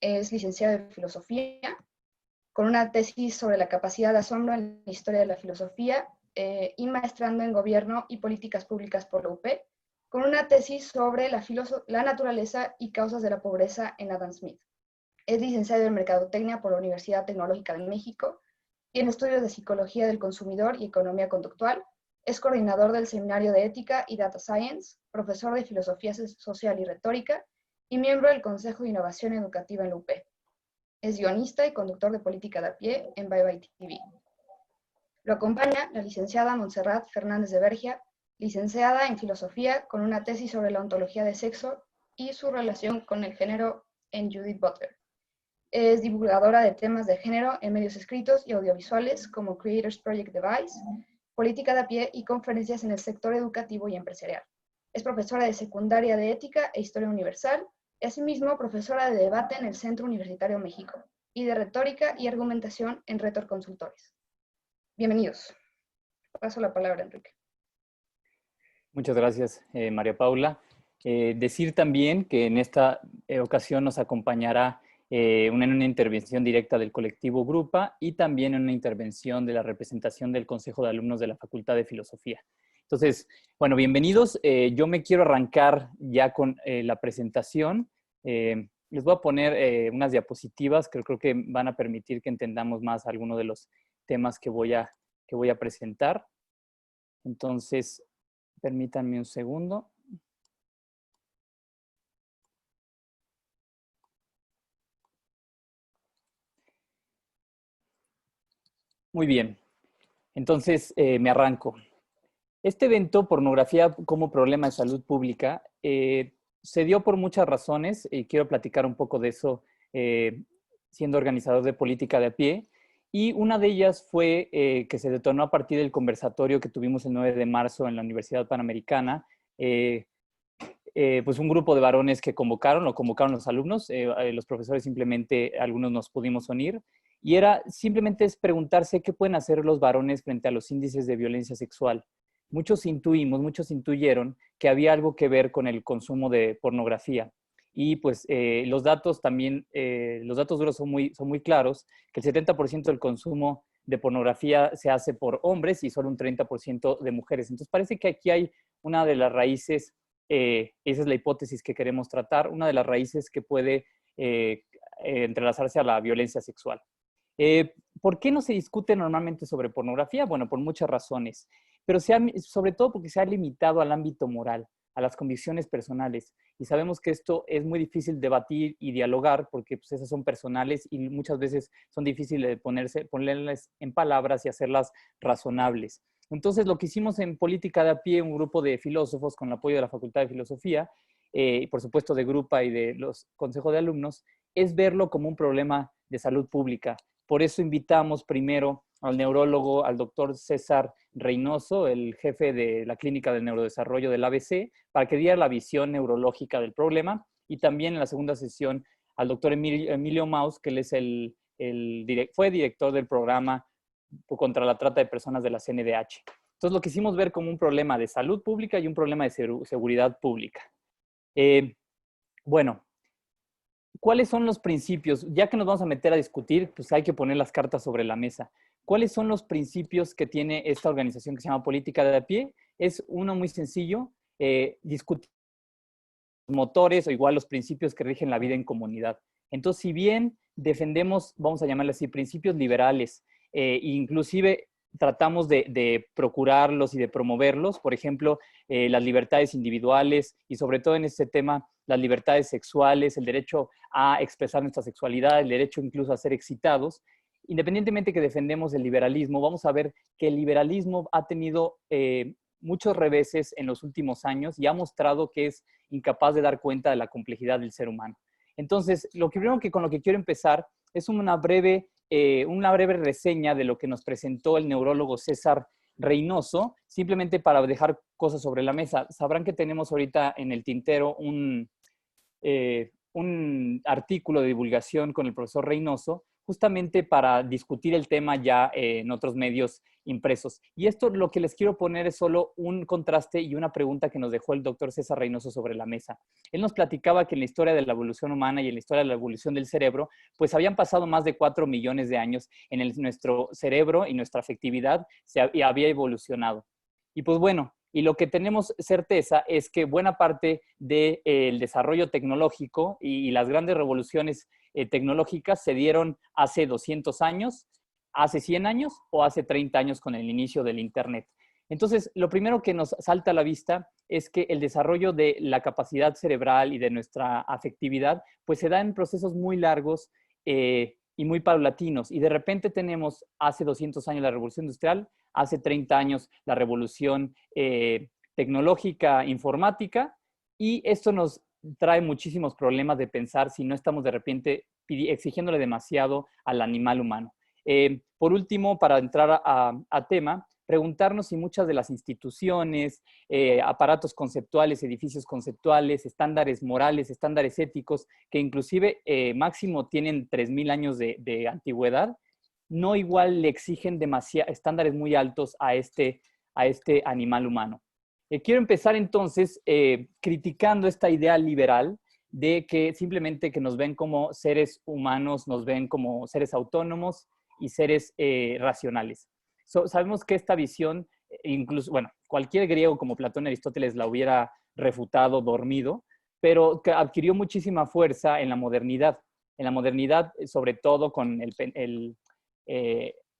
es licenciado en Filosofía, con una tesis sobre la capacidad de asombro en la historia de la filosofía y maestrando en Gobierno y Políticas Públicas por la UP, con una tesis sobre la naturaleza y causas de la pobreza en Adam Smith. Es licenciado en Mercadotecnia por la Universidad Tecnológica de México y en Estudios de Psicología del Consumidor y Economía Conductual. Es coordinador del Seminario de Ética y Data Science, profesor de Filosofía Social y Retórica y miembro del Consejo de Innovación Educativa en la UP. Es guionista y conductor de Política de a Pie en Bye Bye TV. Lo acompaña la licenciada Montserrat Fernández de Bergia, licenciada en Filosofía con una tesis sobre la ontología de sexo y su relación con el género en Judith Butler. Es divulgadora de temas de género en medios escritos y audiovisuales como Creators Project Device, Política de a Pie y conferencias en el sector educativo y empresarial. Es profesora de secundaria de Ética e Historia Universal, y asimismo profesora de debate en el Centro Universitario México y de retórica y argumentación en Retor Consultores. Bienvenidos. Paso la palabra, Enrique. Muchas gracias, María Paula. Decir también que en esta ocasión nos acompañará una intervención directa del colectivo Grupa y también una intervención de la representación del Consejo de Alumnos de la Facultad de Filosofía. Entonces, bueno, bienvenidos. Yo me quiero arrancar ya con la presentación. Les voy a poner unas diapositivas que creo que van a permitir que entendamos más algunos de los temas que voy a presentar. Entonces, permítanme un segundo. Muy bien. Entonces, me arranco. Este evento, Pornografía como Problema de Salud Pública, se dio por muchas razones y quiero platicar un poco de eso siendo organizador de Política de a Pie. Y una de ellas fue que se detonó a partir del conversatorio que tuvimos el 9 de marzo en la Universidad Panamericana. Pues un grupo de varones que convocaron los alumnos, los profesores simplemente, algunos nos pudimos unir, y era simplemente es preguntarse qué pueden hacer los varones frente a los índices de violencia sexual. Muchos intuyeron que había algo que ver con el consumo de pornografía. Y pues los datos también, los datos duros son muy claros, que el 70% del consumo de pornografía se hace por hombres y solo un 30% de mujeres. Entonces parece que aquí hay una de las raíces, esa es la hipótesis que queremos tratar, una de las raíces que puede entrelazarse a la violencia sexual. ¿Por qué no se discute normalmente sobre pornografía? Bueno, por muchas razones, pero sobre todo porque se ha limitado al ámbito moral, a las convicciones personales. Y sabemos que esto es muy difícil debatir y dialogar porque pues, esas son personales y muchas veces son difíciles de ponerlas en palabras y hacerlas razonables. Entonces, lo que hicimos en Política de a Pie, un grupo de filósofos con el apoyo de la Facultad de Filosofía, y por supuesto de Grupa y de los consejos de alumnos, es verlo como un problema de salud pública. Por eso invitamos primero al neurólogo, al doctor César Reynoso, el jefe de la Clínica del Neurodesarrollo del ABC, para que diera la visión neurológica del problema. Y también en la segunda sesión al doctor Emilio Maus, que él es fue director del programa contra la trata de personas de la CNDH. Entonces lo quisimos ver como un problema de salud pública y un problema de seguridad pública. Bueno, ¿cuáles son los principios? Ya que nos vamos a meter a discutir, pues hay que poner las cartas sobre la mesa. ¿Cuáles son los principios que tiene esta organización que se llama Política de a Pie? Es uno muy sencillo, discutir los motores o igual los principios que rigen la vida en comunidad. Entonces, si bien defendemos, vamos a llamarle así, principios liberales, inclusive tratamos de procurarlos y de promoverlos, por ejemplo, las libertades individuales y sobre todo en este tema, las libertades sexuales, el derecho a expresar nuestra sexualidad, el derecho incluso a ser excitados. Independientemente que defendemos el liberalismo, vamos a ver que el liberalismo ha tenido muchos reveses en los últimos años y ha mostrado que es incapaz de dar cuenta de la complejidad del ser humano. Entonces, lo primero con lo que quiero empezar es una breve reseña de lo que nos presentó el neurólogo César Reynoso, simplemente para dejar cosas sobre la mesa. Sabrán que tenemos ahorita en el tintero un artículo de divulgación con el profesor Reynoso, justamente para discutir el tema ya en otros medios impresos. Y esto lo que les quiero poner es solo un contraste y una pregunta que nos dejó el doctor César Reynoso sobre la mesa. Él nos platicaba que en la historia de la evolución humana y en la historia de la evolución del cerebro, pues habían pasado más de 4 millones de años en nuestro cerebro y nuestra afectividad había evolucionado. Y pues bueno, y lo que tenemos certeza es que buena parte del desarrollo tecnológico y las grandes revoluciones tecnológicas se dieron hace 200 años, hace 100 años o hace 30 años con el inicio del Internet. Entonces, lo primero que nos salta a la vista es que el desarrollo de la capacidad cerebral y de nuestra afectividad, pues se da en procesos muy largos y muy paulatinos. Y de repente tenemos hace 200 años la revolución industrial, hace 30 años la revolución tecnológica informática, y esto nos trae muchísimos problemas de pensar si no estamos de repente exigiéndole demasiado al animal humano. Por último, para entrar a tema, preguntarnos si muchas de las instituciones, aparatos conceptuales, edificios conceptuales, estándares morales, estándares éticos, que inclusive máximo tienen 3,000 años de antigüedad, no igual le exigen estándares muy altos a este animal humano. Quiero empezar entonces criticando esta idea liberal de que simplemente que nos ven como seres humanos, nos ven como seres autónomos y seres racionales. Sabemos que esta visión, incluso, bueno, cualquier griego como Platón y Aristóteles la hubiera refutado, dormido, pero que adquirió muchísima fuerza en la modernidad. En la modernidad, sobre todo con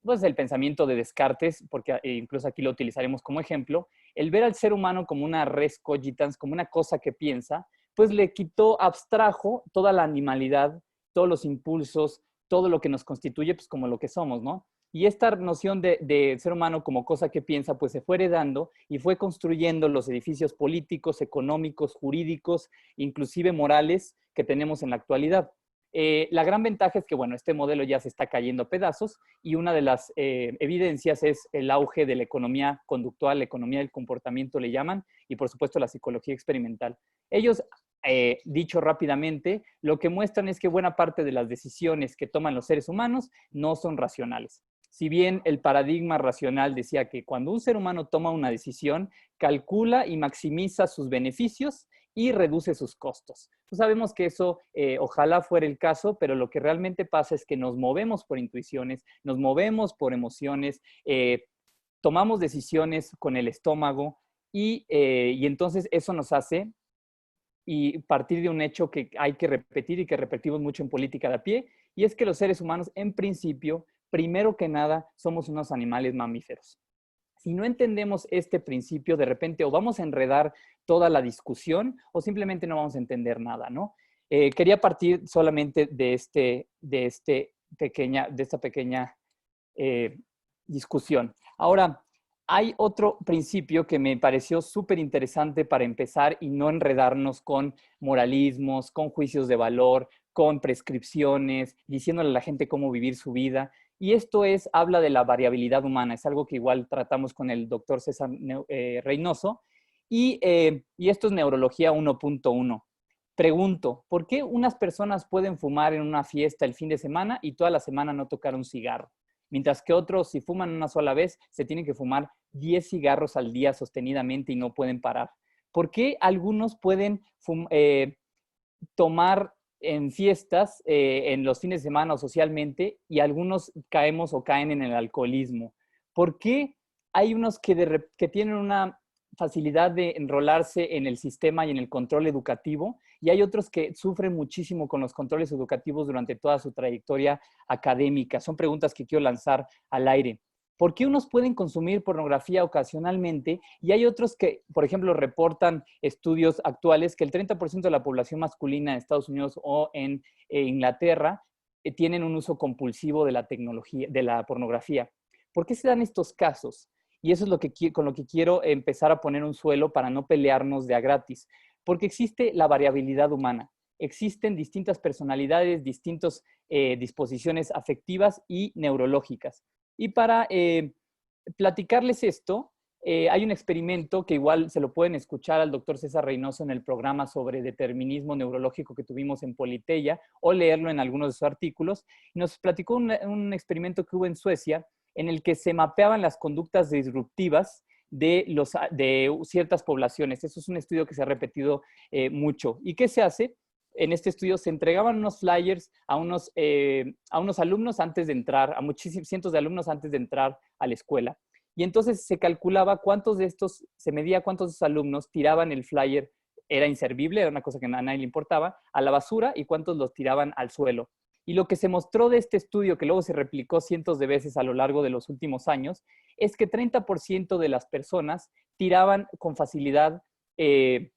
pues el pensamiento de Descartes, porque incluso aquí lo utilizaremos como ejemplo, el ver al ser humano como una res cogitans, como una cosa que piensa, pues le quitó, abstrajo toda la animalidad, todos los impulsos, todo lo que nos constituye, pues como lo que somos, ¿no? Y esta noción de ser humano como cosa que piensa, pues se fue heredando y fue construyendo los edificios políticos, económicos, jurídicos, inclusive morales que tenemos en la actualidad. La gran ventaja es que, bueno, este modelo ya se está cayendo a pedazos y una de las evidencias es el auge de la economía conductual, la economía del comportamiento le llaman, y por supuesto la psicología experimental. Ellos, dicho rápidamente, lo que muestran es que buena parte de las decisiones que toman los seres humanos no son racionales. Si bien el paradigma racional decía que cuando un ser humano toma una decisión, calcula y maximiza sus beneficios y reduce sus costos. Pues sabemos que eso ojalá fuera el caso, pero lo que realmente pasa es que nos movemos por intuiciones, nos movemos por emociones, tomamos decisiones con el estómago y entonces eso nos hace y partir de un hecho que hay que repetir y que repetimos mucho en política de a pie, y es que los seres humanos en principio, primero que nada, somos unos animales mamíferos. Si no entendemos este principio, de repente o vamos a enredar toda la discusión o simplemente no vamos a entender nada, ¿no? Quería partir solamente de esta pequeña discusión. Ahora, hay otro principio que me pareció súper interesante para empezar y no enredarnos con moralismos, con juicios de valor, con prescripciones, diciéndole a la gente cómo vivir su vida. Y esto habla de la variabilidad humana, es algo que igual tratamos con el doctor César Reynoso, y esto es Neurología 1.1. Pregunto, ¿por qué unas personas pueden fumar en una fiesta el fin de semana y toda la semana no tocar un cigarro? Mientras que otros, si fuman una sola vez, se tienen que fumar 10 cigarros al día sostenidamente y no pueden parar. ¿Por qué algunos pueden tomar en fiestas, en los fines de semana o socialmente, y algunos caemos o caen en el alcoholismo? ¿Por qué hay unos que tienen una facilidad de enrolarse en el sistema y en el control educativo, y hay otros que sufren muchísimo con los controles educativos durante toda su trayectoria académica? Son preguntas que quiero lanzar al aire. ¿Por qué unos pueden consumir pornografía ocasionalmente y hay otros que, por ejemplo, reportan estudios actuales que el 30% de la población masculina en Estados Unidos o en Inglaterra tienen un uso compulsivo de la tecnología, de la pornografía? ¿Por qué se dan estos casos? Y eso es con lo que quiero empezar a poner un suelo para no pelearnos de a gratis. Porque existe la variabilidad humana. Existen distintas personalidades, distintas disposiciones afectivas y neurológicas. Y para platicarles esto, hay un experimento que igual se lo pueden escuchar al doctor César Reynoso en el programa sobre determinismo neurológico que tuvimos en Politeia, o leerlo en algunos de sus artículos. Nos platicó un experimento que hubo en Suecia en el que se mapeaban las conductas disruptivas de ciertas poblaciones. Eso es un estudio que se ha repetido mucho. ¿Y qué se hace? En este estudio se entregaban unos flyers a unos alumnos antes de entrar, a muchísimos cientos de alumnos antes de entrar a la escuela. Y entonces se calculaba cuántos de estos, se medía cuántos de esos alumnos tiraban el flyer, era inservible, era una cosa que a nadie le importaba, a la basura, y cuántos los tiraban al suelo. Y lo que se mostró de este estudio, que luego se replicó cientos de veces a lo largo de los últimos años, es que 30% de las personas tiraban con facilidad el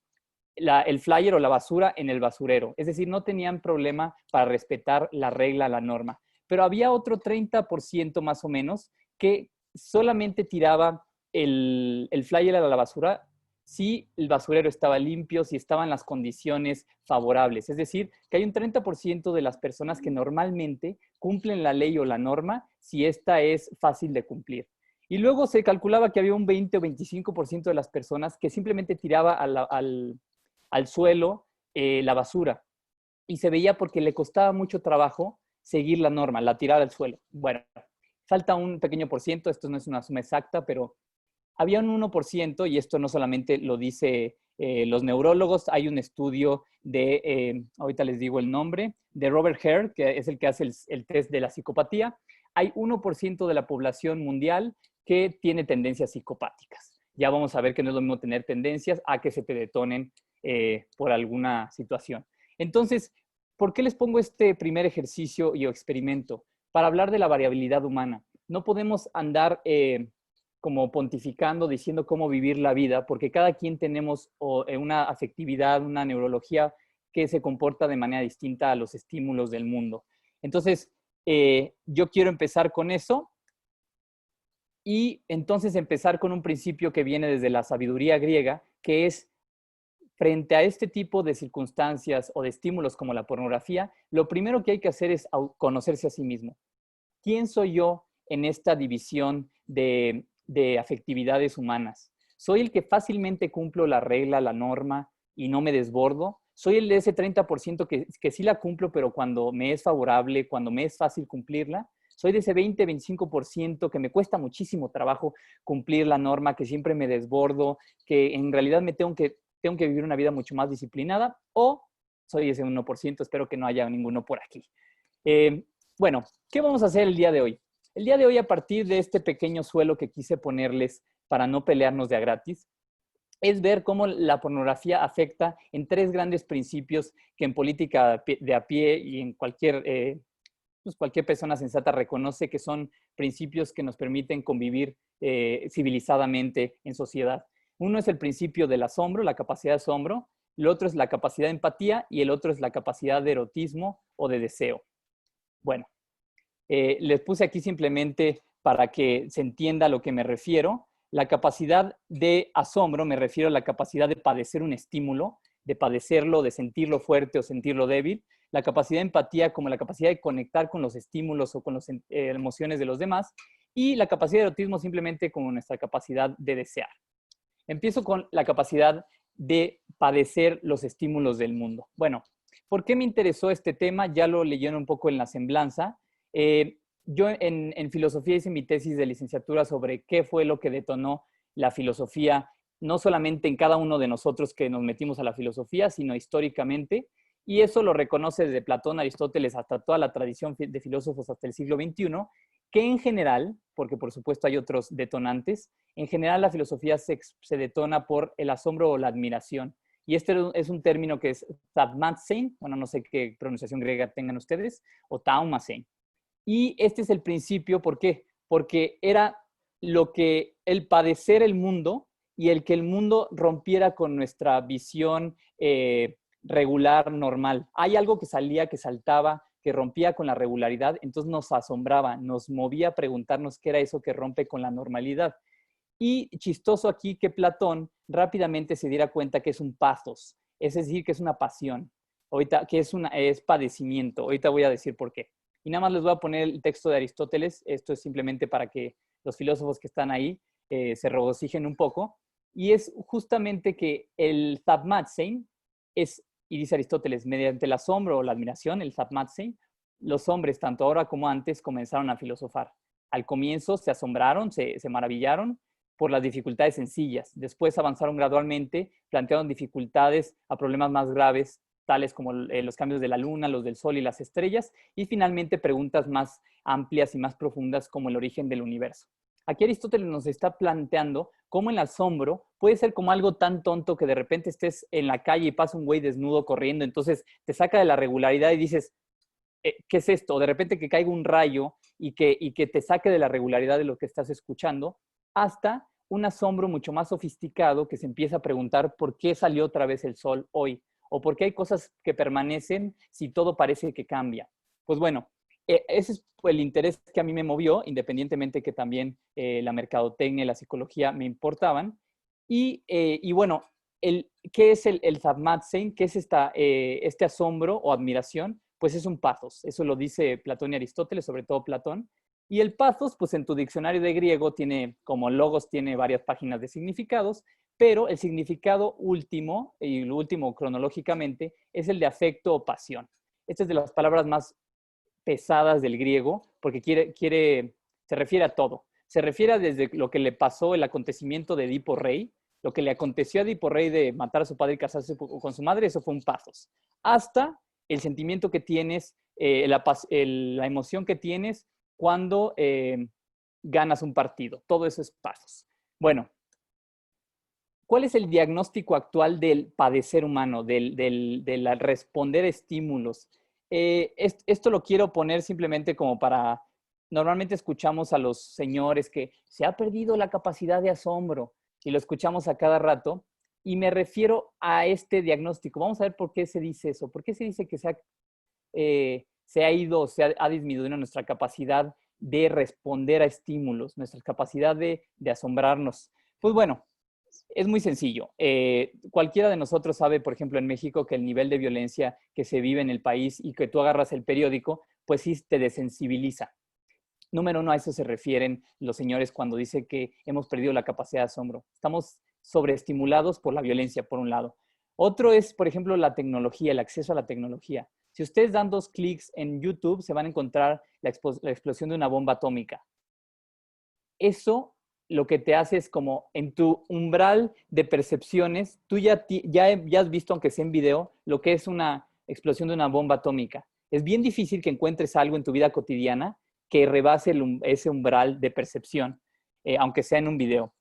flyer o la basura en el basurero. Es decir, no tenían problema para respetar la regla, la norma. Pero había otro 30% más o menos que solamente tiraba el flyer a la basura si el basurero estaba limpio, si estaban las condiciones favorables. Es decir, que hay un 30% de las personas que normalmente cumplen la ley o la norma si esta es fácil de cumplir. Y luego se calculaba que había un 20 o 25% de las personas que simplemente tiraba al suelo la basura. Y se veía porque le costaba mucho trabajo seguir la norma, la tirada al suelo. Bueno, falta un pequeño por ciento, esto no es una suma exacta, pero había un 1%, y esto no solamente lo dice los neurólogos, hay un estudio de, ahorita les digo el nombre, de Robert Hare, que es el que hace el test de la psicopatía. Hay 1% de la población mundial que tiene tendencias psicopáticas. Ya vamos a ver que no es lo mismo tener tendencias a que se te detonen por alguna situación. Entonces, ¿por qué les pongo este primer ejercicio y experimento? Para hablar de la variabilidad humana. No podemos andar como pontificando, diciendo cómo vivir la vida, porque cada quien tenemos una afectividad, una neurología que se comporta de manera distinta a los estímulos del mundo. Entonces, yo quiero empezar con eso, y entonces empezar con un principio que viene desde la sabiduría griega, que es, frente a este tipo de circunstancias o de estímulos como la pornografía, lo primero que hay que hacer es conocerse a sí mismo. ¿Quién soy yo en esta división de afectividades humanas? ¿Soy el que fácilmente cumplo la regla, la norma y no me desbordo? ¿Soy el de ese 30% que sí la cumplo, pero cuando me es favorable, cuando me es fácil cumplirla? ¿Soy de ese 20-25% que me cuesta muchísimo trabajo cumplir la norma, que siempre me desbordo, que en realidad me tengo que vivir una vida mucho más disciplinada? ¿O soy ese 1%? Espero que no haya ninguno por aquí. Bueno, ¿qué vamos a hacer el día de hoy? El día de hoy, a partir de este pequeño suelo que quise ponerles para no pelearnos de a gratis, es ver cómo la pornografía afecta en tres grandes principios que en política de a pie y en cualquier persona sensata reconoce que son principios que nos permiten convivir civilizadamente en sociedad. Uno es el principio del asombro, la capacidad de asombro, el otro es la capacidad de empatía y el otro es la capacidad de erotismo o de deseo. Bueno, les puse aquí simplemente para que se entienda a lo que me refiero. La capacidad de asombro, me refiero a la capacidad de padecer un estímulo, de padecerlo, de sentirlo fuerte o sentirlo débil. La capacidad de empatía como la capacidad de conectar con los estímulos o con las emociones de los demás. Y la capacidad de erotismo simplemente como nuestra capacidad de desear. Empiezo con la capacidad de padecer los estímulos del mundo. Bueno, ¿por qué me interesó este tema? Ya lo leyeron un poco en la semblanza. Yo en filosofía hice mi tesis de licenciatura sobre qué fue lo que detonó la filosofía, no solamente en cada uno de nosotros que nos metimos a la filosofía, sino históricamente. Y eso lo reconoce desde Platón, Aristóteles, hasta toda la tradición de filósofos hasta el siglo XXI, que en general, porque por supuesto hay otros detonantes, en general la filosofía se detona por el asombro o la admiración. Y este es un término que es Thaumazein, bueno, no sé qué pronunciación griega tengan ustedes, o Thaumazein. Y este es el principio, ¿por qué? Porque era lo que el padecer el mundo y el que el mundo rompiera con nuestra visión regular, normal. Hay algo que salía, que saltaba, que rompía con la regularidad, entonces nos asombraba, nos movía a preguntarnos qué era eso que rompe con la normalidad. Y chistoso aquí que Platón rápidamente se diera cuenta que es un pathos, es decir, que es una pasión, ahorita, que es padecimiento. Ahorita voy a decir por qué. Y nada más les voy a poner el texto de Aristóteles. Esto es simplemente para que los filósofos que están ahí se regocijen un poco. Y es justamente que el Thapmatsein es, y dice Aristóteles, mediante el asombro o la admiración, el Thapmatsein, los hombres, tanto ahora como antes, comenzaron a filosofar. Al comienzo se asombraron, se maravillaron por las dificultades sencillas. Después avanzaron gradualmente, plantearon dificultades a problemas más graves, tales como los cambios de la luna, los del sol y las estrellas, y finalmente preguntas más amplias y más profundas como el origen del universo. Aquí Aristóteles nos está planteando cómo el asombro puede ser como algo tan tonto que de repente estés en la calle y pasa un güey desnudo corriendo, entonces te saca de la regularidad y dices, ¿qué es esto? O de repente que caiga un rayo y que te saque de la regularidad de lo que estás escuchando, hasta un asombro mucho más sofisticado que se empieza a preguntar por qué salió otra vez el sol hoy, o por qué hay cosas que permanecen si todo parece que cambia. Pues bueno, ese es el interés que a mí me movió, independientemente que también la mercadotecnia y la psicología me importaban. Y bueno, ¿qué es el Thapmatsein? ¿Qué es este asombro o admiración? Pues es un pathos. Eso lo dice Platón y Aristóteles, sobre todo Platón. Y el pathos, pues en tu diccionario de griego tiene, como logos, tiene varias páginas de significados, pero el significado último, y lo último cronológicamente, es el de afecto o pasión. Esta es de las palabras más pesadas del griego, porque se refiere a todo. Se refiere desde lo que le pasó, el acontecimiento de Edipo Rey, lo que le aconteció a Edipo Rey de matar a su padre y casarse con su madre, eso fue un pathos, hasta el sentimiento que tienes, la emoción que tienes cuando ganas un partido. Todo eso es pathos. Bueno, ¿cuál es el diagnóstico actual del padecer humano, del responder a estímulos? Esto lo quiero poner simplemente como para... Normalmente escuchamos a los señores que se ha perdido la capacidad de asombro y lo escuchamos a cada rato y me refiero a este diagnóstico. Vamos a ver por qué se dice eso. ¿Por qué se dice que ha disminuido nuestra capacidad de responder a estímulos, nuestra capacidad de asombrarnos? Pues bueno, es muy sencillo. Cualquiera de nosotros sabe, por ejemplo, en México, que el nivel de violencia que se vive en el país y que tú agarras el periódico, pues sí te desensibiliza. Número uno, a eso se refieren los señores cuando dicen que hemos perdido la capacidad de asombro. Estamos sobreestimulados por la violencia, por un lado. Otro es, por ejemplo, la tecnología, el acceso a la tecnología. Si ustedes dan 2 clics en YouTube, se van a encontrar la explosión de una bomba atómica. Eso lo que te hace es como en tu umbral de percepciones, tú ya has visto, aunque sea en video, lo que es una explosión de una bomba atómica. Es bien difícil que encuentres algo en tu vida cotidiana que rebase ese umbral de percepción, aunque sea en un video.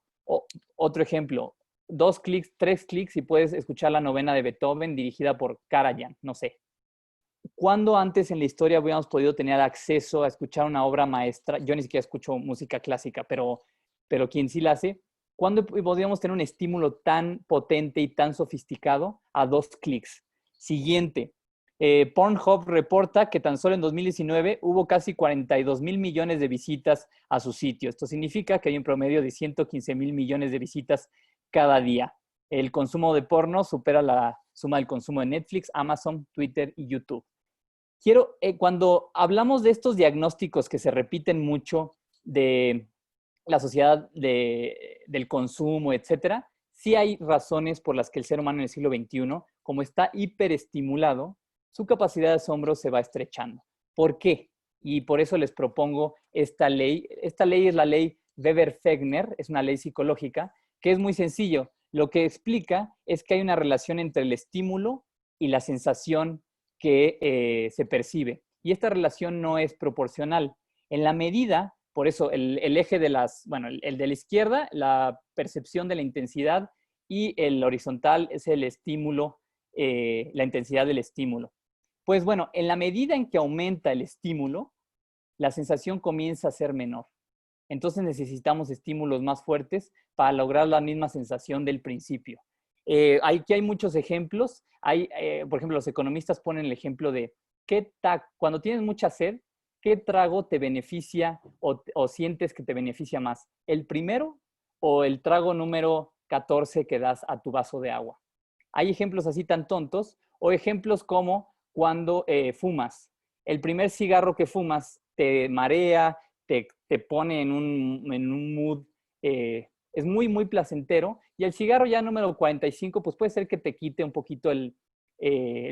Otro ejemplo, 2 clics, 3 clics y puedes escuchar la novena de Beethoven dirigida por Karajan, no sé. ¿Cuándo antes en la historia habíamos podido tener acceso a escuchar una obra maestra? Yo ni siquiera escucho música clásica, pero quien sí la hace. ¿Cuándo podríamos tener un estímulo tan potente y tan sofisticado a 2 clics? Siguiente. Pornhub reporta que tan solo en 2019 hubo casi 42,000 millones de visitas a su sitio. Esto significa que hay un promedio de 115,000 millones de visitas cada día. El consumo de porno supera la suma del consumo de Netflix, Amazon, Twitter y YouTube. Cuando hablamos de estos diagnósticos que se repiten mucho de la sociedad del consumo, etcétera, sí hay razones por las que el ser humano en el siglo XXI, como está hiperestimulado, su capacidad de asombro se va estrechando. ¿Por qué? Y por eso les propongo esta ley. Esta ley es la ley Weber-Fechner, es una ley psicológica, que es muy sencillo. Lo que explica es que hay una relación entre el estímulo y la sensación que se percibe. Y esta relación no es proporcional. En la medida, por eso el eje de el de la izquierda, la percepción de la intensidad, y el horizontal es el estímulo, la intensidad del estímulo. Pues bueno, en la medida en que aumenta el estímulo, la sensación comienza a ser menor. Entonces necesitamos estímulos más fuertes para lograr la misma sensación del principio. Aquí hay muchos ejemplos. Por ejemplo, los economistas ponen el ejemplo de cuando tienes mucha sed, ¿qué trago te beneficia o sientes que te beneficia más? ¿El primero o el trago número 14 que das a tu vaso de agua? Hay ejemplos así tan tontos, o ejemplos como cuando fumas. El primer cigarro que fumas te marea, te pone en un mood es muy, muy placentero. Y el cigarro ya número 45, pues puede ser que te quite un poquito el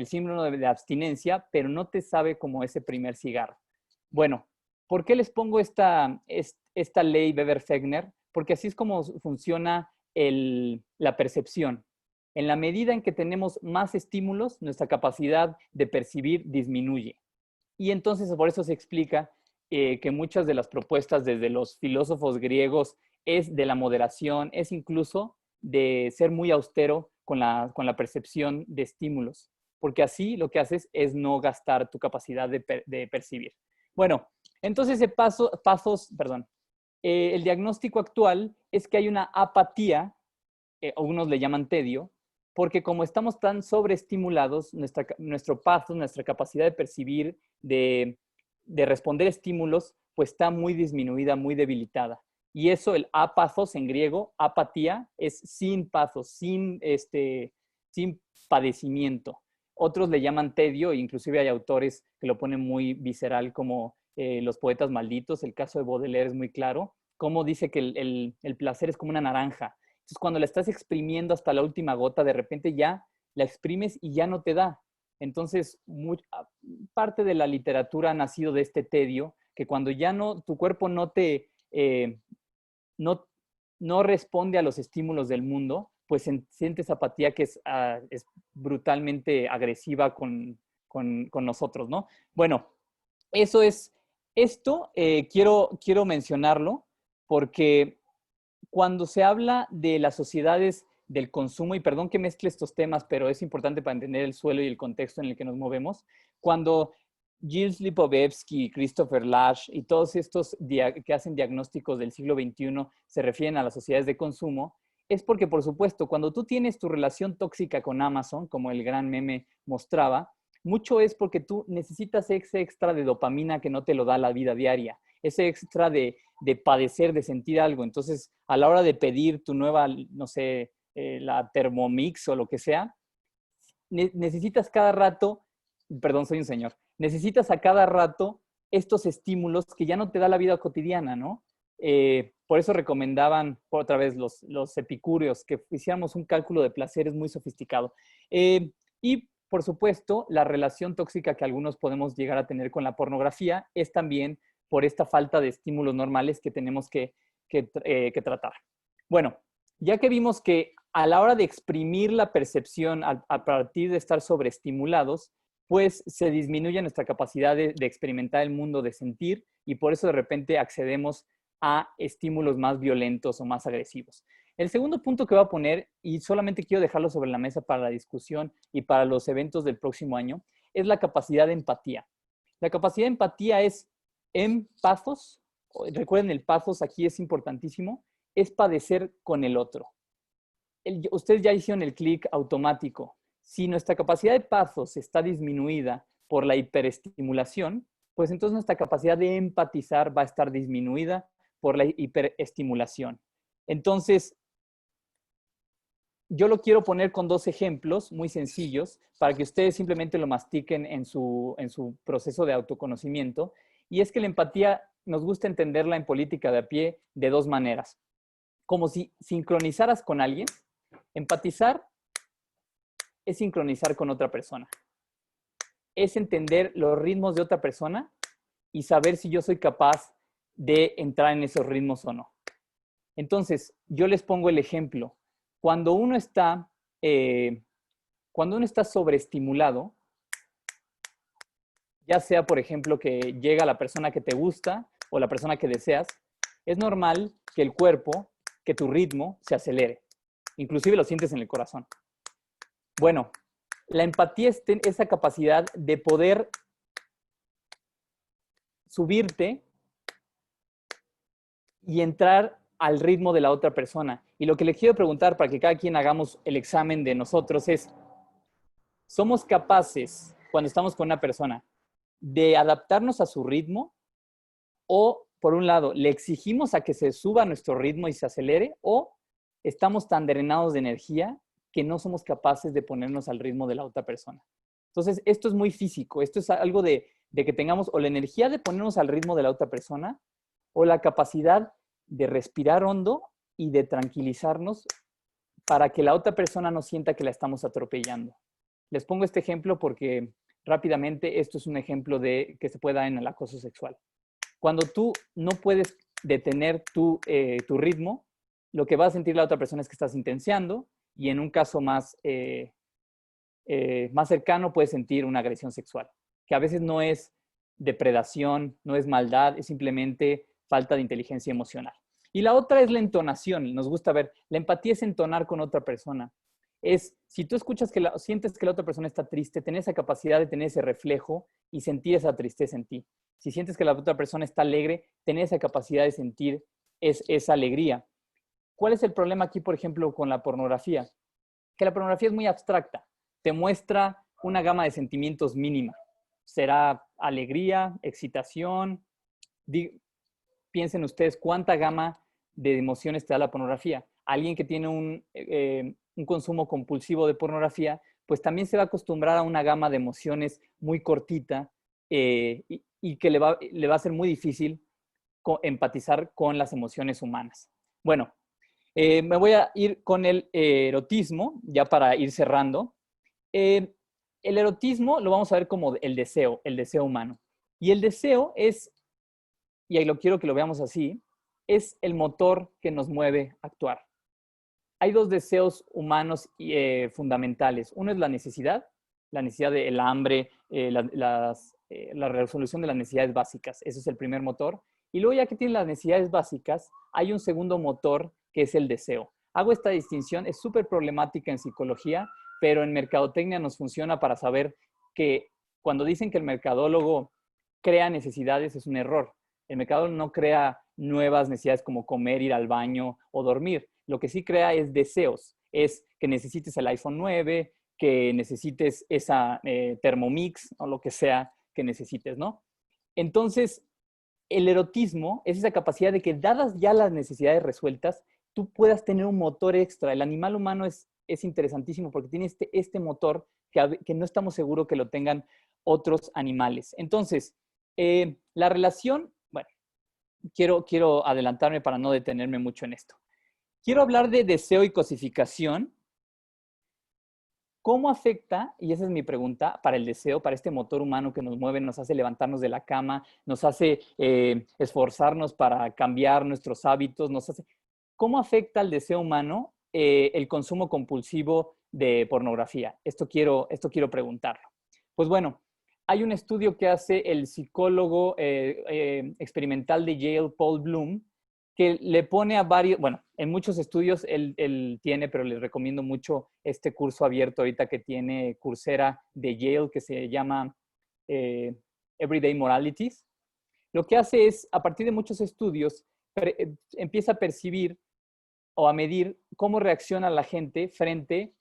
síndrome de abstinencia, pero no te sabe como ese primer cigarro. Bueno, ¿por qué les pongo esta ley Weber-Fechner? Porque así es como funciona la percepción. En la medida en que tenemos más estímulos, nuestra capacidad de percibir disminuye. Y entonces por eso se explica que muchas de las propuestas desde los filósofos griegos es de la moderación, es incluso de ser muy austero con la percepción de estímulos, porque así lo que haces es no gastar tu capacidad de percibir. Bueno, entonces el diagnóstico actual es que hay una apatía, algunos le llaman tedio, porque como estamos tan sobreestimulados, nuestro pathos, nuestra capacidad de percibir, de responder estímulos, pues está muy disminuida, muy debilitada. Y eso, el apathos en griego, apatía, es sin pathos, sin padecimiento. Otros le llaman tedio, e inclusive hay autores que lo ponen muy visceral, como los poetas malditos. El caso de Baudelaire es muy claro, como dice que el placer es como una naranja. Entonces, cuando la estás exprimiendo hasta la última gota, de repente ya la exprimes y ya no te da. Entonces, parte de la literatura ha nacido de este tedio, que cuando ya tu cuerpo no responde a los estímulos del mundo, pues sientes apatía que es brutalmente agresiva con nosotros, ¿no? Bueno, quiero mencionarlo porque cuando se habla de las sociedades del consumo, y perdón que mezcle estos temas, pero es importante para entender el suelo y el contexto en el que nos movemos, cuando Gilles Lipovetsky, Christopher Lasch y todos estos que hacen diagnósticos del siglo XXI se refieren a las sociedades de consumo, es porque, por supuesto, cuando tú tienes tu relación tóxica con Amazon, como el gran meme mostraba, mucho es porque tú necesitas ese extra de dopamina que no te lo da la vida diaria, ese extra de padecer, de sentir algo. Entonces, a la hora de pedir tu nueva, no sé, la Thermomix o lo que sea, necesitas cada rato, perdón, soy un señor, necesitas a cada rato estos estímulos que ya no te da la vida cotidiana, ¿no? Por eso recomendaban, otra vez, los epicúreos, que hiciéramos un cálculo de placeres muy sofisticado. Y, por supuesto, la relación tóxica que algunos podemos llegar a tener con la pornografía es también por esta falta de estímulos normales que tenemos que tratar. Bueno, ya que vimos que a la hora de exprimir la percepción a partir de estar sobreestimulados, pues se disminuye nuestra capacidad de experimentar el mundo, de sentir, y por eso de repente accedemos a estímulos más violentos o más agresivos. El segundo punto que voy a poner, y solamente quiero dejarlo sobre la mesa para la discusión y para los eventos del próximo año, es la capacidad de empatía. La capacidad de empatía es pathos, recuerden el pathos aquí es importantísimo, es padecer con el otro. Ustedes ya hicieron el clic automático. Si nuestra capacidad de pathos está disminuida por la hiperestimulación, pues entonces nuestra capacidad de empatizar va a estar disminuida por la hiperestimulación. Entonces, yo lo quiero poner con dos ejemplos muy sencillos para que ustedes simplemente lo mastiquen en su proceso de autoconocimiento. Y es que la empatía nos gusta entenderla en política de a pie de dos maneras. Como si sincronizaras con alguien. Empatizar es sincronizar con otra persona. Es entender los ritmos de otra persona y saber si yo soy capaz de entrar en esos ritmos o no. Entonces, yo les pongo el ejemplo. Cuando uno está sobreestimulado, ya sea, por ejemplo, que llega la persona que te gusta o la persona que deseas, es normal que el cuerpo, que tu ritmo se acelere. Inclusive lo sientes en el corazón. Bueno, la empatía es esa capacidad de poder subirte y entrar al ritmo de la otra persona. Y lo que les quiero preguntar para que cada quien hagamos el examen de nosotros es, ¿somos capaces, cuando estamos con una persona, de adaptarnos a su ritmo? O, por un lado, ¿le exigimos a que se suba a nuestro ritmo y se acelere? ¿O estamos tan drenados de energía que no somos capaces de ponernos al ritmo de la otra persona? Entonces, esto es muy físico. Esto es algo de que tengamos o la energía de ponernos al ritmo de la otra persona o la capacidad de respirar hondo y de tranquilizarnos para que la otra persona no sienta que la estamos atropellando. Les pongo este ejemplo porque rápidamente esto es un ejemplo de que se puede dar en el acoso sexual. Cuando tú no puedes detener tu ritmo, lo que va a sentir la otra persona es que estás intenseando y en un caso más cercano puedes sentir una agresión sexual, que a veces no es depredación, no es maldad, es simplemente falta de inteligencia emocional. Y la otra es la entonación. Nos gusta ver, la empatía es entonar con otra persona. Es, si tú escuchas sientes que la otra persona está triste, tener esa capacidad de tener ese reflejo y sentir esa tristeza en ti. Si sientes que la otra persona está alegre, tener esa capacidad de sentir esa alegría. ¿Cuál es el problema aquí, por ejemplo, con la pornografía? Que la pornografía es muy abstracta. Te muestra una gama de sentimientos mínima. Será alegría, excitación. Piensen ustedes cuánta gama de emociones te da la pornografía. Alguien que tiene un consumo compulsivo de pornografía, pues también se va a acostumbrar a una gama de emociones muy cortita y que le va a ser muy difícil empatizar con las emociones humanas. Bueno, me voy a ir con el erotismo, ya para ir cerrando. El erotismo lo vamos a ver como el deseo humano. Y el deseo es, y ahí lo quiero que lo veamos así, es el motor que nos mueve a actuar. Hay dos deseos humanos fundamentales. Uno es la necesidad del hambre, la resolución de las necesidades básicas. Ese es el primer motor. Y luego ya que tienes las necesidades básicas, hay un segundo motor que es el deseo. Hago esta distinción, es súper problemática en psicología, pero en mercadotecnia nos funciona para saber que cuando dicen que el mercadólogo crea necesidades es un error. El mercadólogo no crea nuevas necesidades como comer, ir al baño o dormir. Lo que sí crea es deseos. Es que necesites el iPhone 9, que necesites esa Thermomix o lo que sea que necesites, ¿no? Entonces, el erotismo es esa capacidad de que, dadas ya las necesidades resueltas, tú puedas tener un motor extra. El animal humano es interesantísimo porque tiene este motor que no estamos seguros que lo tengan otros animales. Entonces, la relación, bueno, quiero adelantarme para no detenerme mucho en esto. Quiero hablar de deseo y cosificación. ¿Cómo afecta, y esa es mi pregunta, para el deseo, para este motor humano que nos mueve, nos hace levantarnos de la cama, nos hace esforzarnos para cambiar nuestros hábitos, ¿cómo afecta al deseo humano el consumo compulsivo de pornografía? Esto quiero preguntarlo. Pues bueno, hay un estudio que hace el psicólogo experimental de Yale, Paul Bloom, que le pone a varios, bueno, en muchos estudios él tiene, pero les recomiendo mucho este curso abierto ahorita que tiene Coursera de Yale, que se llama Everyday Moralities. Lo que hace es, a partir de muchos estudios, empieza a percibir o a medir cómo reacciona la gente frente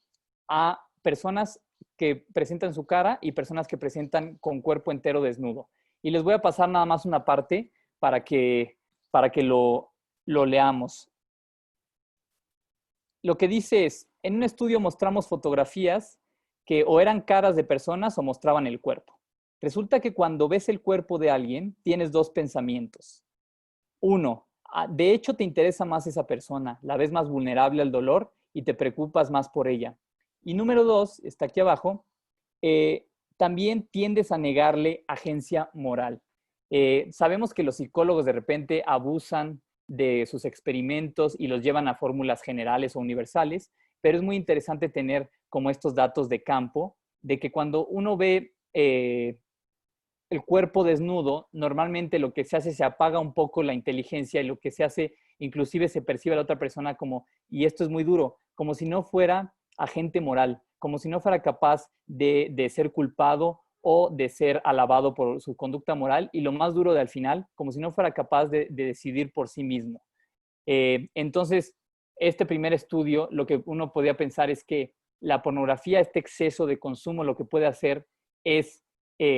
a personas que presentan su cara y personas que presentan con cuerpo entero desnudo. Y les voy a pasar nada más una parte para que lo leamos. Lo que dice es, en un estudio mostramos fotografías que o eran caras de personas o mostraban el cuerpo. Resulta que cuando ves el cuerpo de alguien, tienes dos pensamientos. Uno, de hecho te interesa más esa persona, la ves más vulnerable al dolor y te preocupas más por ella. Y número dos, está aquí abajo, también tiendes a negarle agencia moral. Sabemos que los psicólogos de repente abusan de sus experimentos y los llevan a fórmulas generales o universales, pero es muy interesante tener como estos datos de campo, de que cuando uno ve el cuerpo desnudo, normalmente lo que se hace se apaga un poco la inteligencia y lo que se hace, inclusive se percibe a la otra persona como, y esto es muy duro, como si no fuera agente moral, como si no fuera capaz de ser culpado o de ser alabado por su conducta moral, y lo más duro de al final, como si no fuera capaz de decidir por sí mismo. Entonces, este primer estudio, lo que uno podría pensar es que la pornografía, este exceso de consumo, lo que puede hacer es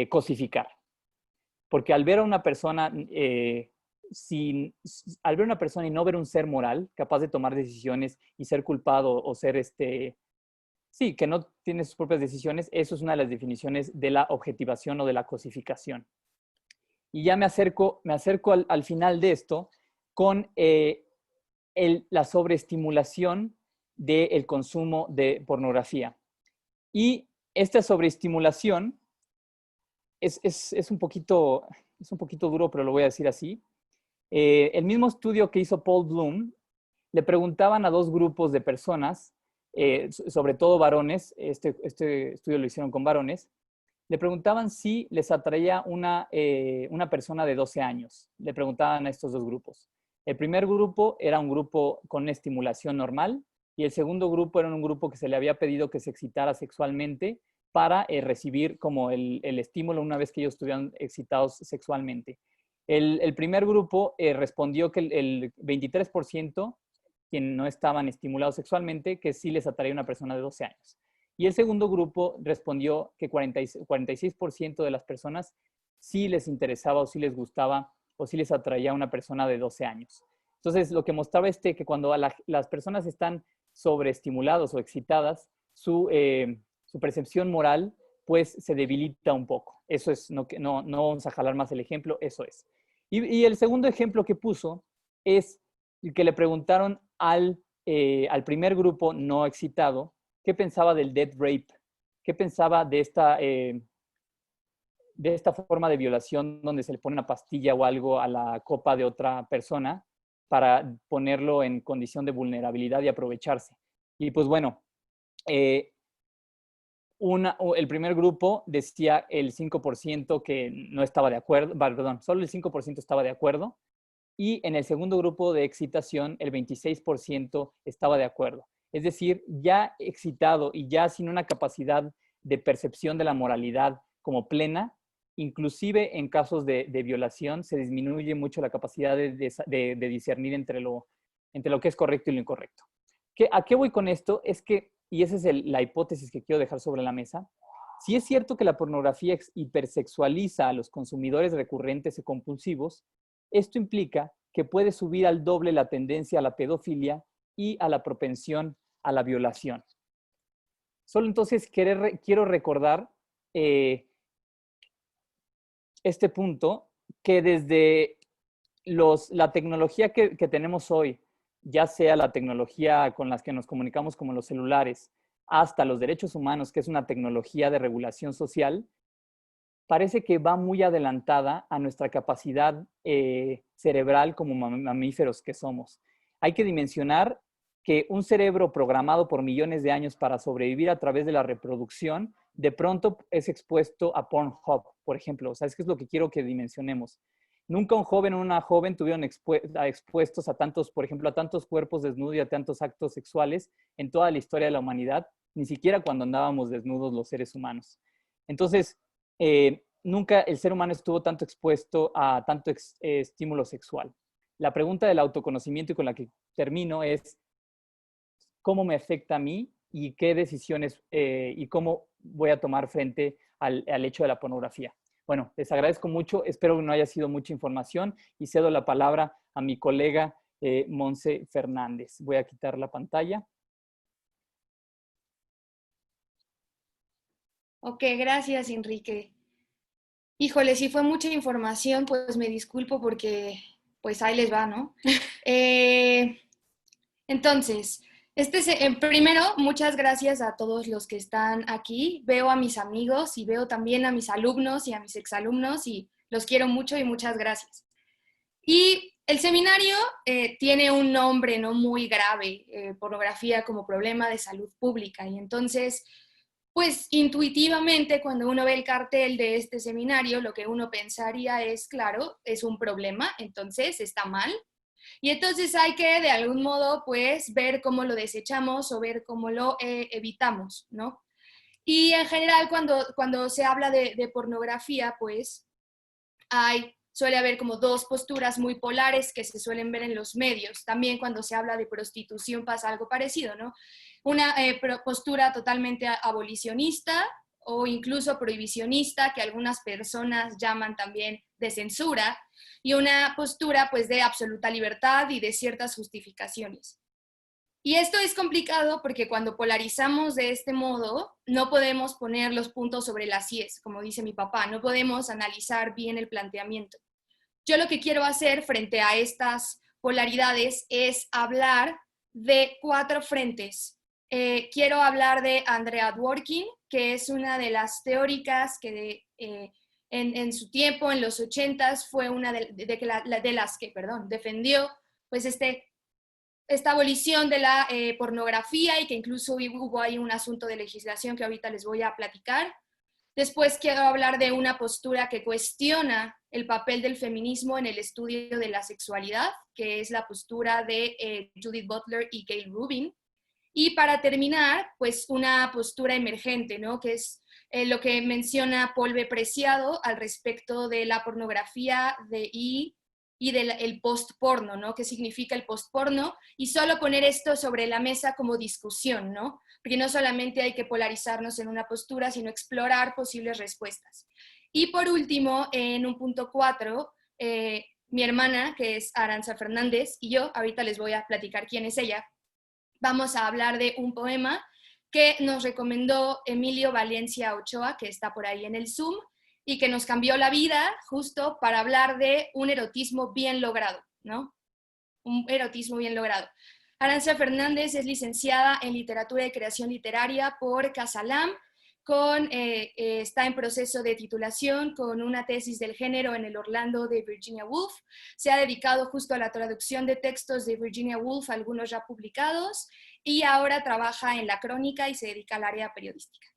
cosificar. Porque al ver a una persona al ver a una persona y no ver un ser moral, capaz de tomar decisiones y ser culpado o ser sí, que no tiene sus propias decisiones, eso es una de las definiciones de la objetivación o de la cosificación. Y ya me acerco al final de esto con la sobreestimulación del consumo de pornografía. Y esta sobreestimulación es un poquito duro, pero lo voy a decir así. El mismo estudio que hizo Paul Bloom, le preguntaban a dos grupos de personas, sobre todo varones, este estudio lo hicieron con varones, le preguntaban si les atraía una persona de 12 años. Le preguntaban a estos dos grupos. El primer grupo era un grupo con estimulación normal y el segundo grupo era un grupo que se le había pedido que se excitara sexualmente para recibir como el estímulo una vez que ellos estuvieran excitados sexualmente. El primer grupo respondió que el 23%, quien no estaban estimulados sexualmente, que sí les atraía una persona de 12 años. Y el segundo grupo respondió que 46% de las personas sí les interesaba o sí les gustaba o sí les atraía una persona de 12 años. Entonces, lo que mostraba que cuando las personas están sobreestimuladas o excitadas, su percepción moral pues se debilita un poco. Eso es, no vamos a jalar más el ejemplo, eso es. Y el segundo ejemplo que puso es que le preguntaron al primer grupo no excitado qué pensaba del death rape, qué pensaba de esta forma de violación donde se le pone una pastilla o algo a la copa de otra persona para ponerlo en condición de vulnerabilidad y aprovecharse. Y pues bueno, el primer grupo decía el 5% que no estaba de acuerdo, perdón, solo el 5% estaba de acuerdo, y en el segundo grupo de excitación el 26% estaba de acuerdo. Es decir, ya excitado y ya sin una capacidad de percepción de la moralidad como plena, inclusive en casos de violación se disminuye mucho la capacidad de discernir entre lo que es correcto y lo incorrecto. ¿A qué voy con esto? Es que, y esa es la hipótesis que quiero dejar sobre la mesa, si es cierto que la pornografía hipersexualiza a los consumidores recurrentes y compulsivos, esto implica que puede subir al doble la tendencia a la pedofilia y a la propensión a la violación. Solo entonces quiero recordar este punto, que desde la tecnología que tenemos hoy, ya sea la tecnología con las que nos comunicamos como los celulares, hasta los derechos humanos, que es una tecnología de regulación social, parece que va muy adelantada a nuestra capacidad cerebral como mamíferos que somos. Hay que dimensionar que un cerebro programado por millones de años para sobrevivir a través de la reproducción, de pronto es expuesto a Pornhub, por ejemplo. O sea, es que es lo que quiero que dimensionemos. Nunca un joven o una joven tuvieron expuestos a tantos, por ejemplo, a tantos cuerpos desnudos y a tantos actos sexuales en toda la historia de la humanidad, ni siquiera cuando andábamos desnudos los seres humanos. Entonces, nunca el ser humano estuvo tanto expuesto a tanto estímulo sexual. La pregunta del autoconocimiento y con la que termino es, ¿cómo me afecta a mí y qué decisiones y cómo voy a tomar frente al hecho de la pornografía? Bueno, les agradezco mucho, espero que no haya sido mucha información y cedo la palabra a mi colega Monse Fernández. Voy a quitar la pantalla. Ok, gracias, Enrique. Híjole, si fue mucha información, pues me disculpo porque pues ahí les va, ¿no? Entonces, primero, muchas gracias a todos los que están aquí. Veo a mis amigos y veo también a mis alumnos y a mis exalumnos y los quiero mucho y muchas gracias. Y el seminario tiene un nombre no muy grave, pornografía como problema de salud pública. Y entonces, pues intuitivamente cuando uno ve el cartel de este seminario, lo que uno pensaría es, claro, es un problema, entonces está mal. Y entonces hay que de algún modo pues ver cómo lo desechamos o ver cómo lo evitamos, ¿no? Y en general cuando se habla de pornografía pues suele haber como dos posturas muy polares que se suelen ver en los medios. También cuando se habla de prostitución pasa algo parecido, ¿no? Una postura totalmente abolicionista o incluso prohibicionista, que algunas personas llaman también de censura, y una postura pues de absoluta libertad y de ciertas justificaciones. Y esto es complicado porque cuando polarizamos de este modo, no podemos poner los puntos sobre las íes, como dice mi papá, no podemos analizar bien el planteamiento. Yo lo que quiero hacer frente a estas polaridades es hablar de 4 frentes. Quiero hablar de Andrea Dworkin, que es una de las teóricas que en su tiempo, en los 80s, fue una de las que defendió pues esta abolición de la pornografía, y que incluso hubo ahí un asunto de legislación que ahorita les voy a platicar. Después quiero hablar de una postura que cuestiona el papel del feminismo en el estudio de la sexualidad, que es la postura de Judith Butler y Gayle Rubin. Y para terminar, pues una postura emergente, ¿no? Que es lo que menciona Paul B. Preciado al respecto de la pornografía y del post-porno, ¿no? ¿Qué significa el post-porno? Y solo poner esto sobre la mesa como discusión, ¿no? Porque no solamente hay que polarizarnos en una postura, sino explorar posibles respuestas. Y por último, en un punto 4, mi hermana, que es Aranza Fernández, y yo, ahorita les voy a platicar quién es ella, vamos a hablar de un poema que nos recomendó Emilio Valencia Ochoa, que está por ahí en el Zoom, y que nos cambió la vida justo para hablar de un erotismo bien logrado, ¿no? Un erotismo bien logrado. Aranza Fernández es licenciada en Literatura y Creación Literaria por Casalam, está en proceso de titulación con una tesis del género en el Orlando de Virginia Woolf. Se ha dedicado justo a la traducción de textos de Virginia Woolf, algunos ya publicados, y ahora trabaja en La Crónica y se dedica al área periodística.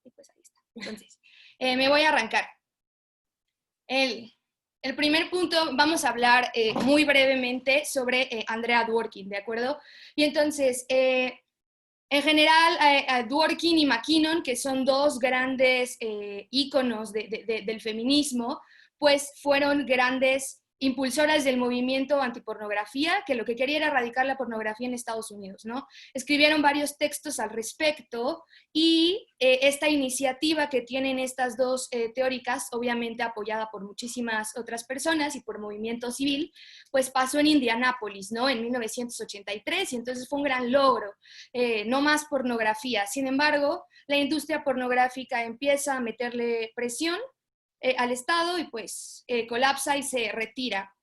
Y pues ahí está. Entonces, me voy a arrancar. El primer punto, vamos a hablar muy brevemente sobre Andrea Dworkin, ¿de acuerdo? Y entonces, en general, Dworkin y McKinnon, que son dos grandes íconos del feminismo, pues fueron grandes impulsoras del movimiento antipornografía, que lo que quería era erradicar la pornografía en Estados Unidos, ¿no? Escribieron varios textos al respecto, y esta iniciativa que tienen estas dos teóricas, obviamente apoyada por muchísimas otras personas y por movimiento civil, pues pasó en Indianápolis, ¿no? En 1983, y entonces fue un gran logro. No más pornografía. Sin embargo, la industria pornográfica empieza a meterle presión al Estado y pues colapsa y se retira.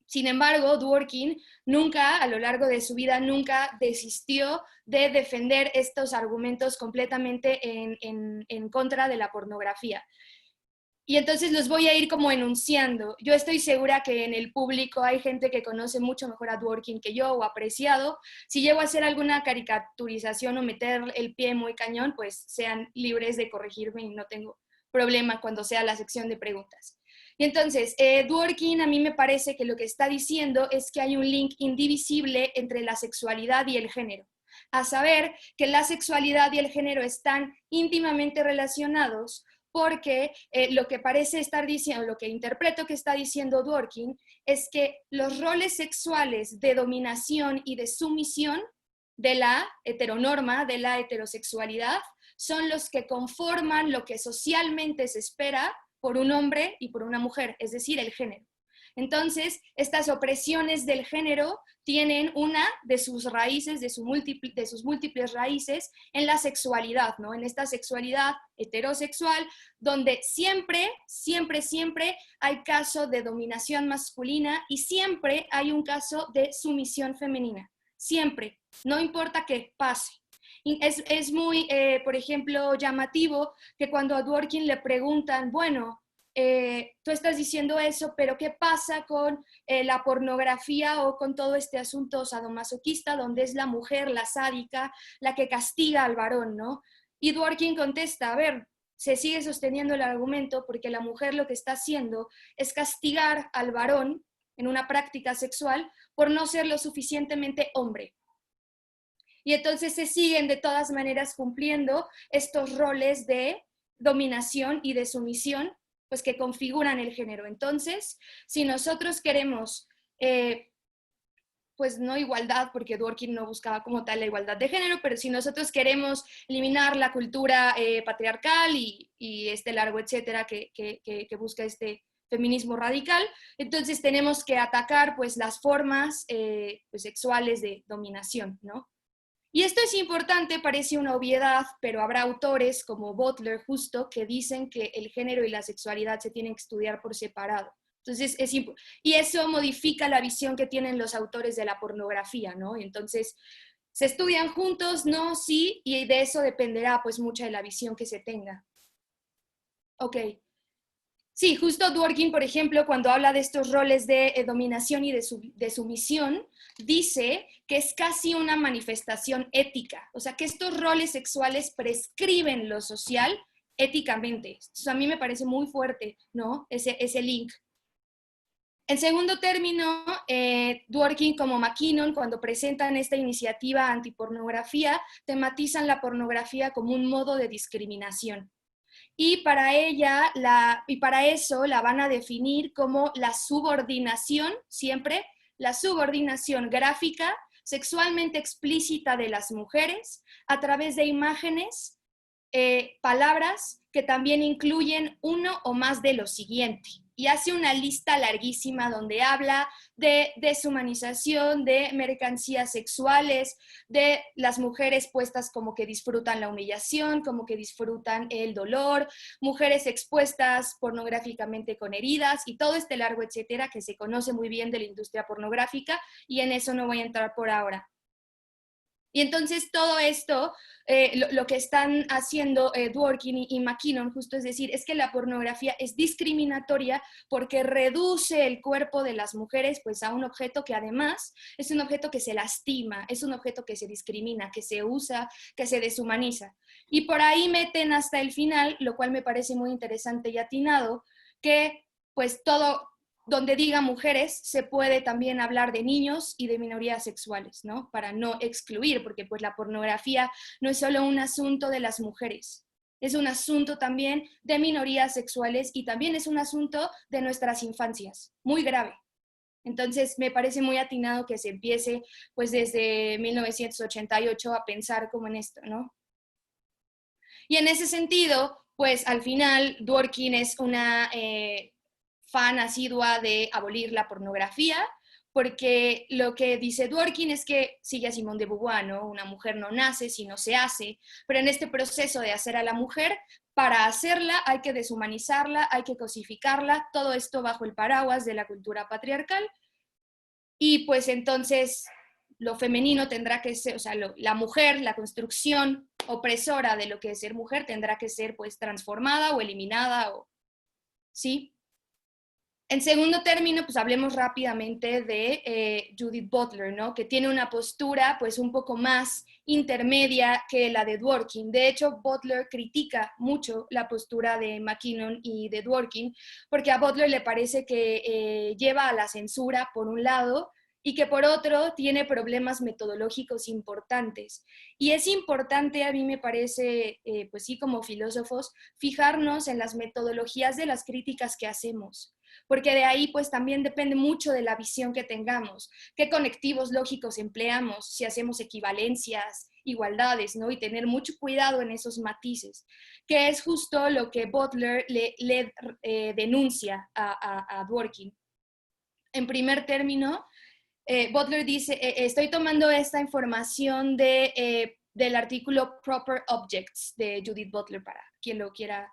Sin embargo, Dworkin nunca, a lo largo de su vida, nunca desistió de defender estos argumentos completamente en contra de la pornografía. Y entonces los voy a ir como enunciando. Yo estoy segura que en el público hay gente que conoce mucho mejor a Dworkin que yo, o apreciado. Si llego a hacer alguna caricaturización o meter el pie muy cañón, pues sean libres de corregirme y no tengo problema cuando sea la sección de preguntas. Y entonces, Dworkin a mí me parece que lo que está diciendo es que hay un link indivisible entre la sexualidad y el género. A saber, que la sexualidad y el género están íntimamente relacionados, porque lo que parece estar diciendo, lo que interpreto que está diciendo Dworkin, es que los roles sexuales de dominación y de sumisión de la heteronorma, de la heterosexualidad, son los que conforman lo que socialmente se espera por un hombre y por una mujer, es decir, el género. Entonces, estas opresiones del género tienen una de sus raíces, de sus múltiples raíces en la sexualidad, ¿no? En esta sexualidad heterosexual, donde siempre hay caso de dominación masculina y siempre hay un caso de sumisión femenina. Siempre, no importa qué pase. Es muy, por ejemplo, llamativo que cuando a Dworkin le preguntan, bueno, tú estás diciendo eso, pero ¿qué pasa con la pornografía o con todo este asunto sadomasoquista donde es la mujer, la sádica, la que castiga al varón, ¿no? Y Dworkin contesta, a ver, se sigue sosteniendo el argumento porque la mujer lo que está haciendo es castigar al varón en una práctica sexual por no ser lo suficientemente hombre. Y entonces se siguen de todas maneras cumpliendo estos roles de dominación y de sumisión, pues que configuran el género. Entonces, si nosotros queremos, pues no igualdad, porque Dworkin no buscaba como tal la igualdad de género, pero si nosotros queremos eliminar la cultura patriarcal y este largo etcétera que busca este feminismo radical, entonces tenemos que atacar pues las formas pues, sexuales de dominación, ¿no? Y esto es importante, parece una obviedad, pero habrá autores como Butler justo que dicen que el género y la sexualidad se tienen que estudiar por separado. Entonces, y eso modifica la visión que tienen los autores de la pornografía, ¿no? Entonces, ¿se estudian juntos? No, sí, y de eso dependerá pues mucha de la visión que se tenga. Ok. Sí, justo Dworkin, por ejemplo, cuando habla de estos roles de dominación y de sumisión, dice que es casi una manifestación ética, o sea, que estos roles sexuales prescriben lo social éticamente. Entonces, a mí me parece muy fuerte, ¿no? Ese link. En segundo término, Dworkin como McKinnon, cuando presentan esta iniciativa antipornografía, tematizan la pornografía como un modo de discriminación. Y para eso la van a definir como la subordinación, siempre, la subordinación gráfica, sexualmente explícita de las mujeres a través de imágenes, palabras que también incluyen uno o más de lo siguiente. Y hace una lista larguísima donde habla de deshumanización, de mercancías sexuales, de las mujeres puestas como que disfrutan la humillación, como que disfrutan el dolor, mujeres expuestas pornográficamente con heridas y todo este largo etcétera que se conoce muy bien de la industria pornográfica, y en eso no voy a entrar por ahora. Y entonces todo esto, lo que están haciendo Dworkin y McKinnon, justo es decir, es que la pornografía es discriminatoria porque reduce el cuerpo de las mujeres pues a un objeto que además es un objeto que se lastima, es un objeto que se discrimina, que se usa, que se deshumaniza. Y por ahí meten hasta el final, lo cual me parece muy interesante y atinado, que pues todo, donde diga mujeres, se puede también hablar de niños y de minorías sexuales, ¿no? Para no excluir, porque pues la pornografía no es solo un asunto de las mujeres, es un asunto también de minorías sexuales y también es un asunto de nuestras infancias, muy grave. Entonces me parece muy atinado que se empiece pues desde 1988 a pensar como en esto, ¿no? Y en ese sentido, pues al final Dworkin es una fan asidua de abolir la pornografía, porque lo que dice Dworkin es que sigue a Simone de Beauvoir, ¿no? Una mujer no nace, sino se hace, pero en este proceso de hacer a la mujer, para hacerla hay que deshumanizarla, hay que cosificarla, todo esto bajo el paraguas de la cultura patriarcal, y pues entonces lo femenino tendrá que ser, o sea, la mujer, la construcción opresora de lo que es ser mujer tendrá que ser pues transformada o eliminada, o, ¿sí? En segundo término, pues hablemos rápidamente de Judith Butler, ¿no? Que tiene una postura pues un poco más intermedia que la de Dworkin. De hecho, Butler critica mucho la postura de McKinnon y de Dworkin, porque a Butler le parece que lleva a la censura por un lado y que por otro tiene problemas metodológicos importantes. Y es importante, a mí me parece, pues sí, como filósofos, fijarnos en las metodologías de las críticas que hacemos, porque de ahí pues también depende mucho de la visión que tengamos, qué conectivos lógicos empleamos, si hacemos equivalencias, igualdades, ¿no? Y tener mucho cuidado en esos matices, que es justo lo que Butler le denuncia a Dworkin. En primer término, Butler dice, estoy tomando esta información del artículo Proper Objects de Judith Butler para quien lo quiera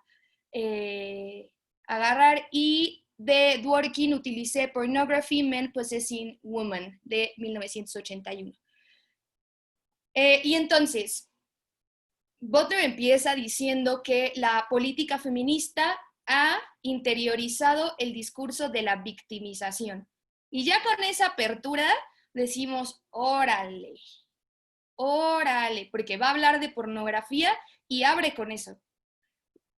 agarrar, y de Dworkin utilicé Pornography, Men Possessing Women de 1981. Y entonces, Butler empieza diciendo que la política feminista ha interiorizado el discurso de la victimización. Y ya con esa apertura decimos, órale, órale, porque va a hablar de pornografía y abre con eso.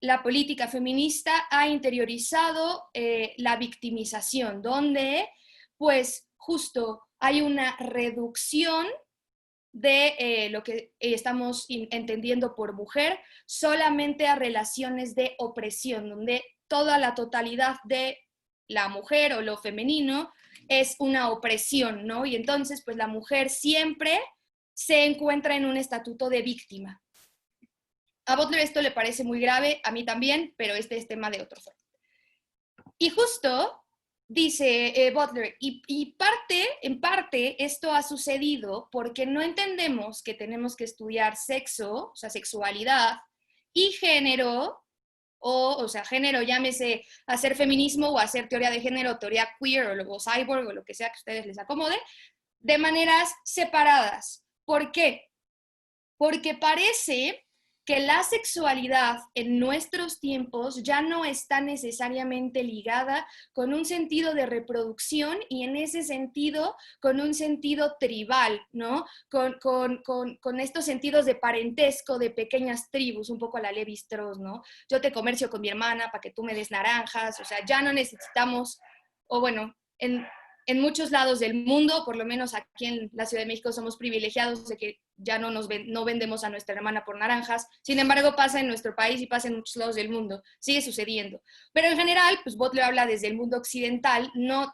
La política feminista ha interiorizado la victimización, donde pues justo hay una reducción de lo que estamos entendiendo por mujer solamente a relaciones de opresión, donde toda la totalidad de la mujer o lo femenino es una opresión, ¿no? Y entonces pues la mujer siempre se encuentra en un estatuto de víctima. A Butler esto le parece muy grave, a mí también, pero este es tema de otro foro. Y justo dice Butler, en parte esto ha sucedido porque no entendemos que tenemos que estudiar sexo, o sea, sexualidad y género o sea, género, llámese hacer feminismo o hacer teoría de género, teoría queer o cyborg o lo que sea que a ustedes les acomode, de maneras separadas. ¿Por qué? Porque parece que la sexualidad en nuestros tiempos ya no está necesariamente ligada con un sentido de reproducción y en ese sentido con un sentido tribal, ¿no? Con estos sentidos de parentesco, de pequeñas tribus, un poco a la Levi-Strauss, ¿no? Yo te comercio con mi hermana para que tú me des naranjas, o sea, ya no necesitamos, o bueno, en muchos lados del mundo, por lo menos aquí en la Ciudad de México somos privilegiados de que ya no vendemos a nuestra hermana por naranjas. Sin embargo, pasa en nuestro país y pasa en muchos lados del mundo. Sigue sucediendo. Pero en general, pues Butler habla desde el mundo occidental,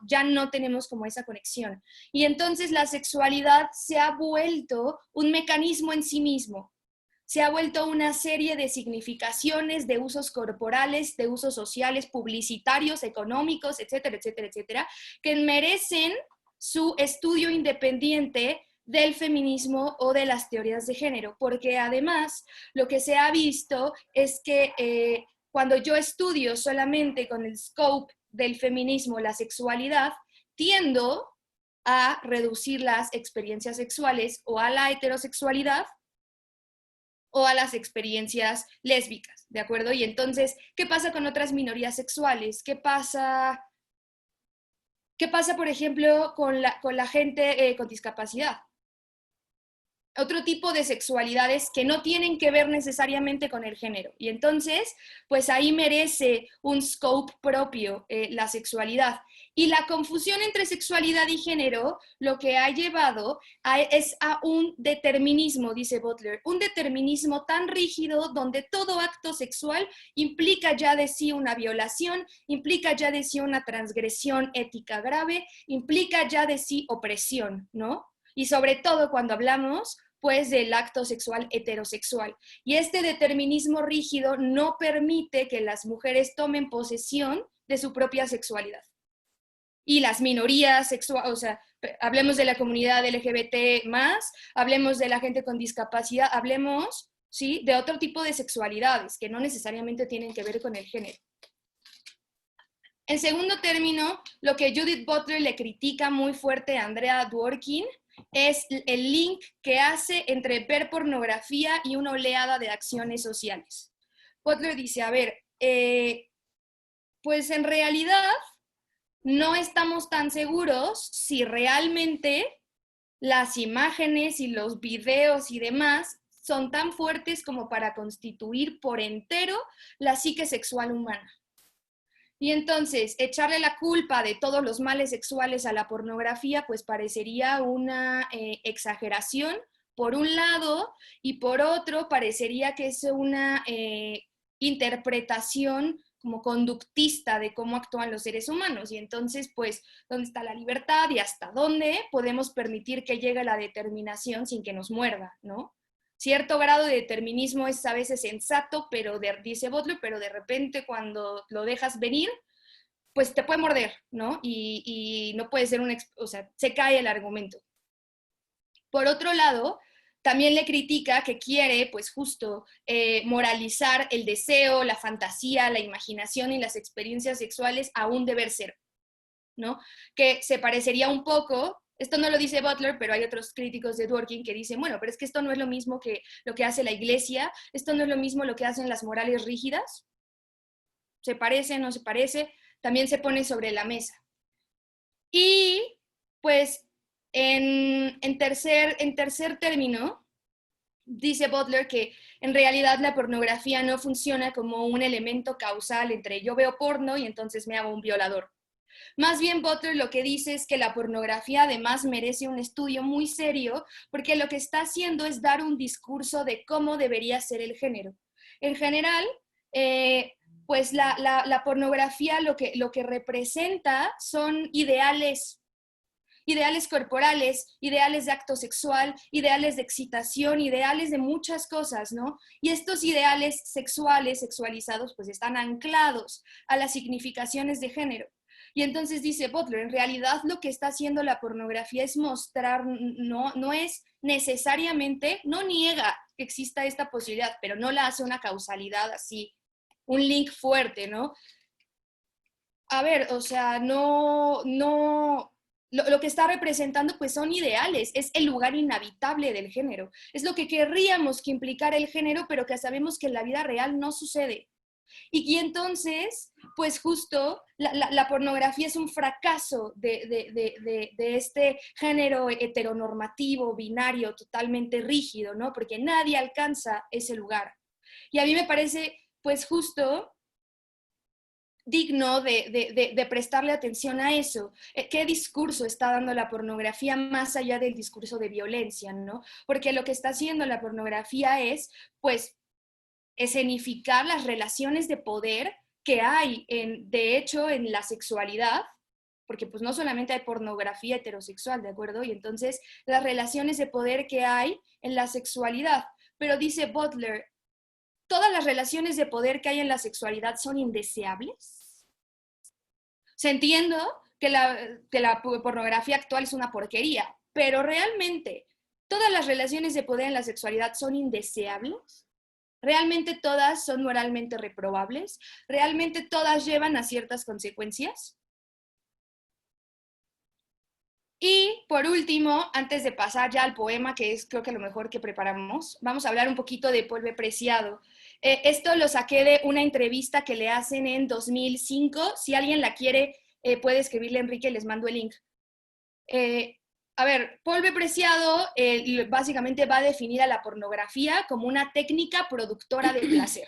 ya no tenemos como esa conexión. Y entonces la sexualidad se ha vuelto un mecanismo en sí mismo. Se ha vuelto una serie de significaciones, de usos corporales, de usos sociales, publicitarios, económicos, etcétera, etcétera, etcétera, que merecen su estudio independiente del feminismo o de las teorías de género, porque además lo que se ha visto es que cuando yo estudio solamente con el scope del feminismo la sexualidad, tiendo a reducir las experiencias sexuales o a la heterosexualidad o a las experiencias lésbicas, ¿de acuerdo? Y entonces, ¿qué pasa con otras minorías sexuales? ¿Qué pasa, por ejemplo, con la gente con discapacidad? Otro tipo de sexualidades que no tienen que ver necesariamente con el género. Y entonces, pues ahí merece un scope propio la sexualidad. Y la confusión entre sexualidad y género lo que ha llevado es a un determinismo, dice Butler, un determinismo tan rígido donde todo acto sexual implica ya de sí una violación, implica ya de sí una transgresión ética grave, implica ya de sí opresión, ¿no? Y sobre todo cuando hablamos pues del acto sexual heterosexual. Y este determinismo rígido no permite que las mujeres tomen posesión de su propia sexualidad. Y las minorías sexuales, o sea, hablemos de la comunidad LGBT+, hablemos de la gente con discapacidad, hablemos, ¿sí?, de otro tipo de sexualidades que no necesariamente tienen que ver con el género. En segundo término, lo que Judith Butler le critica muy fuerte a Andrea Dworkin es el link que hace entre ver pornografía y una oleada de acciones sociales. Butler dice, a ver, pues en realidad no estamos tan seguros si realmente las imágenes y los videos y demás son tan fuertes como para constituir por entero la psique sexual humana. Y entonces, echarle la culpa de todos los males sexuales a la pornografía, pues parecería una exageración, por un lado, y por otro, parecería que es una interpretación como conductista de cómo actúan los seres humanos. Y entonces, pues, ¿dónde está la libertad y hasta dónde podemos permitir que llegue la determinación sin que nos muerda, ¿no? Cierto grado de determinismo es a veces sensato, pero dice Butler, pero de repente cuando lo dejas venir, pues te puede morder, ¿no? Y no puede ser o sea, se cae el argumento. Por otro lado, también le critica que quiere, pues justo, moralizar el deseo, la fantasía, la imaginación y las experiencias sexuales a un deber ser, ¿no? Que se parecería un poco. Esto no lo dice Butler, pero hay otros críticos de Dworkin que dicen, bueno, pero es que esto no es lo mismo que lo que hace la iglesia, esto no es lo mismo lo que hacen las morales rígidas. ¿Se parece? ¿No se parece? También se pone sobre la mesa. Y, pues, en tercer término, dice Butler que en realidad la pornografía no funciona como un elemento causal entre yo veo porno y entonces me hago un violador. Más bien Butler lo que dice es que la pornografía además merece un estudio muy serio porque lo que está haciendo es dar un discurso de cómo debería ser el género. En general, pues la pornografía lo que representa son ideales corporales, ideales de acto sexual, ideales de excitación, ideales de muchas cosas, ¿no? Y estos ideales sexuales, sexualizados, pues están anclados a las significaciones de género. Y entonces dice Butler, en realidad lo que está haciendo la pornografía es mostrar, no es necesariamente, no niega que exista esta posibilidad, pero no la hace una causalidad así un link fuerte, ¿no? A ver, o sea, lo que está representando pues son ideales, es el lugar inhabitable del género, es lo que querríamos que implicara el género, pero que sabemos que en la vida real no sucede. Y entonces, pues justo la pornografía es un fracaso de este género heteronormativo, binario, totalmente rígido, ¿no? Porque nadie alcanza ese lugar. Y a mí me parece, pues justo, digno de prestarle atención a eso. ¿Qué discurso está dando la pornografía más allá del discurso de violencia, ¿no? Porque lo que está haciendo la pornografía es, pues, escenificar las relaciones de poder que hay, de hecho, en la sexualidad, porque pues no solamente hay pornografía heterosexual, ¿de acuerdo? Y entonces las relaciones de poder que hay en la sexualidad. Pero dice Butler, ¿todas las relaciones de poder que hay en la sexualidad son indeseables? O sea, entiendo que la pornografía actual es una porquería, pero realmente, ¿todas las relaciones de poder en la sexualidad son indeseables? ¿Realmente todas son moralmente reprobables? ¿Realmente todas llevan a ciertas consecuencias? Y por último, antes de pasar ya al poema, que es creo que lo mejor que preparamos, vamos a hablar un poquito de Polve Preciado. Esto lo saqué de una entrevista que le hacen en 2005. Si alguien la quiere, puede escribirle a Enrique, les mando el link. A ver, Polve Preciado básicamente va a definir a la pornografía como una técnica productora de placer.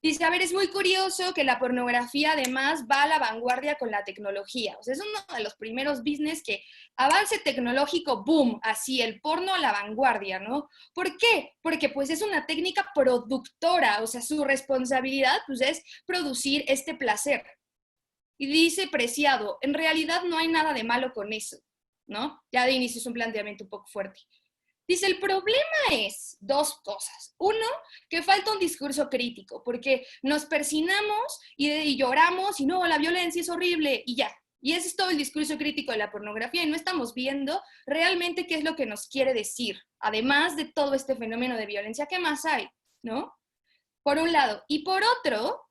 Dice, a ver, es muy curioso que la pornografía además va a la vanguardia con la tecnología. O sea, es uno de los primeros business que avance tecnológico, boom, así, el porno a la vanguardia, ¿no? ¿Por qué? Porque pues es una técnica productora, o sea, su responsabilidad pues es producir este placer. Y dice Preciado, en realidad no hay nada de malo con eso, ¿no? Ya de inicio es un planteamiento un poco fuerte. Dice, el problema es dos cosas. Uno, que falta un discurso crítico, porque nos persinamos y lloramos y no, la violencia es horrible y ya. Y ese es todo el discurso crítico de la pornografía y no estamos viendo realmente qué es lo que nos quiere decir, además de todo este fenómeno de violencia, ¿qué más hay? ¿No? Por un lado. Y por otro,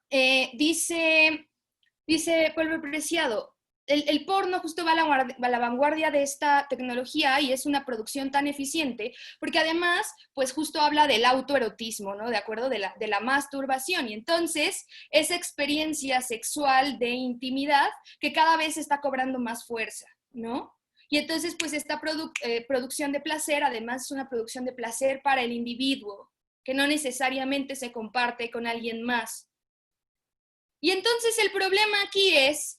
dice Pueblo Preciado, el porno justo va a la vanguardia de esta tecnología y es una producción tan eficiente, porque además, pues justo habla del autoerotismo, ¿no? De acuerdo, de la masturbación. Y entonces, esa experiencia sexual de intimidad que cada vez está cobrando más fuerza, ¿no? Y entonces, pues esta producción de placer, además es una producción de placer para el individuo, que no necesariamente se comparte con alguien más. Y entonces el problema aquí es,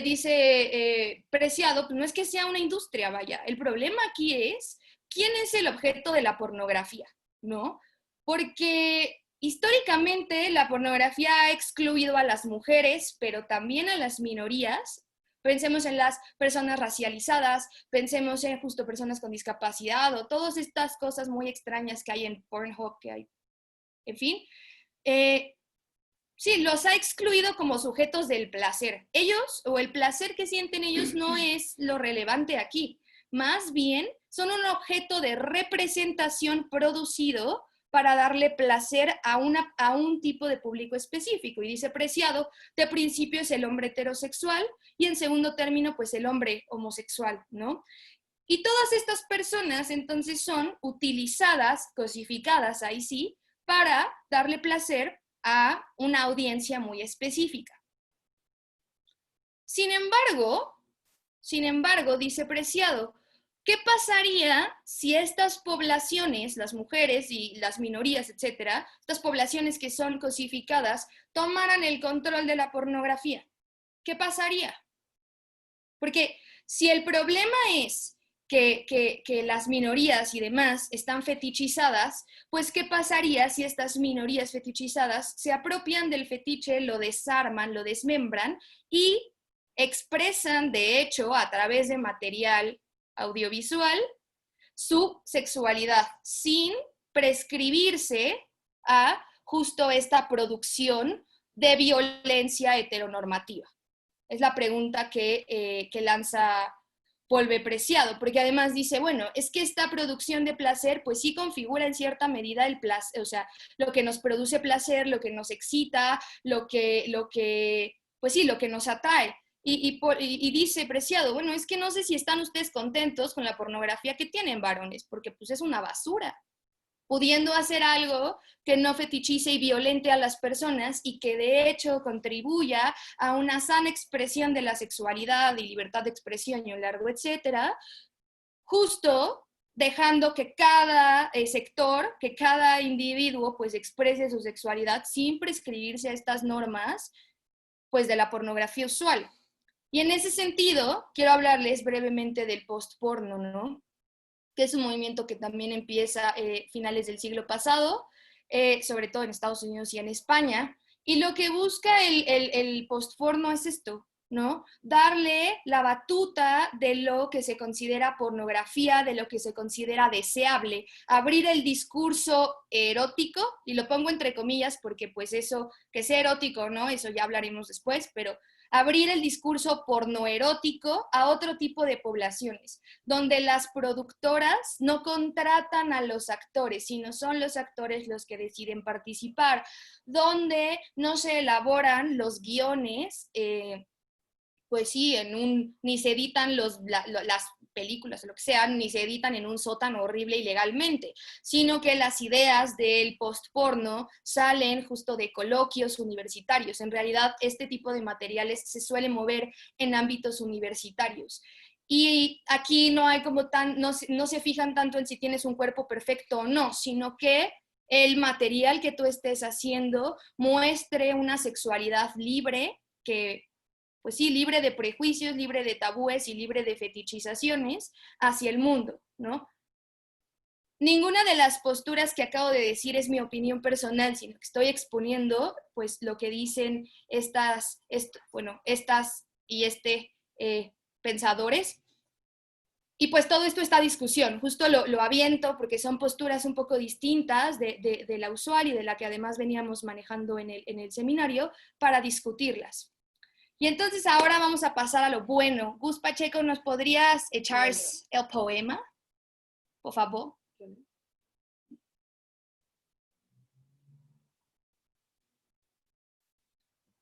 dice Preciado, pues no es que sea una industria, vaya, el problema aquí es quién es el objeto de la pornografía, ¿no? Porque históricamente la pornografía ha excluido a las mujeres, pero también a las minorías. Pensemos en las personas racializadas, pensemos en justo personas con discapacidad o todas estas cosas muy extrañas que hay en Pornhub, que hay, en fin. Sí, los ha excluido como sujetos del placer. Ellos, o el placer que sienten ellos, no es lo relevante aquí. Más bien, son un objeto de representación producido para darle placer a un tipo de público específico. Y dice Preciado, de principio es el hombre heterosexual y en segundo término, pues el hombre homosexual, ¿no? Y todas estas personas entonces son utilizadas, cosificadas, ahí sí, para darle placer a una audiencia muy específica. Sin embargo, dice Preciado, ¿qué pasaría si estas poblaciones, las mujeres y las minorías, etcétera, estas poblaciones que son cosificadas, tomaran el control de la pornografía? ¿Qué pasaría? Porque si el problema es que las minorías y demás están fetichizadas, pues ¿qué pasaría si estas minorías fetichizadas se apropian del fetiche, lo desarman, lo desmembran y expresan, de hecho, a través de material audiovisual, su sexualidad, sin prescribirse a justo esta producción de violencia heteronormativa? Es la pregunta que lanza Paul B. Preciado, porque además dice, bueno, es que esta producción de placer, pues sí configura en cierta medida el placer, o sea, lo que nos produce placer, lo que nos excita, pues sí, lo que nos atrae. Y dice Preciado, bueno, es que no sé si están ustedes contentos con la pornografía que tienen varones, porque pues es una basura, pudiendo hacer algo que no fetichice y violente a las personas y que de hecho contribuya a una sana expresión de la sexualidad y libertad de expresión y un largo etcétera, justo dejando que cada sector, que cada individuo pues exprese su sexualidad sin prescribirse a estas normas pues de la pornografía usual. Y en ese sentido, quiero hablarles brevemente del post-porno, ¿no? Que es un movimiento que también empieza finales del siglo pasado, sobre todo en Estados Unidos y en España, y lo que busca el post-porno es esto, ¿no? Darle la batuta de lo que se considera pornografía, de lo que se considera deseable, abrir el discurso erótico, y lo pongo entre comillas porque pues eso, que sea erótico, ¿no? Eso ya hablaremos después, pero abrir el discurso pornoerótico a otro tipo de poblaciones, donde las productoras no contratan a los actores, sino son los actores los que deciden participar, donde no se elaboran los guiones, pues sí, ni se editan las películas o lo que sea, ni se editan en un sótano horrible ilegalmente, sino que las ideas del post-porno salen justo de coloquios universitarios. En realidad, este tipo de materiales se suele mover en ámbitos universitarios. Y aquí no hay no se fijan tanto en si tienes un cuerpo perfecto o no, sino que el material que tú estés haciendo muestre una sexualidad libre, que pues sí, libre de prejuicios, libre de tabúes y libre de fetichizaciones hacia el mundo, ¿no? Ninguna de las posturas que acabo de decir es mi opinión personal, sino que estoy exponiendo pues lo que dicen estas pensadores. Y pues todo esto está a discusión, justo lo aviento porque son posturas un poco distintas de la usual y de la que además veníamos manejando en el seminario para discutirlas. Y entonces ahora vamos a pasar a lo bueno. Gus Pacheco, ¿nos podrías echar el poema, por favor?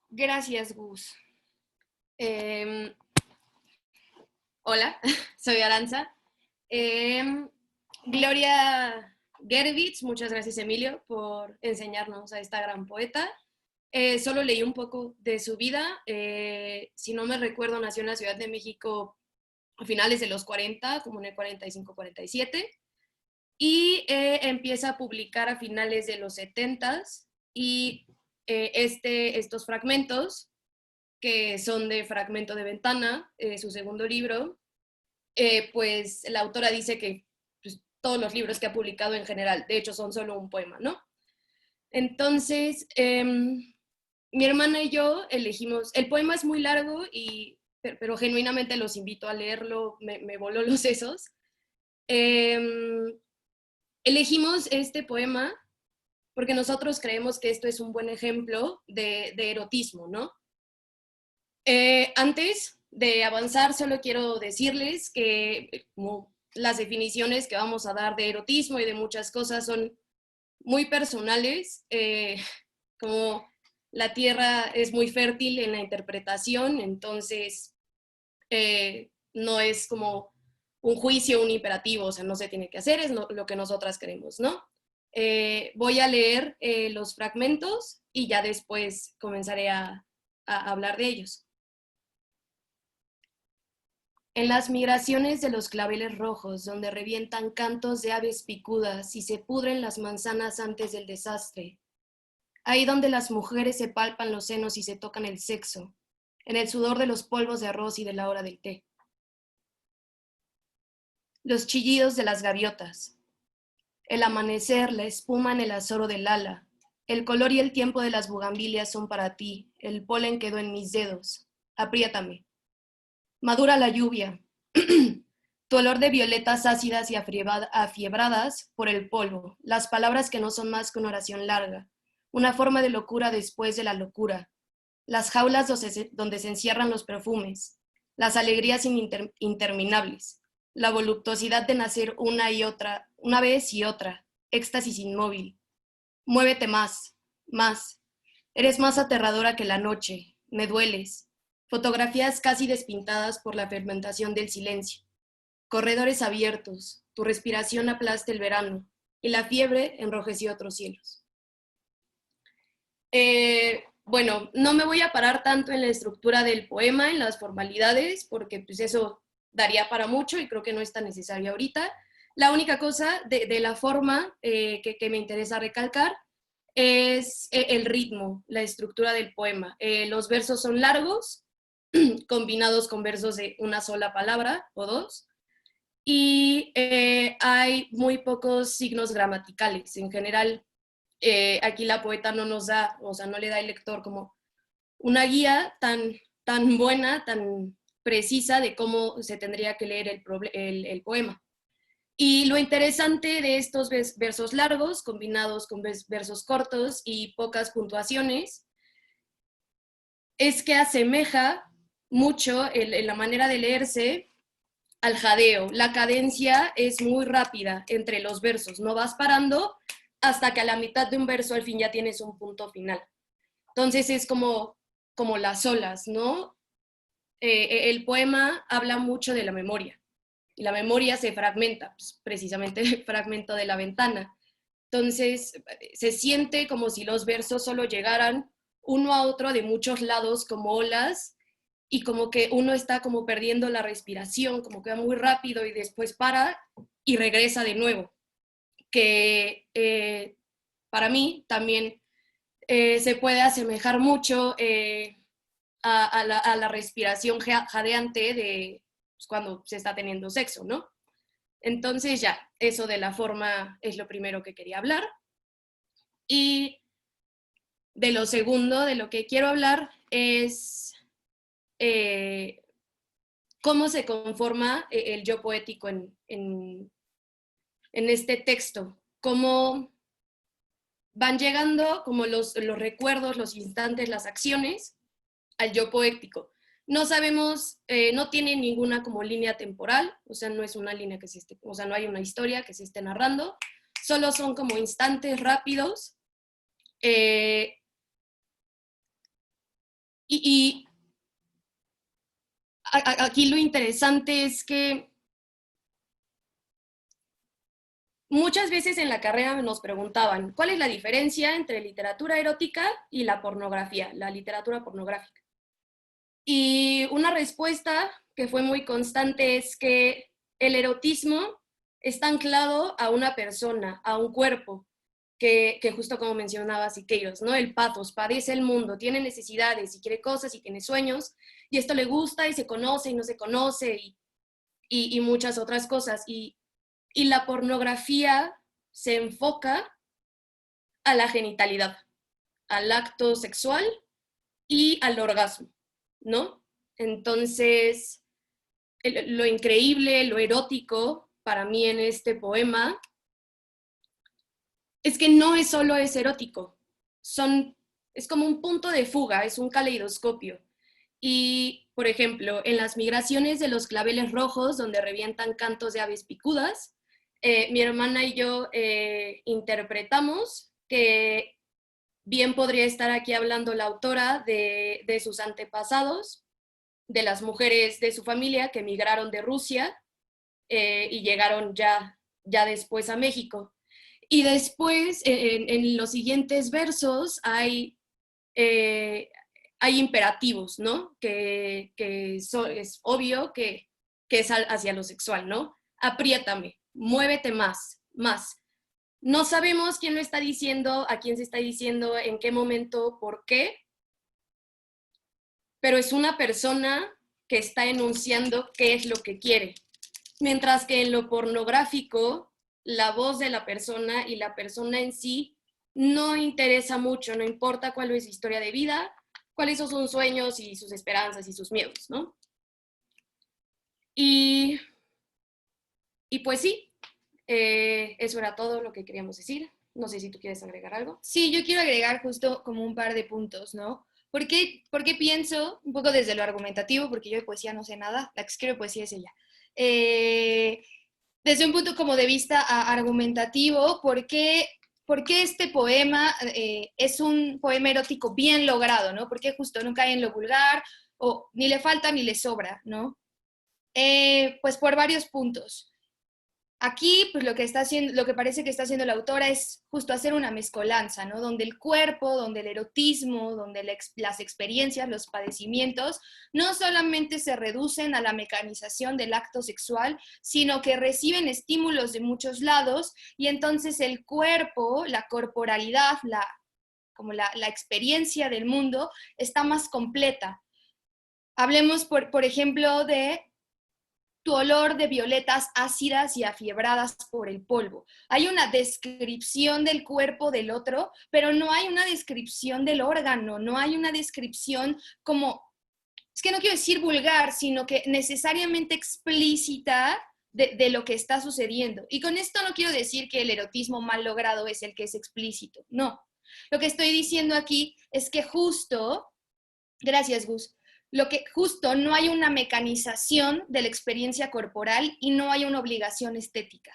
Gracias, Gus. Hola, soy Aranza. Gloria Gervitz, muchas gracias Emilio por enseñarnos a esta gran poeta. Solo leí un poco de su vida. Si no me recuerdo, nació en la Ciudad de México a finales de los 40, como en el 45-47, y empieza a publicar a finales de los 70 y estos fragmentos, que son de Fragmento de Ventana, su segundo libro, pues la autora dice que pues, todos los libros que ha publicado en general, de hecho, son solo un poema, ¿no? Entonces, mi hermana y yo elegimos, el poema es muy largo, pero genuinamente los invito a leerlo, me voló los sesos. Elegimos este poema porque nosotros creemos que esto es un buen ejemplo de erotismo, ¿no? Antes de avanzar, solo quiero decirles que como las definiciones que vamos a dar de erotismo y de muchas cosas son muy personales, como la tierra es muy fértil en la interpretación, entonces no es como un juicio, un imperativo, o sea, no se tiene que hacer, es lo que nosotras queremos, ¿no? Voy a leer los fragmentos y ya después comenzaré a hablar de ellos. En las migraciones de los claveles rojos, donde revientan cantos de aves picudas y se pudren las manzanas antes del desastre. Ahí donde las mujeres se palpan los senos y se tocan el sexo, en el sudor de los polvos de arroz y de la hora del té. Los chillidos de las gaviotas. El amanecer, la espuma en el azoro del ala. El color y el tiempo de las bugambilias son para ti. El polen quedó en mis dedos. Apriétame. Madura la lluvia. Tu olor de violetas ácidas y afiebradas por el polvo. Las palabras que no son más que una oración larga. Una forma de locura después de la locura. Las jaulas donde se encierran los perfumes. las alegrías interminables, la voluptuosidad de nacer una vez y otra, éxtasis inmóvil. Muévete más, más. Eres más aterradora que la noche, me dueles. Fotografías casi despintadas por la fermentación del silencio. Corredores abiertos, tu respiración aplasta el verano y la fiebre enrojeció otros cielos. Bueno, no me voy a parar tanto en la estructura del poema, en las formalidades, porque pues eso daría para mucho y creo que no es tan necesario ahorita. La única cosa de la forma que me interesa recalcar es el ritmo, la estructura del poema. Los versos son largos, combinados con versos de una sola palabra o dos, y hay muy pocos signos gramaticales. En general, aquí la poeta no nos da, o sea, no le da al lector como una guía tan buena, tan precisa de cómo se tendría que leer el poema. Y lo interesante de estos versos largos, combinados con versos cortos y pocas puntuaciones, es que asemeja mucho en la manera de leerse al jadeo. La cadencia es muy rápida entre los versos, no vas parando hasta que a la mitad de un verso al fin ya tienes un punto final. Entonces es como las olas, ¿no? El poema habla mucho de la memoria, y la memoria se fragmenta, pues, precisamente el fragmento de la ventana. Entonces se siente como si los versos solo llegaran uno a otro de muchos lados como olas, y como que uno está como perdiendo la respiración, como que va muy rápido y después para y regresa de nuevo. Que para mí también se puede asemejar mucho a la respiración jadeante de pues, cuando se está teniendo sexo, ¿no? Entonces ya, eso de la forma es lo primero que quería hablar. Y de lo segundo, de lo que quiero hablar es cómo se conforma el yo poético en este texto, cómo van llegando como los recuerdos, los instantes, las acciones al yo poético. No sabemos, no tiene ninguna como línea temporal, o sea, no es una línea que se esté, o sea, no hay una historia que se esté narrando, solo son como instantes rápidos. Y aquí lo interesante es que muchas veces en la carrera nos preguntaban, ¿cuál es la diferencia entre literatura erótica y la pornografía, la literatura pornográfica? Y una respuesta que fue muy constante es que el erotismo está anclado a una persona, a un cuerpo, que justo como mencionaba Siqueiros, ¿no? El pathos, padece el mundo, tiene necesidades y quiere cosas y tiene sueños, y esto le gusta y se conoce y no se conoce y muchas otras cosas. Y la pornografía se enfoca a la genitalidad, al acto sexual y al orgasmo, ¿no? Entonces, lo increíble, lo erótico para mí en este poema es que no es solo es erótico, es como un punto de fuga, es un caleidoscopio. Y, por ejemplo, en las migraciones de los claveles rojos, donde revientan cantos de aves picudas, mi hermana y yo interpretamos que bien podría estar aquí hablando la autora de sus antepasados, de las mujeres de su familia que emigraron de Rusia y llegaron ya después a México. Y después, en los siguientes versos, hay imperativos, ¿no? Que es obvio que es hacia lo sexual, ¿no? Apriétame, muévete más, más. No sabemos quién lo está diciendo, a quién se está diciendo, en qué momento, por qué, pero es una persona que está enunciando qué es lo que quiere. Mientras que en lo pornográfico, la voz de la persona y la persona en sí no interesa mucho, no importa cuál es su historia de vida, cuáles son sus sueños y sus esperanzas y sus miedos, ¿no? Y pues sí, eso era todo lo que queríamos decir. No sé si tú quieres agregar algo. Sí, yo quiero agregar justo como un par de puntos, ¿no? por qué pienso, un poco desde lo argumentativo, porque yo de poesía no sé nada, la que escribe poesía es ella. Desde un punto como de vista argumentativo, ¿por qué este poema es un poema erótico bien logrado, ¿no? Porque justo no cae en lo vulgar, o ni le falta ni le sobra, ¿no? Pues por varios puntos. Aquí, pues lo que parece que está haciendo la autora es justo hacer una mezcolanza, ¿no? Donde el cuerpo, donde el erotismo, donde las experiencias, los padecimientos, no solamente se reducen a la mecanización del acto sexual, sino que reciben estímulos de muchos lados, y entonces el cuerpo, la corporalidad, como la experiencia del mundo, está más completa. Hablemos, por ejemplo, de tu olor de violetas ácidas y afiebradas por el polvo. Hay una descripción del cuerpo del otro, pero no hay una descripción del órgano, no hay una descripción como, es que no quiero decir vulgar, sino que necesariamente explícita de lo que está sucediendo. Y con esto no quiero decir que el erotismo mal logrado es el que es explícito, no. Lo que estoy diciendo aquí es que justo, gracias Gus, lo que justo no hay una mecanización de la experiencia corporal y no hay una obligación estética.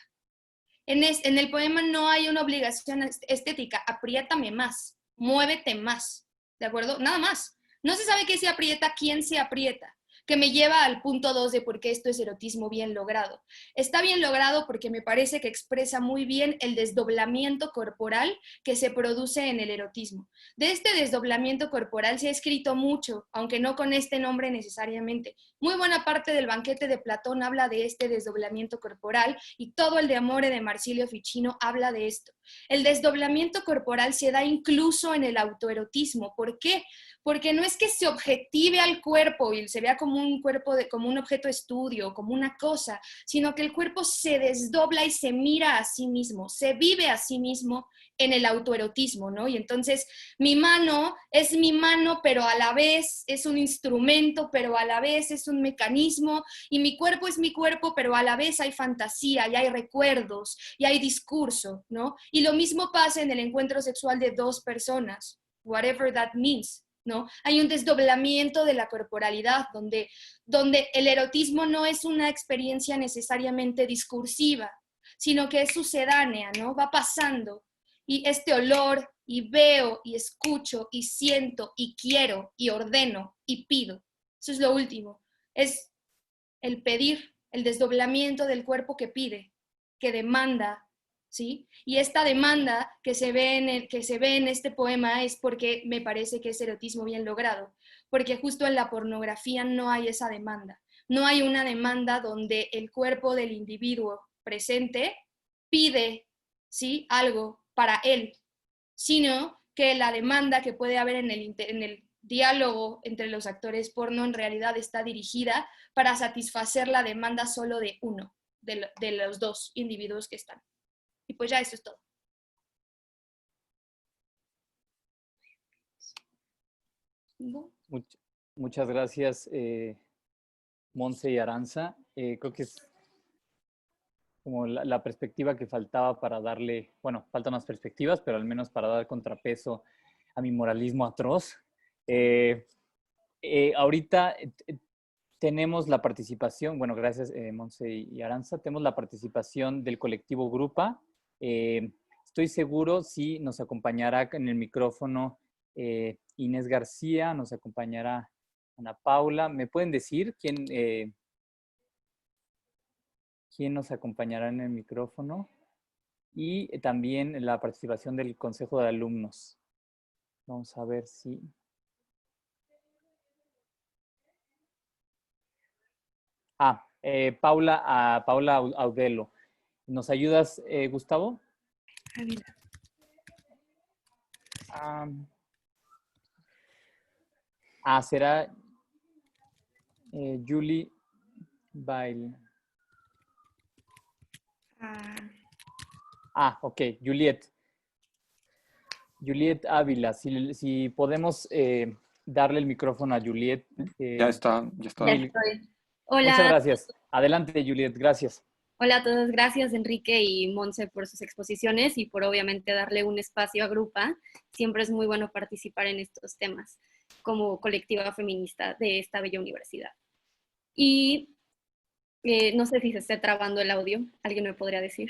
En el poema no hay una obligación estética, apriétame más, muévete más, ¿de acuerdo? Nada más. No se sabe qué se aprieta, quién se aprieta, que me lleva al punto 2 de por qué esto es erotismo bien logrado. Está bien logrado porque me parece que expresa muy bien el desdoblamiento corporal que se produce en el erotismo. De este desdoblamiento corporal se ha escrito mucho, aunque no con este nombre necesariamente. Muy buena parte del banquete de Platón habla de este desdoblamiento corporal, y todo el de Amore de Marsilio Ficino habla de esto. El desdoblamiento corporal se da incluso en el autoerotismo. ¿Por qué? Porque no es que se objetive al cuerpo y se vea como un cuerpo, como un objeto de estudio, como una cosa, sino que el cuerpo se desdobla y se mira a sí mismo, se vive a sí mismo en el autoerotismo, ¿no? Y entonces mi mano es mi mano, pero a la vez es un instrumento, pero a la vez es un mecanismo, y mi cuerpo es mi cuerpo, pero a la vez hay fantasía, y hay recuerdos, y hay discurso, ¿no? Y lo mismo pasa en el encuentro sexual de dos personas, whatever that means, ¿no? Hay un desdoblamiento de la corporalidad donde el erotismo no es una experiencia necesariamente discursiva, sino que es sucedánea, ¿no? Va pasando, y este olor, y veo, y escucho, y siento, y quiero, y ordeno, y pido. Eso es lo último. Es el pedir, el desdoblamiento del cuerpo que pide, que demanda, ¿sí? Y esta demanda que se ve en este poema es porque me parece que es erotismo bien logrado, porque justo en la pornografía no hay esa demanda. No hay una demanda donde el cuerpo del individuo presente pide, ¿sí?, algo para él, sino que la demanda que puede haber en el diálogo entre los actores porno en realidad está dirigida para satisfacer la demanda solo de uno, de los dos individuos que están. Y pues ya eso es todo. Muchas gracias, Monse y Aranza. Creo que es como la perspectiva que faltaba para darle, bueno, faltan más perspectivas, pero al menos para dar contrapeso a mi moralismo atroz. Ahorita tenemos la participación, bueno, gracias Monse y Aranza, tenemos la participación del colectivo Grupa. Estoy seguro si nos acompañará en el micrófono Inés García, nos acompañará Ana Paula. ¿Me pueden decir quién nos acompañará en el micrófono? Y también la participación del Consejo de Alumnos. Vamos a ver si... Paula Audelo. ¿Nos ayudas, Gustavo? Será Julie Bail. Ok, Juliet Ávila. Si podemos darle el micrófono a Juliet. Ya está. Ya estoy. Hola. Muchas gracias. Adelante, Juliet. Gracias. Hola a todos. Gracias, Enrique y Monse, por sus exposiciones y por obviamente darle un espacio a Grupa. Siempre es muy bueno participar en estos temas. como colectiva feminista de esta bella universidad. Y no sé si se esté trabando el audio, ¿alguien me podría decir?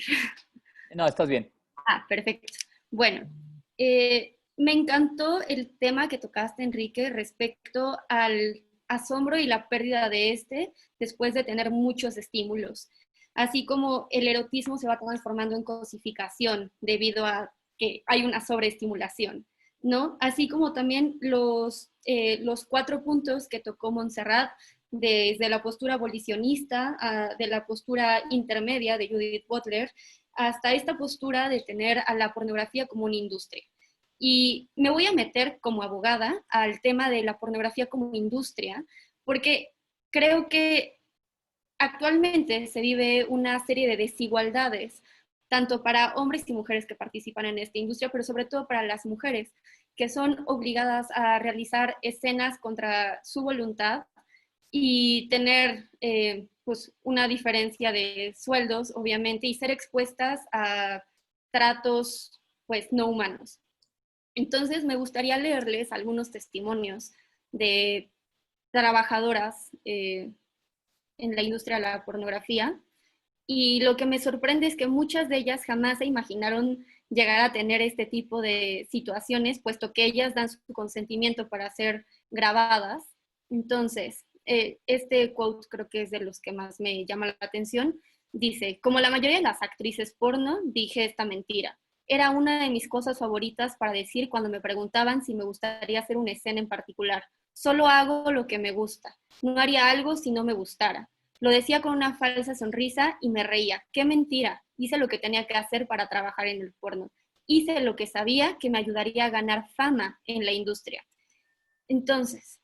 No, estás bien. Ah, perfecto. Bueno, me encantó el tema que tocaste, Enrique, respecto al asombro y la pérdida de este después de tener muchos estímulos. Así como el erotismo se va transformando en cosificación debido a que hay una sobreestimulación, ¿no? Así como también los 4 puntos que tocó Montserrat, desde la postura abolicionista, de la postura intermedia de Judith Butler, hasta esta postura de tener a la pornografía como una industria. Y me voy a meter como abogada al tema de la pornografía como industria, porque creo que actualmente se vive una serie de desigualdades, tanto para hombres y mujeres que participan en esta industria, pero sobre todo para las mujeres, que son obligadas a realizar escenas contra su voluntad y tener pues una diferencia de sueldos, obviamente, y ser expuestas a tratos pues no humanos. Entonces me gustaría leerles algunos testimonios de trabajadoras en la industria de la pornografía, y lo que me sorprende es que muchas de ellas jamás se imaginaron llegar a tener este tipo de situaciones, puesto que ellas dan su consentimiento para ser grabadas. Entonces, este quote creo que es de los que más me llama la atención. Dice: como la mayoría de las actrices porno, dije esta mentira. Era una de mis cosas favoritas para decir cuando me preguntaban si me gustaría hacer una escena en particular. Solo hago lo que me gusta. No haría algo si no me gustara. Lo decía con una falsa sonrisa y me reía. ¡Qué mentira! Hice lo que tenía que hacer para trabajar en el porno. Hice lo que sabía que me ayudaría a ganar fama en la industria. Entonces,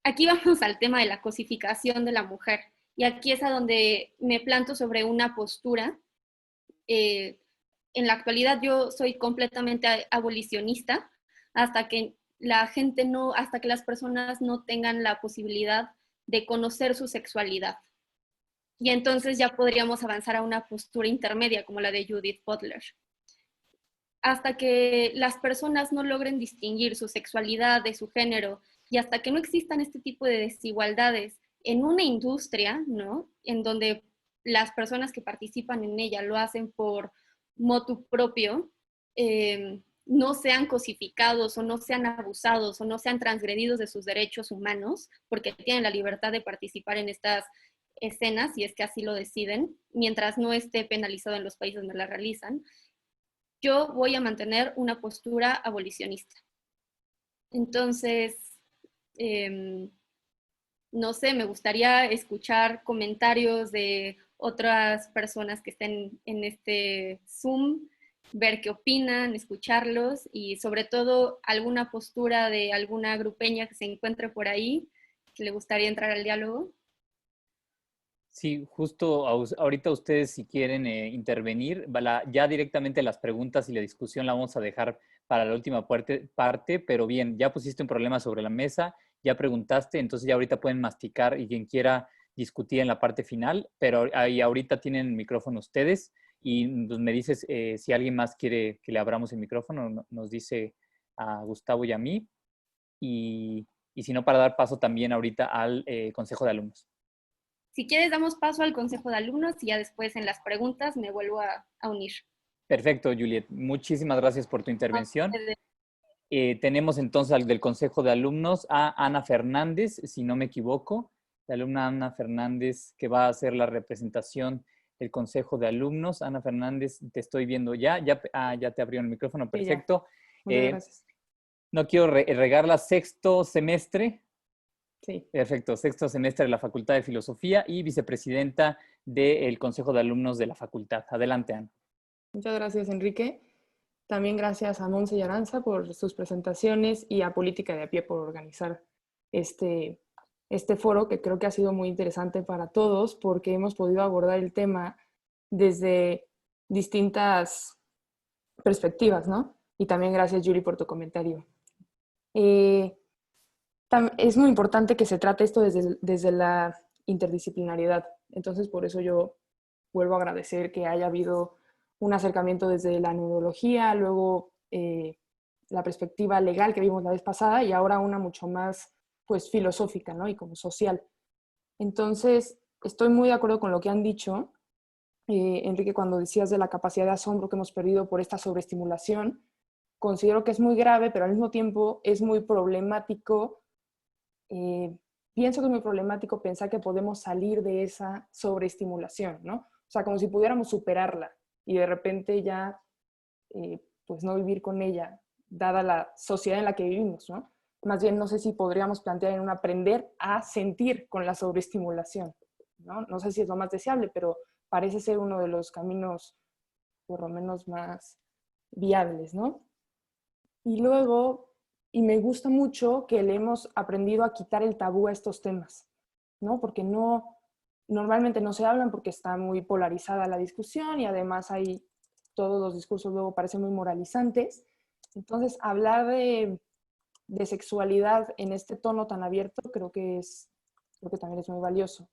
aquí vamos al tema de la cosificación de la mujer. Y aquí es a donde me planto sobre una postura. En la actualidad yo soy completamente abolicionista hasta que hasta que las personas no tengan la posibilidad de conocer su sexualidad. Y entonces ya podríamos avanzar a una postura intermedia como la de Judith Butler. Hasta que las personas no logren distinguir su sexualidad de su género y hasta que no existan este tipo de desigualdades en una industria, ¿no? En donde las personas que participan en ella lo hacen por motu propio, no sean cosificados o no sean abusados o no sean transgredidos de sus derechos humanos, porque tienen la libertad de participar en estas escenas, si es que así lo deciden, mientras no esté penalizado en los países donde la realizan, yo voy a mantener una postura abolicionista. Entonces, no sé, me gustaría escuchar comentarios de otras personas que estén en este Zoom, ver qué opinan, escucharlos y sobre todo alguna postura de alguna grupeña que se encuentre por ahí que le gustaría entrar al diálogo. Sí, justo ahorita ustedes si quieren intervenir, ya directamente las preguntas y la discusión la vamos a dejar para la última parte, pero bien, ya pusiste un problema sobre la mesa, ya preguntaste, entonces ya ahorita pueden masticar y quien quiera discutir en la parte final, pero ahí ahorita tienen el micrófono ustedes y pues, me dices si alguien más quiere que le abramos el micrófono, nos dice a Gustavo y a mí, y si no, para dar paso también ahorita al Consejo de Alumnos. Si quieres, damos paso al consejo de alumnos y ya después en las preguntas me vuelvo a unir. Perfecto, Juliet. Muchísimas gracias por tu intervención. Tenemos entonces al del Consejo de Alumnos a Ana Fernández, si no me equivoco, la alumna Ana Fernández, que va a hacer la representación del Consejo de Alumnos. Ana Fernández, te estoy viendo ya te abrió el micrófono, perfecto. Sí, muchas gracias. No quiero regarla, sexto semestre. Sí. Perfecto, sexto semestre de la Facultad de Filosofía y vicepresidenta del Consejo de Alumnos de la Facultad. Adelante, Ana. Muchas gracias, Enrique. También gracias a Monse y Aranza por sus presentaciones y a Política de a Pie por organizar este foro, que creo que ha sido muy interesante para todos porque hemos podido abordar el tema desde distintas perspectivas, ¿no? Y también gracias, Yuri, por tu comentario. Es muy importante que se trate esto desde la interdisciplinariedad. Entonces, por eso yo vuelvo a agradecer que haya habido un acercamiento desde la neurología, luego la perspectiva legal que vimos la vez pasada y ahora una mucho más pues filosófica, ¿no? Y como social. Entonces, estoy muy de acuerdo con lo que han dicho, Enrique, cuando decías de la capacidad de asombro que hemos perdido por esta sobreestimulación. Considero que es muy grave, pero al mismo tiempo es muy problemático. Pienso que es muy problemático pensar que podemos salir de esa sobreestimulación, ¿no? O sea, como si pudiéramos superarla y de repente ya, pues no vivir con ella, dada la sociedad en la que vivimos, ¿no? Más bien, no sé si podríamos plantear en un aprender a sentir con la sobreestimulación, ¿no? No sé si es lo más deseable, pero parece ser uno de los caminos, por lo menos, más viables, ¿no? Y luego, y me gusta mucho que le hemos aprendido a quitar el tabú a estos temas, ¿no? Porque normalmente no se hablan porque está muy polarizada la discusión y además hay todos los discursos luego parecen muy moralizantes. Entonces, hablar de sexualidad en este tono tan abierto creo que también es muy valioso.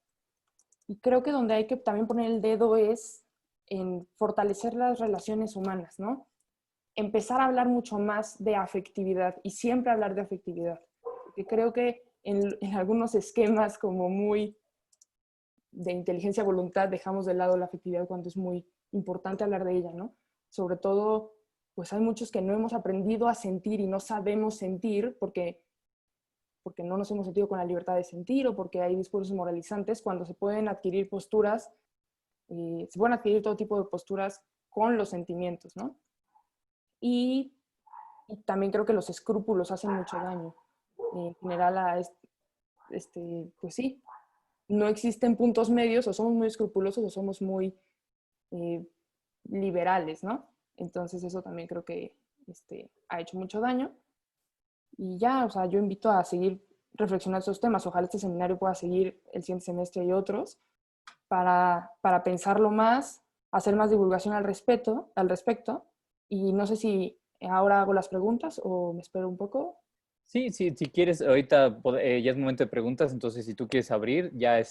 Y creo que donde hay que también poner el dedo es en fortalecer las relaciones humanas, ¿no? Empezar a hablar mucho más de afectividad y siempre hablar de afectividad. Porque creo que en algunos esquemas como muy de inteligencia voluntad dejamos de lado la afectividad cuando es muy importante hablar de ella, ¿no? Sobre todo, pues hay muchos que no hemos aprendido a sentir y no sabemos sentir porque no nos hemos sentido con la libertad de sentir o porque hay discursos moralizantes cuando se pueden adquirir posturas, se pueden adquirir todo tipo de posturas con los sentimientos, ¿no? Y también creo que los escrúpulos hacen mucho daño. En general, pues sí, no existen puntos medios, o somos muy escrupulosos o somos muy liberales, ¿no? Entonces eso también creo que ha hecho mucho daño. Y ya, o sea, yo invito a seguir reflexionando estos temas. Ojalá este seminario pueda seguir el siguiente semestre y otros para pensarlo más, hacer más divulgación al respecto. Y no sé si ahora hago las preguntas o me espero un poco. Sí, sí, si quieres, ahorita ya es momento de preguntas, entonces si tú quieres abrir, ya hay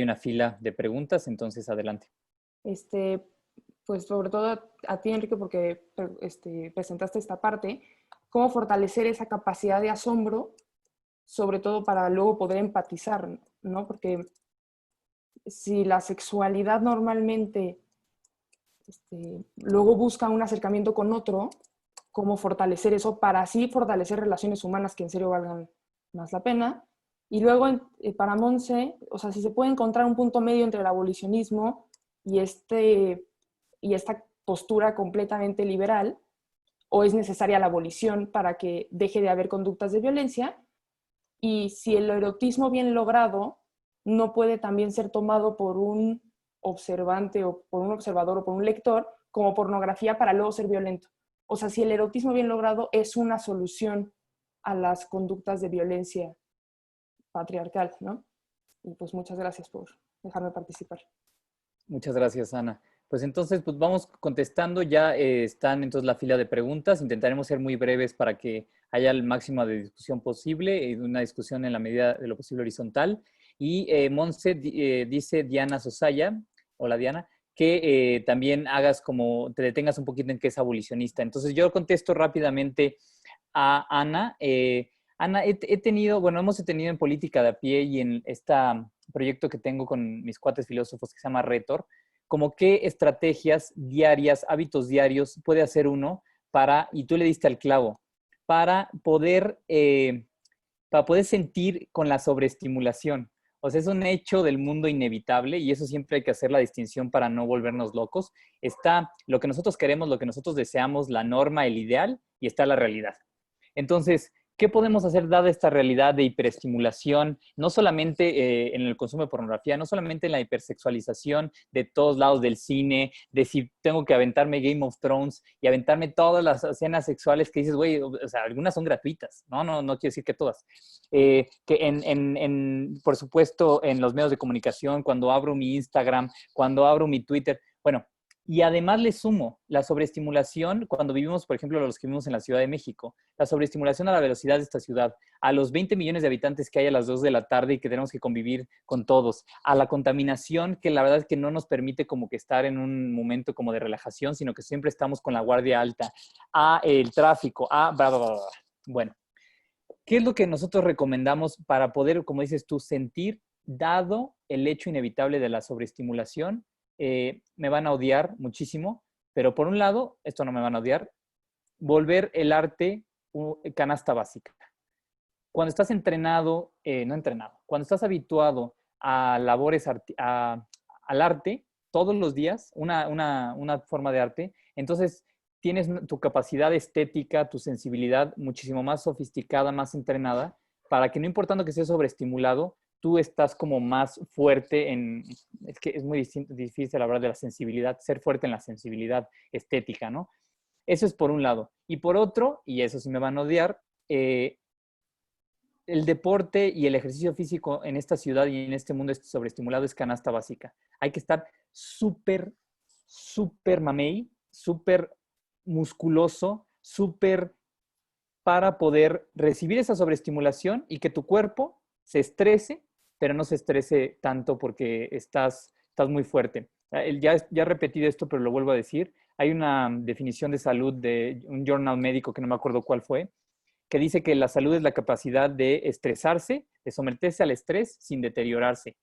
una fila de preguntas, entonces adelante. Pues sobre todo a ti, Enrique, porque presentaste esta parte, cómo fortalecer esa capacidad de asombro, sobre todo para luego poder empatizar, ¿no? Porque si la sexualidad normalmente luego busca un acercamiento con otro, cómo fortalecer eso para así fortalecer relaciones humanas que en serio valgan más la pena. Y luego para Monse, o sea, si se puede encontrar un punto medio entre el abolicionismo y esta postura completamente liberal, o es necesaria la abolición para que deje de haber conductas de violencia, y si el erotismo bien logrado no puede también ser tomado por un observante o por un observador o por un lector como pornografía para luego ser violento. O sea, si el erotismo bien logrado es una solución a las conductas de violencia patriarcal, ¿no? Y pues muchas gracias por dejarme participar. Muchas gracias, Ana. Pues entonces, pues vamos contestando. Ya están entonces la fila de preguntas. Intentaremos ser muy breves para que haya el máximo de discusión posible, una discusión en la medida de lo posible horizontal. Y Monse dice Diana Sosaya, hola Diana, que también te detengas un poquito en que es abolicionista. Entonces yo contesto rápidamente a Ana. Ana, hemos tenido en política de a pie y en este proyecto que tengo con mis cuates filósofos que se llama Retor, como qué estrategias diarias, hábitos diarios puede hacer uno y tú le diste al clavo, para poder sentir con la sobreestimulación. O sea, es un hecho del mundo inevitable y eso siempre hay que hacer la distinción para no volvernos locos. Está lo que nosotros queremos, lo que nosotros deseamos, la norma, el ideal, y está la realidad. Entonces, ¿qué podemos hacer dada esta realidad de hiperestimulación, no solamente en el consumo de pornografía, no solamente en la hipersexualización de todos lados del cine, de si tengo que aventarme Game of Thrones y aventarme todas las escenas sexuales que dices, güey, o sea, algunas son gratuitas, no quiero decir que todas. Que por supuesto, en los medios de comunicación, cuando abro mi Instagram, cuando abro mi Twitter, bueno, Y además le sumo la sobreestimulación cuando vivimos, por ejemplo, los que vivimos en la Ciudad de México, la sobreestimulación a la velocidad de esta ciudad, a los 20 millones de habitantes que hay a las 2 de la tarde y que tenemos que convivir con todos, a la contaminación que la verdad es que no nos permite como que estar en un momento como de relajación, sino que siempre estamos con la guardia alta, a el tráfico, a bla, bla, bla, bla. Bueno, ¿qué es lo que nosotros recomendamos para poder, como dices tú, sentir, dado el hecho inevitable de la sobreestimulación? Me van a odiar muchísimo, pero por un lado, esto no me van a odiar, volver el arte canasta básica. Cuando estás entrenado, no entrenado, cuando estás habituado a labores, al arte todos los días, una forma de arte, entonces tienes tu capacidad estética, tu sensibilidad muchísimo más sofisticada, más entrenada, para que no importando que estés sobreestimulado, tú estás como más fuerte en, es que es muy difícil hablar de la sensibilidad, ser fuerte en la sensibilidad estética, ¿no? Eso es por un lado. Y por otro, y eso sí me van a odiar, el deporte y el ejercicio físico en esta ciudad y en este mundo sobreestimulado es canasta básica. Hay que estar súper, súper mamey, súper musculoso, súper para poder recibir esa sobreestimulación y que tu cuerpo se estrese, pero no se estrese tanto porque estás muy fuerte. Ya he repetido esto, pero lo vuelvo a decir. Hay una definición de salud de un journal médico que no me acuerdo cuál fue, que dice que la salud es la capacidad de estresarse, de someterse al estrés sin deteriorarse.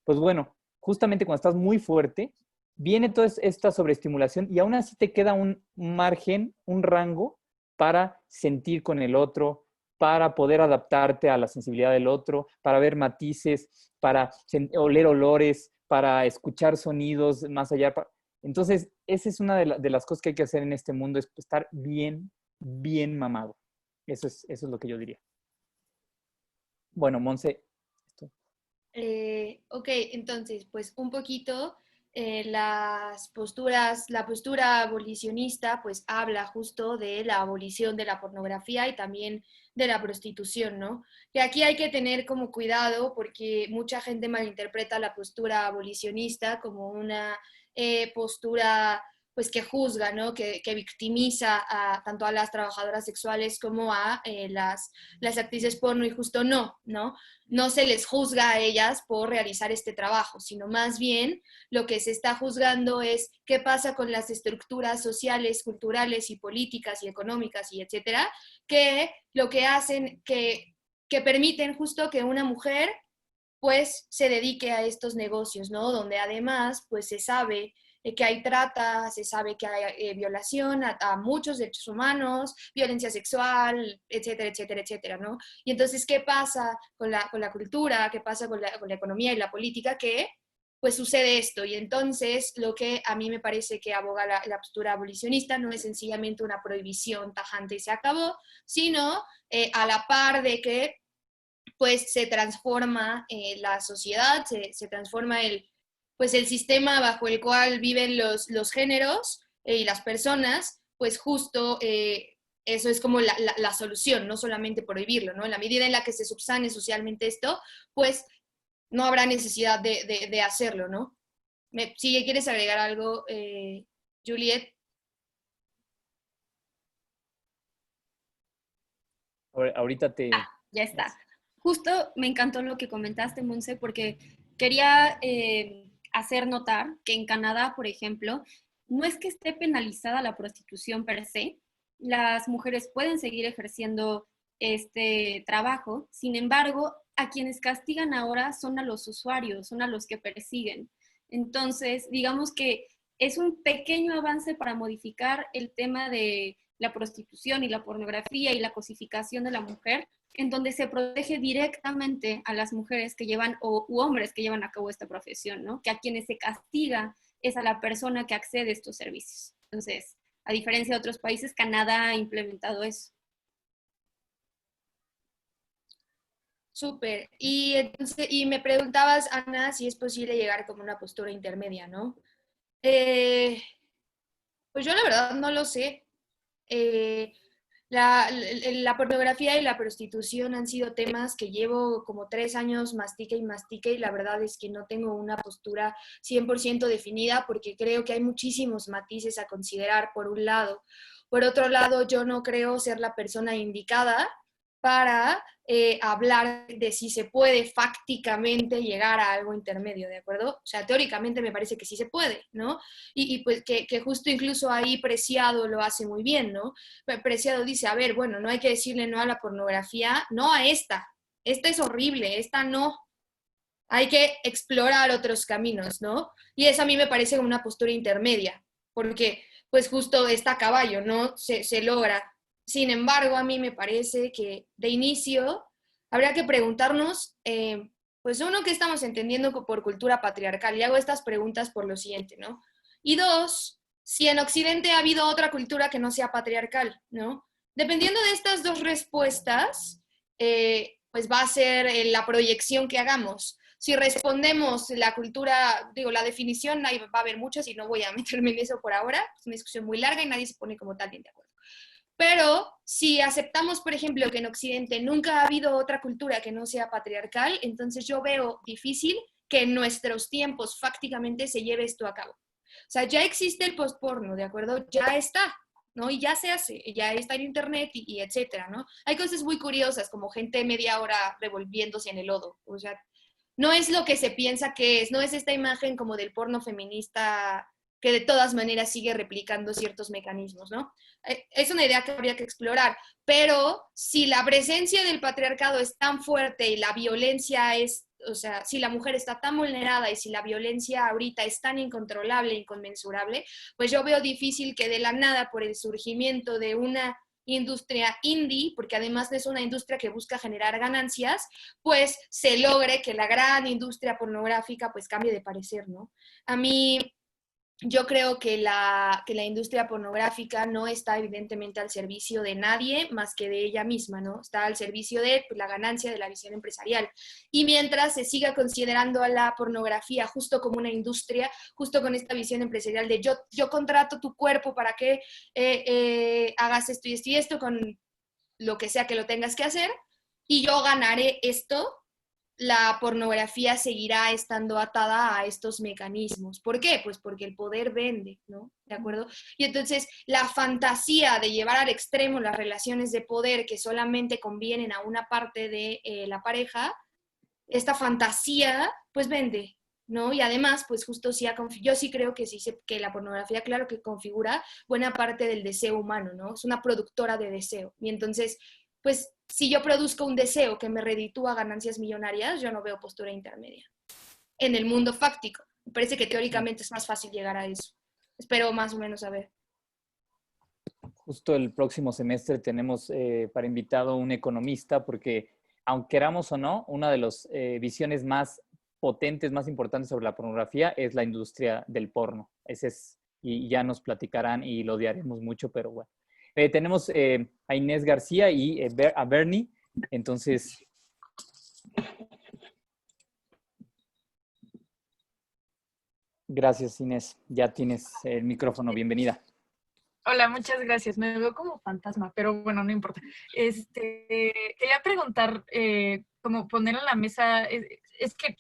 Pues bueno, justamente cuando estás muy fuerte, viene toda esta sobreestimulación y aún así te queda un margen, un rango para sentir con el otro, para poder adaptarte a la sensibilidad del otro, para ver matices, para oler olores, para escuchar sonidos más allá. Entonces, esa es una de las cosas que hay que hacer en este mundo, es estar bien, bien mamado. Eso es lo que yo diría. Bueno, Monse. Ok, entonces, pues un poquito las posturas, la postura abolicionista pues habla justo de la abolición de la pornografía y también de la prostitución, ¿no? Que aquí hay que tener como cuidado porque mucha gente malinterpreta la postura abolicionista como una postura pues que juzga, ¿no? Que victimiza tanto a las trabajadoras sexuales como a las actrices porno y justo no no se les juzga a ellas por realizar este trabajo, sino más bien lo que se está juzgando es qué pasa con las estructuras sociales, culturales y políticas y económicas y etcétera, que lo que hacen, que permiten justo que una mujer pues se dedique a estos negocios, ¿no? Donde además pues se sabe que hay trata, se sabe que hay violación a muchos derechos humanos, violencia sexual, etcétera, etcétera, etcétera, ¿no? Y entonces, ¿qué pasa con la cultura? ¿Qué pasa con la economía y la política? Que pues sucede esto. Y entonces, lo que a mí me parece que aboga la postura abolicionista no es sencillamente una prohibición tajante y se acabó, sino a la par de que pues se transforma la sociedad, se transforma pues el sistema bajo el cual viven los géneros y las personas, pues justo eso es como la solución, no solamente prohibirlo, ¿no? En la medida en la que se subsane socialmente esto, pues no habrá necesidad de hacerlo, ¿no? Si quieres agregar algo, Juliet. Ahorita te... Ya está. Justo me encantó lo que comentaste, Monse, porque quería hacer notar que en Canadá, por ejemplo, no es que esté penalizada la prostitución per se, las mujeres pueden seguir ejerciendo este trabajo, sin embargo, a quienes castigan ahora son a los usuarios, son a los que persiguen. Entonces, digamos que es un pequeño avance para modificar el tema de la prostitución y la pornografía y la cosificación de la mujer, en donde se protege directamente a las mujeres que llevan u hombres que llevan a cabo esta profesión, ¿no? Que a quienes se castiga es a la persona que accede a estos servicios. Entonces, a diferencia de otros países, Canadá ha implementado eso. Súper. Y, entonces, y me preguntabas, Ana, si es posible llegar como una postura intermedia, ¿no? Pues yo la verdad no lo sé. La pornografía y la prostitución han sido temas que llevo como 3 años mastique y mastique, y la verdad es que no tengo una postura 100% definida porque creo que hay muchísimos matices a considerar por un lado. Por otro lado, yo no creo ser la persona indicada para hablar de si se puede fácticamente llegar a algo intermedio, ¿de acuerdo? O sea, teóricamente me parece que sí se puede, ¿no? Y pues que justo incluso ahí Preciado lo hace muy bien, ¿no? Preciado dice, a ver, bueno, no hay que decirle no a la pornografía, no a esta es horrible, esta no, hay que explorar otros caminos, ¿no? Y eso a mí me parece una postura intermedia, porque pues justo está a caballo, ¿no? Se logra. Sin embargo, a mí me parece que de inicio habría que preguntarnos, pues uno, ¿qué estamos entendiendo por cultura patriarcal? Y hago estas preguntas por lo siguiente, ¿no? Y dos, si en Occidente ha habido otra cultura que no sea patriarcal, ¿no? Dependiendo de estas dos respuestas, pues va a ser la proyección que hagamos. Si respondemos la cultura, digo, la definición, ahí va a haber muchas y no voy a meterme en eso por ahora, es una discusión muy larga y nadie se pone como tal bien de acuerdo. Pero si aceptamos, por ejemplo, que en Occidente nunca ha habido otra cultura que no sea patriarcal, entonces yo veo difícil que en nuestros tiempos fácticamente se lleve esto a cabo. O sea, ya existe el postporno, ¿de acuerdo? Ya está, ¿no? Y ya se hace, ya está en internet y etcétera, ¿no? Hay cosas muy curiosas, como gente media hora revolviéndose en el lodo. O sea, no es lo que se piensa que es, no es esta imagen como del porno feminista que de todas maneras sigue replicando ciertos mecanismos, ¿no? Es una idea que habría que explorar, pero si la presencia del patriarcado es tan fuerte y la violencia es, o sea, si la mujer está tan vulnerada y si la violencia ahorita es tan incontrolable e inconmensurable, pues yo veo difícil que de la nada, por el surgimiento de una industria indie, porque además es una industria que busca generar ganancias, pues se logre que la gran industria pornográfica pues cambie de parecer, ¿no? A mí yo creo que la industria pornográfica no está evidentemente al servicio de nadie más que de ella misma, ¿no? Está al servicio de la ganancia de la visión empresarial. Y mientras se siga considerando a la pornografía justo como una industria, justo con esta visión empresarial de yo contrato tu cuerpo para que hagas esto y esto y esto con lo que sea que lo tengas que hacer, y yo ganaré esto, la pornografía seguirá estando atada a estos mecanismos. ¿Por qué? Pues porque el poder vende, ¿no? ¿De acuerdo? Y entonces la fantasía de llevar al extremo las relaciones de poder que solamente convienen a una parte de la pareja, esta fantasía pues vende, ¿no? Y además, pues justo sí yo sí creo que, que la pornografía, claro que configura buena parte del deseo humano, ¿no? Es una productora de deseo. Y entonces, pues si yo produzco un deseo que me reditúa ganancias millonarias, yo no veo postura intermedia. En el mundo fáctico. Me parece que teóricamente es más fácil llegar a eso. Espero más o menos saber. Justo el próximo semestre tenemos para invitado un economista porque, aunque queramos o no, una de las visiones más potentes, más importantes sobre la pornografía es la industria del porno. Ese es, y ya nos platicarán y lo odiaremos mucho, pero bueno. Tenemos a Inés García y a Bernie, entonces... Gracias, Inés. Ya tienes el micrófono. Bienvenida. Hola, muchas gracias. Me veo como fantasma, pero bueno, no importa. Quería preguntar, como poner en la mesa, es que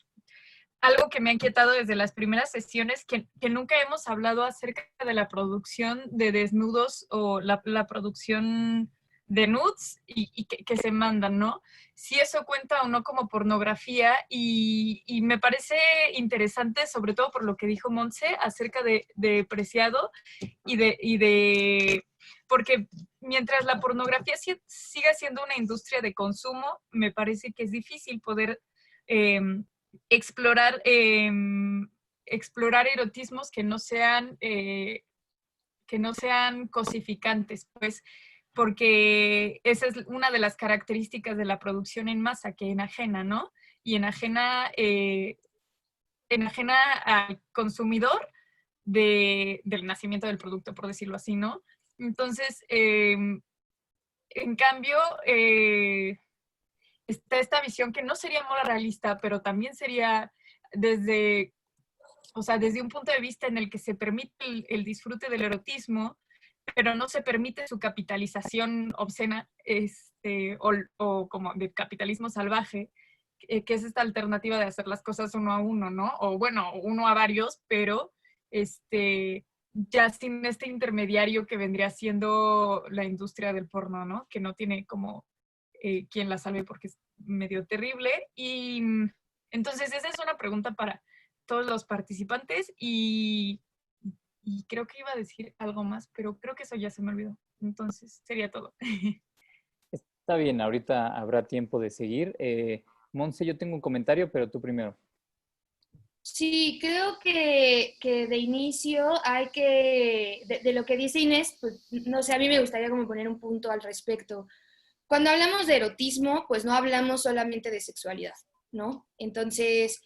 algo que me ha inquietado desde las primeras sesiones, que nunca hemos hablado acerca de la producción de desnudos o la producción de nudes y que se mandan, ¿no? Si eso cuenta o no como pornografía, y me parece interesante, sobre todo por lo que dijo Montse acerca de Preciado porque mientras la pornografía siga siendo una industria de consumo, me parece que es difícil poder explorar erotismos que no sean cosificantes, pues, porque esa es una de las características de la producción en masa, que enajena, ¿no? Y enajena al consumidor del nacimiento del producto, por decirlo así, ¿no? Entonces, en cambio, está esta visión que no sería moda realista, pero también sería desde un punto de vista en el que se permite el disfrute del erotismo, pero no se permite su capitalización obscena, o como de capitalismo salvaje, que es esta alternativa de hacer las cosas uno a uno, ¿no? O bueno, uno a varios, pero ya sin este intermediario que vendría siendo la industria del porno, ¿no? Que no tiene como quien la salve porque es medio terrible. Y entonces esa es una pregunta para todos los participantes y creo que iba a decir algo más, pero creo que eso ya se me olvidó. Entonces sería todo. Está bien, ahorita habrá tiempo de seguir. Monse, yo tengo un comentario, pero tú primero. Sí, creo que de inicio hay que, de lo que dice Inés, pues no sé, a mí me gustaría como poner un punto al respecto. Cuando hablamos de erotismo, pues no hablamos solamente de sexualidad, ¿no? Entonces,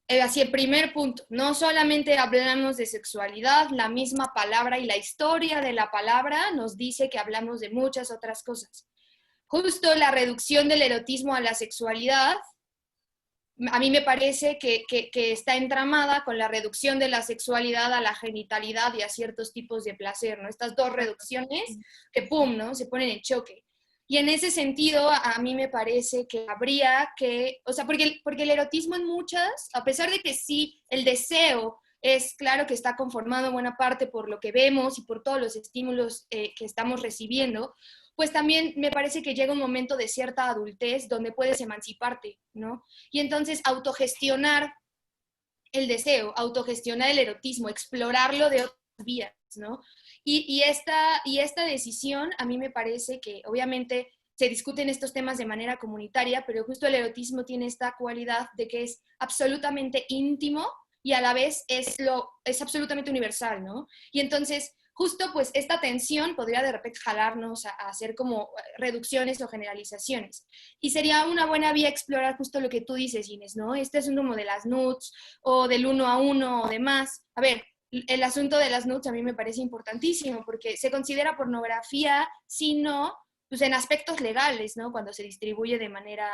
así el primer punto, no solamente hablamos de sexualidad, la misma palabra y la historia de la palabra nos dice que hablamos de muchas otras cosas. Justo la reducción del erotismo a la sexualidad, a mí me parece que está entramada con la reducción de la sexualidad a la genitalidad y a ciertos tipos de placer, ¿no? Estas dos reducciones que, ¡pum!, ¿no? Se ponen en choque. Y en ese sentido, a mí me parece que habría que, o sea, porque el erotismo en muchas, a pesar de que sí, el deseo es claro que está conformado en buena parte por lo que vemos y por todos los estímulos que estamos recibiendo, pues también me parece que llega un momento de cierta adultez donde puedes emanciparte, ¿no? Y entonces autogestionar el deseo, autogestionar el erotismo, explorarlo de otras vías, ¿no? Y esta decisión a mí me parece que obviamente se discuten estos temas de manera comunitaria, pero justo el erotismo tiene esta cualidad de que es absolutamente íntimo y a la vez es absolutamente universal, ¿no? Y entonces justo pues esta tensión podría de repente jalarnos a hacer como reducciones o generalizaciones. Y sería una buena vía explorar justo lo que tú dices, Inés, ¿no? Este asunto como de las nudes o del uno a uno o demás. A ver, el asunto de las nudes a mí me parece importantísimo porque se considera pornografía, sino pues en aspectos legales, ¿no? Cuando se distribuye de manera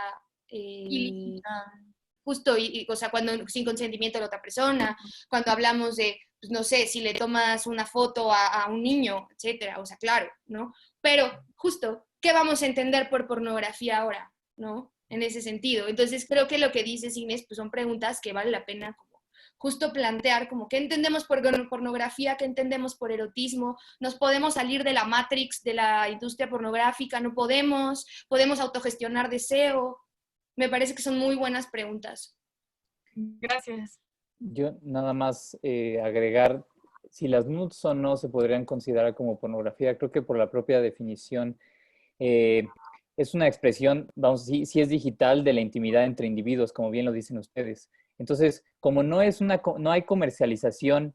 justo, o sea, cuando sin consentimiento de la otra persona, cuando hablamos de, pues, no sé, si le tomas una foto a un niño, etcétera, o sea, claro, ¿no? Pero justo, ¿qué vamos a entender por pornografía ahora, ¿no? En ese sentido. Entonces, creo que lo que dices, Inés, pues son preguntas que vale la pena como justo plantear, como qué entendemos por pornografía, qué entendemos por erotismo, nos podemos salir de la matrix de la industria pornográfica, no podemos autogestionar deseo. Me parece que son muy buenas preguntas. Gracias. Yo nada más agregar, si las nudes o no se podrían considerar como pornografía, creo que por la propia definición es una expresión, vamos, sí es digital de la intimidad entre individuos, como bien lo dicen ustedes. Entonces, como no hay comercialización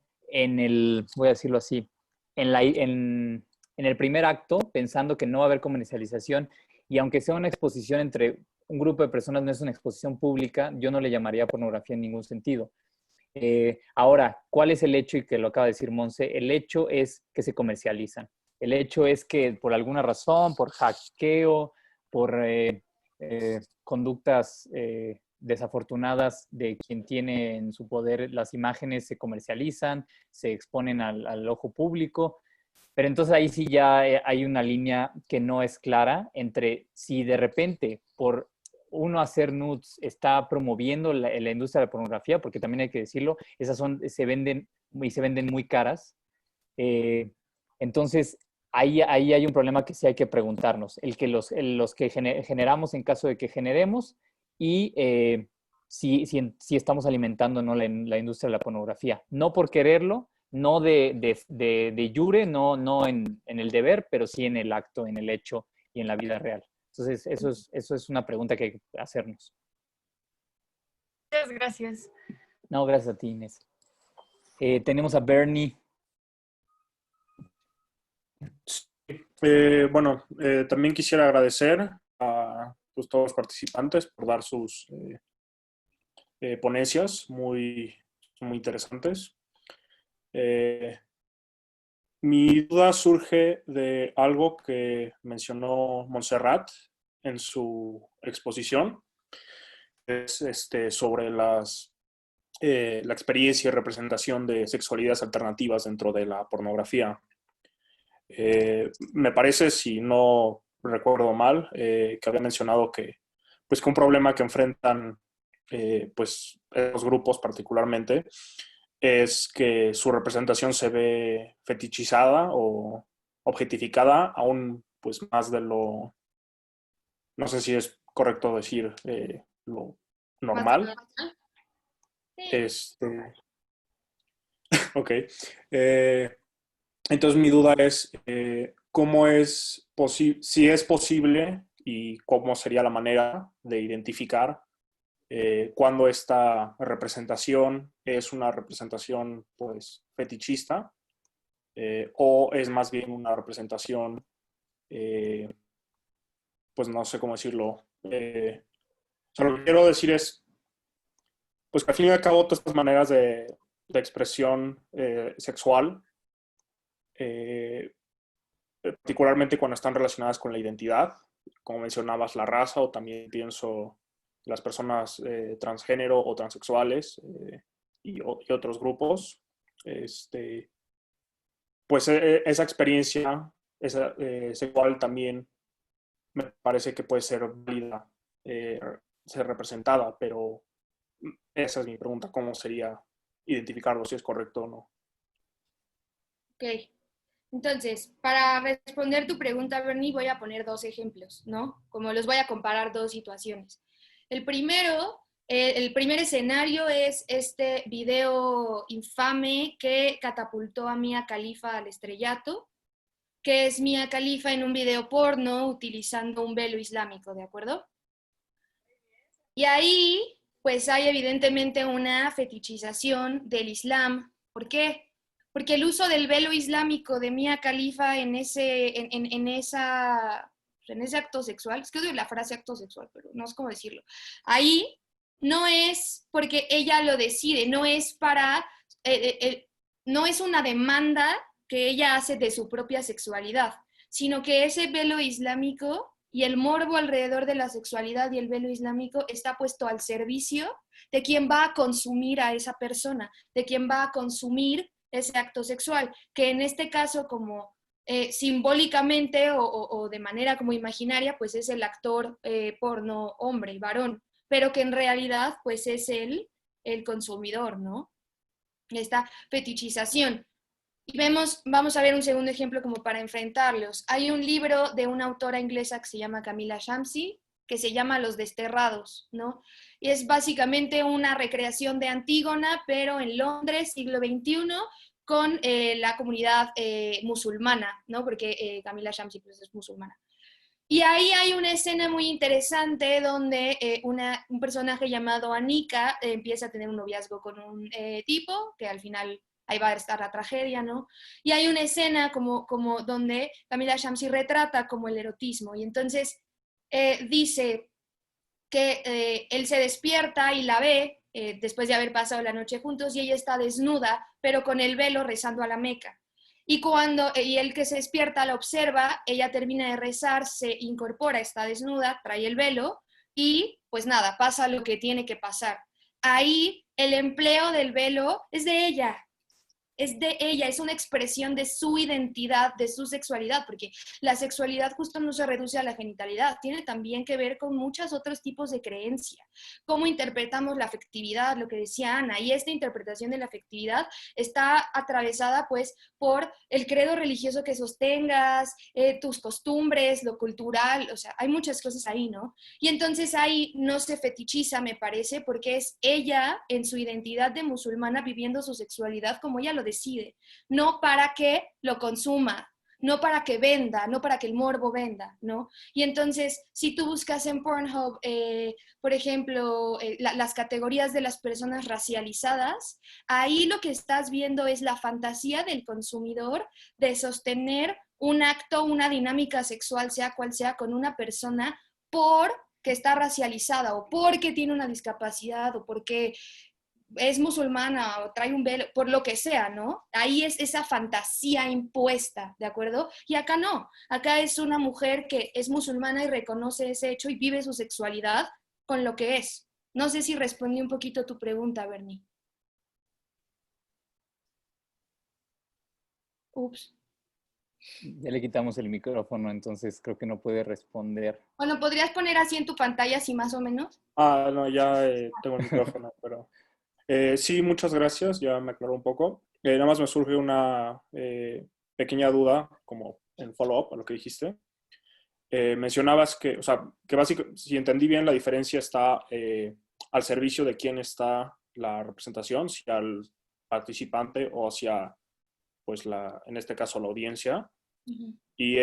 voy a decirlo así, en el primer acto, pensando que no va a haber comercialización, y aunque sea una exposición entre un grupo de personas, no es una exposición pública, yo no le llamaría pornografía en ningún sentido. Ahora, ¿cuál es el hecho? Y que lo acaba de decir Monse, el hecho es que se comercializan. El hecho es que por alguna razón, por hackeo, por conductas desafortunadas de quien tiene en su poder las imágenes, se comercializan, se exponen al ojo público. Pero entonces ahí sí ya hay una línea que no es clara entre si de repente por uno hacer nudes está promoviendo la industria de la pornografía, porque también hay que decirlo, esas se venden muy caras. Entonces, ahí hay un problema que sí hay que preguntarnos, el que los que generamos en caso de que generemos y si estamos alimentando, ¿no?, la industria de la pornografía. No por quererlo, no de jure, no en el deber, pero sí en el acto, en el hecho y en la vida real. Entonces, eso es una pregunta que hay que hacernos. Muchas gracias. No, gracias a ti, Inés. Tenemos a Bernie. Bueno, también quisiera agradecer a pues, todos los participantes por dar sus ponencias muy interesantes. Mi duda surge de algo que mencionó Montserrat en su exposición, es sobre la experiencia y representación de sexualidades alternativas dentro de la pornografía. Me parece, si no recuerdo mal, que había mencionado que, pues, que un problema que enfrentan pues, los grupos particularmente es que su representación se ve fetichizada o objetificada aún pues, más de lo, no sé si es correcto decir lo normal. Este, ok. Entonces mi duda es, ¿cómo es si es posible y cómo sería la manera de identificar cuando esta representación es una representación pues fetichista o es más bien una representación, pues no sé cómo decirlo. O sea, lo que quiero decir es, pues que al fin y al cabo todas estas maneras de expresión sexual, particularmente cuando están relacionadas con la identidad, como mencionabas, la raza, o también pienso las personas transgénero o transexuales y otros grupos, pues esa experiencia sexual también me parece que puede ser válida, ser representada, pero esa es mi pregunta, ¿cómo sería identificarlo, si es correcto o no? Ok. Entonces, para responder tu pregunta, Bernie, voy a poner dos ejemplos, ¿no? Como los voy a comparar dos situaciones. El primero, el primer escenario es este video infame que catapultó a Mia Khalifa al estrellato, que es Mia Khalifa en un video porno utilizando un velo islámico, ¿de acuerdo? Y ahí, pues hay evidentemente una fetichización del Islam. ¿Por qué? Porque el uso del velo islámico de Mia Khalifa en ese acto sexual, es que odio la frase acto sexual, pero no sé cómo decirlo. Ahí no es porque ella lo decide, no es no es una demanda que ella hace de su propia sexualidad, sino que ese velo islámico y el morbo alrededor de la sexualidad y el velo islámico está puesto al servicio de quien va a consumir a esa persona, de quien va a consumir ese acto sexual, que en este caso como simbólicamente o de manera como imaginaria, pues es el actor porno hombre, varón, pero que en realidad pues es el consumidor, ¿no? Esta fetichización. Y vamos a ver un segundo ejemplo como para enfrentarlos. Hay un libro de una autora inglesa que se llama Camila Shamsi, que se llama Los Desterrados, ¿no? Y es básicamente una recreación de Antígona, pero en Londres, siglo XXI, con la comunidad musulmana, ¿no? Porque Camila Shamsi pues, es musulmana. Y ahí hay una escena muy interesante donde un personaje llamado Anika empieza a tener un noviazgo con un tipo, que al final ahí va a estar la tragedia, ¿no? Y hay una escena como donde Camila Shamsi retrata como el erotismo, y entonces dice que él se despierta y la ve después de haber pasado la noche juntos, y ella está desnuda, pero con el velo rezando a la Meca. Y el que se despierta la observa, ella termina de rezar, se incorpora, está desnuda, trae el velo y pues nada, pasa lo que tiene que pasar. Ahí el empleo del velo es de ella, es una expresión de su identidad, de su sexualidad, porque la sexualidad justo no se reduce a la genitalidad, tiene también que ver con muchos otros tipos de creencia, cómo interpretamos la afectividad, lo que decía Ana, y esta interpretación de la afectividad está atravesada pues por el credo religioso que sostengas, tus costumbres, lo cultural, o sea, hay muchas cosas ahí, ¿no? Y entonces ahí no se fetichiza, me parece, porque es ella en su identidad de musulmana viviendo su sexualidad como ella lo decide, no para que lo consuma, no para que venda, no para que el morbo venda, ¿no? Y entonces, si tú buscas en Pornhub, por ejemplo, las categorías de las personas racializadas, ahí lo que estás viendo es la fantasía del consumidor de sostener un acto, una dinámica sexual, sea cual sea, con una persona porque está racializada o porque tiene una discapacidad o porque es musulmana o trae un velo, por lo que sea, ¿no? Ahí es esa fantasía impuesta, ¿de acuerdo? Y acá no, acá es una mujer que es musulmana y reconoce ese hecho y vive su sexualidad con lo que es. No sé si respondí un poquito a tu pregunta, Bernie. Ups. Ya le quitamos el micrófono, entonces creo que no puede responder. Bueno, ¿podrías poner así en tu pantalla, así más o menos? No, ya tengo el micrófono, pero sí, muchas gracias, ya me aclaró un poco. Nada más me surge una pequeña duda, como en follow-up a lo que dijiste. Mencionabas que, o sea, que básicamente, si entendí bien, la diferencia está al servicio de quién está la representación, si al participante o hacia, pues, en este caso, la audiencia. Ujú. Y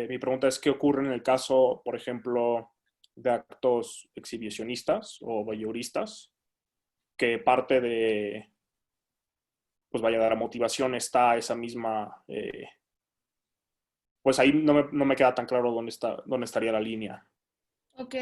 mi pregunta es, ¿qué ocurre en el caso, por ejemplo, de actos exhibicionistas o voyeuristas, que parte de, pues vaya, de la motivación está esa misma, pues ahí no me queda tan claro dónde estaría la línea. Ok.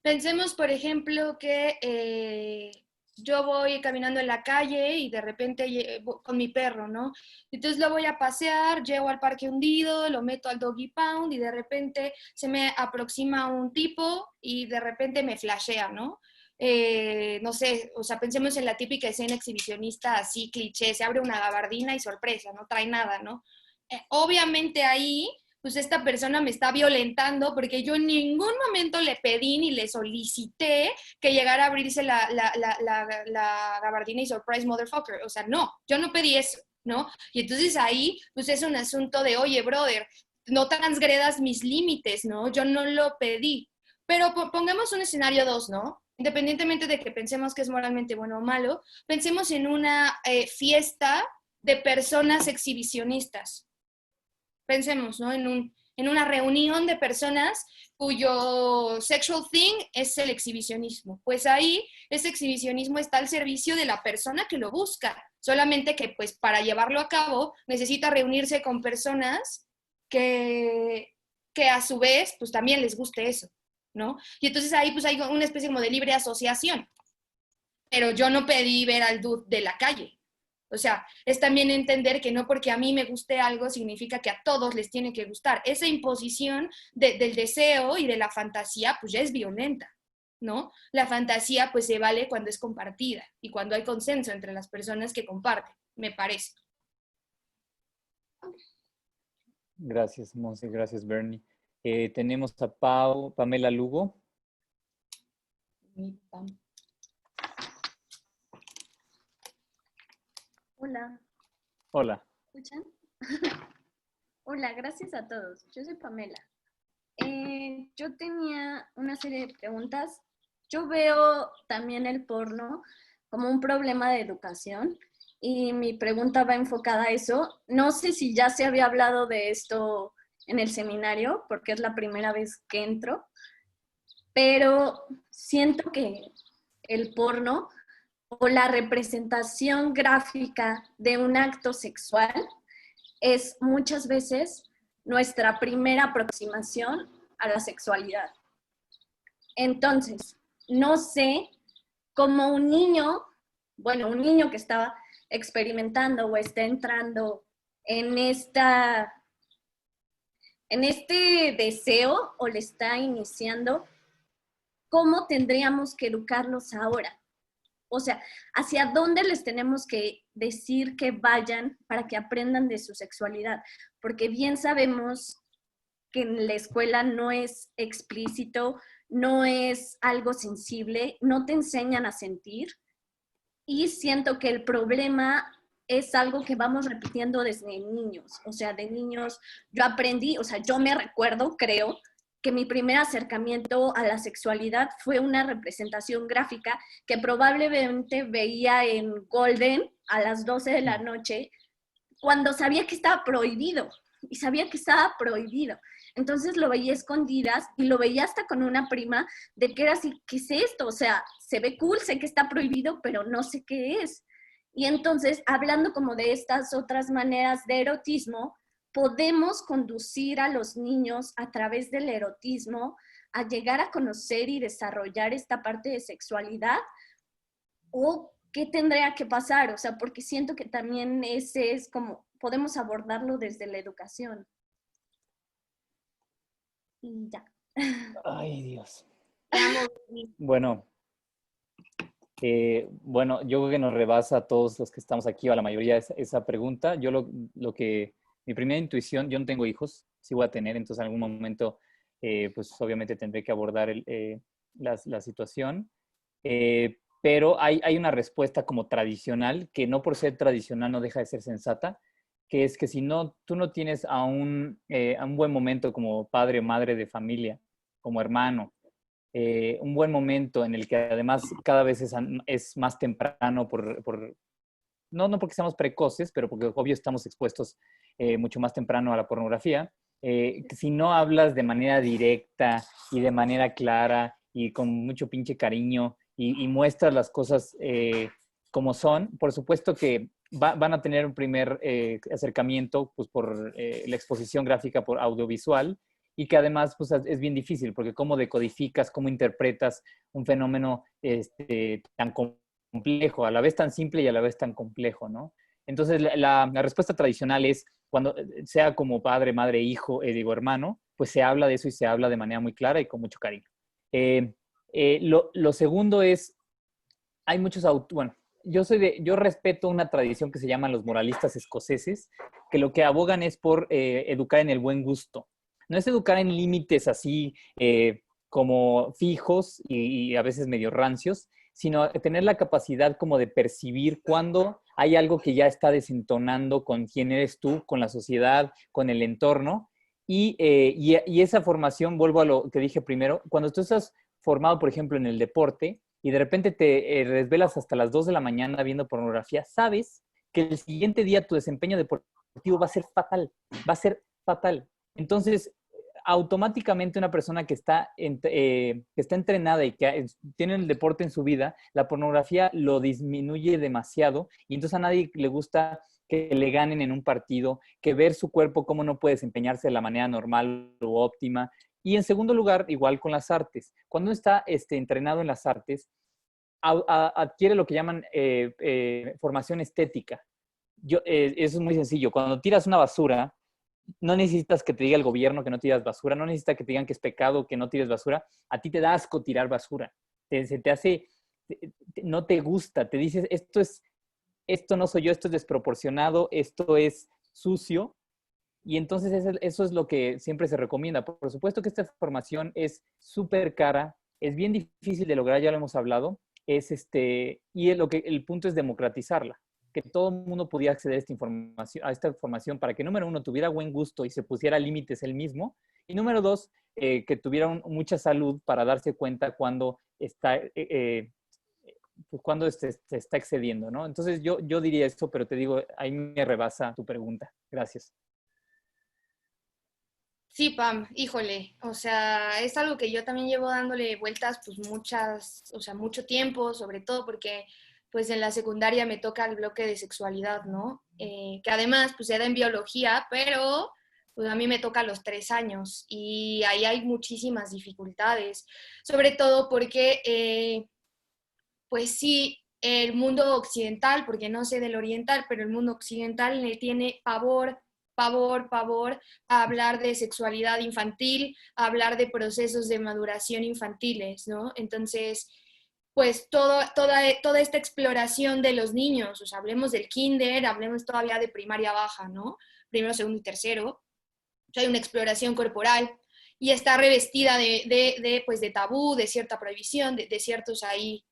Pensemos, por ejemplo, que yo voy caminando en la calle y de repente con mi perro, ¿no? Entonces lo voy a pasear, llego al parque hundido, lo meto al doggy pound y de repente se me aproxima un tipo y de repente me flashea, ¿no? No sé, o sea, pensemos en la típica escena exhibicionista así cliché, se abre una gabardina y sorpresa, no trae nada, ¿no? Obviamente ahí pues esta persona me está violentando porque yo en ningún momento le pedí ni le solicité que llegara a abrirse la gabardina y surprise motherfucker. O sea, no, yo no pedí eso, ¿no? Y entonces ahí, pues es un asunto de, oye, brother, no transgredas mis límites, ¿no? Yo no lo pedí. Pero pongamos un escenario 2, ¿no? Independientemente de que pensemos que es moralmente bueno o malo, pensemos en una fiesta de personas exhibicionistas. Pensemos, ¿no? En una reunión de personas cuyo sexual thing es el exhibicionismo. Pues ahí ese exhibicionismo está al servicio de la persona que lo busca. Solamente que pues para llevarlo a cabo necesita reunirse con personas que a su vez pues también les guste eso, ¿no? Y entonces ahí pues hay una especie como de libre asociación. Pero yo no pedí ver al dude de la calle. O sea, es también entender que no porque a mí me guste algo significa que a todos les tiene que gustar. Esa imposición del deseo y de la fantasía, pues ya es violenta, ¿no? La fantasía, pues se vale cuando es compartida y cuando hay consenso entre las personas que comparten, me parece. Gracias, Monse, gracias, Bernie. Tenemos a Pamela Lugo. Hola, Hola. ¿me escuchan? Hola, gracias a todos. Yo soy Pamela. Yo tenía una serie de preguntas. Yo veo también el porno como un problema de educación y mi pregunta va enfocada a eso. No sé si ya se había hablado de esto en el seminario, porque es la primera vez que entro, pero siento que el porno o la representación gráfica de un acto sexual es muchas veces nuestra primera aproximación a la sexualidad. Entonces, no sé cómo un niño que estaba experimentando o está entrando en este deseo o le está iniciando, ¿cómo tendríamos que educarlos ahora? O sea, ¿hacia dónde les tenemos que decir que vayan para que aprendan de su sexualidad? Porque bien sabemos que en la escuela no es explícito, no es algo sensible, no te enseñan a sentir. Y siento que el problema es algo que vamos repitiendo desde niños. O sea, de niños yo aprendí, o sea, yo me recuerdo, creo, que mi primer acercamiento a la sexualidad fue una representación gráfica que probablemente veía en Golden a las 12 de la noche, cuando sabía que estaba prohibido, y sabía que estaba prohibido. Entonces lo veía a escondidas y lo veía hasta con una prima de que era así, ¿qué es esto? O sea, se ve cool, sé que está prohibido, pero no sé qué es. Y entonces, hablando como de estas otras maneras de erotismo, podemos conducir a los niños a través del erotismo a llegar a conocer y desarrollar esta parte de sexualidad, o qué tendría que pasar, o sea, porque siento que también ese es como, podemos abordarlo desde la educación. Y ya. Ay, Dios. Te amo. Bueno, yo creo que nos rebasa a todos los que estamos aquí, o a la mayoría, esa pregunta. Yo lo que Mi primera intuición, yo no tengo hijos, sí voy a tener, entonces en algún momento, pues obviamente tendré que abordar la situación. Pero hay una respuesta como tradicional, que no por ser tradicional no deja de ser sensata, que es que si no, tú no tienes a un buen momento como padre o madre de familia, como hermano, un buen momento en el que además cada vez es más temprano no porque seamos precoces, pero porque obvio estamos expuestos mucho más temprano a la pornografía. Si no hablas de manera directa y de manera clara y con mucho pinche cariño y muestras las cosas como son, por supuesto que van a tener un primer acercamiento pues, por la exposición gráfica por audiovisual, y que además pues, es bien difícil, porque cómo decodificas, cómo interpretas un fenómeno tan complejo, a la vez tan simple y a la vez tan complejo, ¿no? Entonces, la respuesta tradicional es, cuando sea como padre, madre, hijo, digo hermano, pues se habla de eso y se habla de manera muy clara y con mucho cariño. Lo segundo es, hay muchos bueno, yo respeto una tradición que se llama los moralistas escoceses, que lo que abogan es por educar en el buen gusto. No es educar en límites así como fijos y a veces medio rancios, sino tener la capacidad como de percibir cuando hay algo que ya está desentonando con quién eres tú, con la sociedad, con el entorno. Y esa formación, vuelvo a lo que dije primero, cuando tú estás formado, por ejemplo, en el deporte y de repente te desvelas hasta las 2 de la mañana viendo pornografía, sabes que el siguiente día tu desempeño deportivo va a ser fatal, va a ser fatal. Entonces, automáticamente una persona que está entrenada y que tiene el deporte en su vida, la pornografía lo disminuye demasiado y entonces a nadie le gusta que le ganen en un partido, que ver su cuerpo cómo no puede desempeñarse de la manera normal o óptima. Y en segundo lugar, igual con las artes. Cuando uno está entrenado en las artes, adquiere lo que llaman formación estética. Eso es muy sencillo. Cuando tiras una basura, no necesitas que te diga el gobierno que no tiras basura, no necesitas que te digan que es pecado que no tires basura. A ti te da asco tirar basura. Se te hace, no te gusta, te dices, esto no soy yo, esto es desproporcionado, esto es sucio. Y entonces eso es lo que siempre se recomienda. Por supuesto que esta formación es súper cara, es bien difícil de lograr, ya lo hemos hablado, y el punto es democratizarla, que todo el mundo pudiera acceder a esta información para que, número uno, tuviera buen gusto y se pusiera límites él mismo, y número dos, que tuviera mucha salud para darse cuenta cuando se está excediendo, ¿no? Entonces yo diría esto, pero te digo, ahí me rebasa tu pregunta. Gracias. Sí, Pam, híjole, o sea, es algo que yo también llevo dándole vueltas pues mucho tiempo, sobre todo porque pues en la secundaria me toca el bloque de sexualidad, ¿no? Que además pues se da en biología, pero pues a mí me toca a los 3 años y ahí hay muchísimas dificultades, sobre todo porque pues sí, el mundo occidental, porque no sé del oriental, pero el mundo occidental le tiene pavor a hablar de sexualidad infantil, a hablar de procesos de maduración infantiles, ¿no? Entonces, pues toda esta exploración de los niños, o sea, hablemos del kinder, hablemos todavía de primaria baja, ¿no? Primero, segundo y tercero, o sea, hay una exploración corporal y está revestida de tabú, de cierta prohibición, de ciertos ahí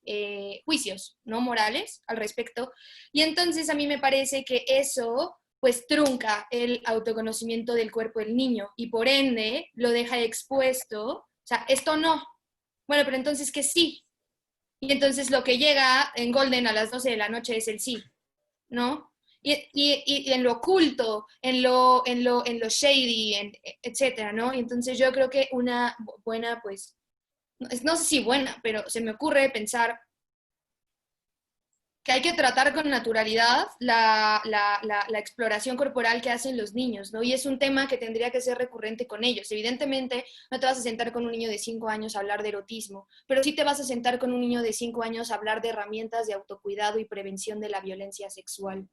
juicios, ¿no? Morales al respecto. Y entonces a mí me parece que eso pues trunca el autoconocimiento del cuerpo del niño y por ende lo deja expuesto, o sea, esto no, bueno, pero entonces que sí. Y entonces lo que llega en Golden a las 12 de la noche es el sí, ¿no? Y en lo oculto, en lo shady, etcétera, ¿no? Y entonces yo creo que una buena, pues, no sé si buena, pero se me ocurre pensar que hay que tratar con naturalidad la exploración corporal que hacen los niños, ¿no? Y es un tema que tendría que ser recurrente con ellos. Evidentemente, no te vas a sentar con un niño de 5 años a hablar de erotismo, pero sí te vas a sentar con un niño de 5 años a hablar de herramientas de autocuidado y prevención de la violencia sexual.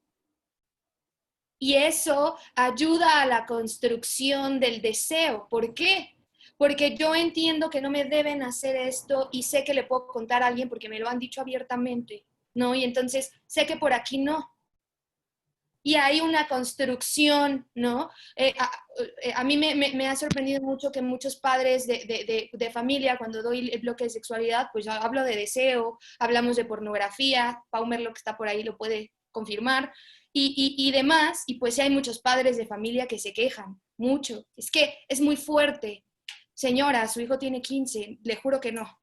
Y eso ayuda a la construcción del deseo. ¿Por qué? Porque yo entiendo que no me deben hacer esto y sé que le puedo contar a alguien porque me lo han dicho abiertamente, ¿no? Y entonces sé que por aquí no. y hay una construcción, ¿no? A mí me ha sorprendido mucho que muchos padres de familia, cuando doy el bloque de sexualidad, pues hablo de deseo, hablamos de pornografía, Paumer, lo que está por ahí, lo puede confirmar, y demás, y pues sí hay muchos padres de familia que se quejan mucho. Es que es muy fuerte. Señora, su hijo tiene 15, le juro que no.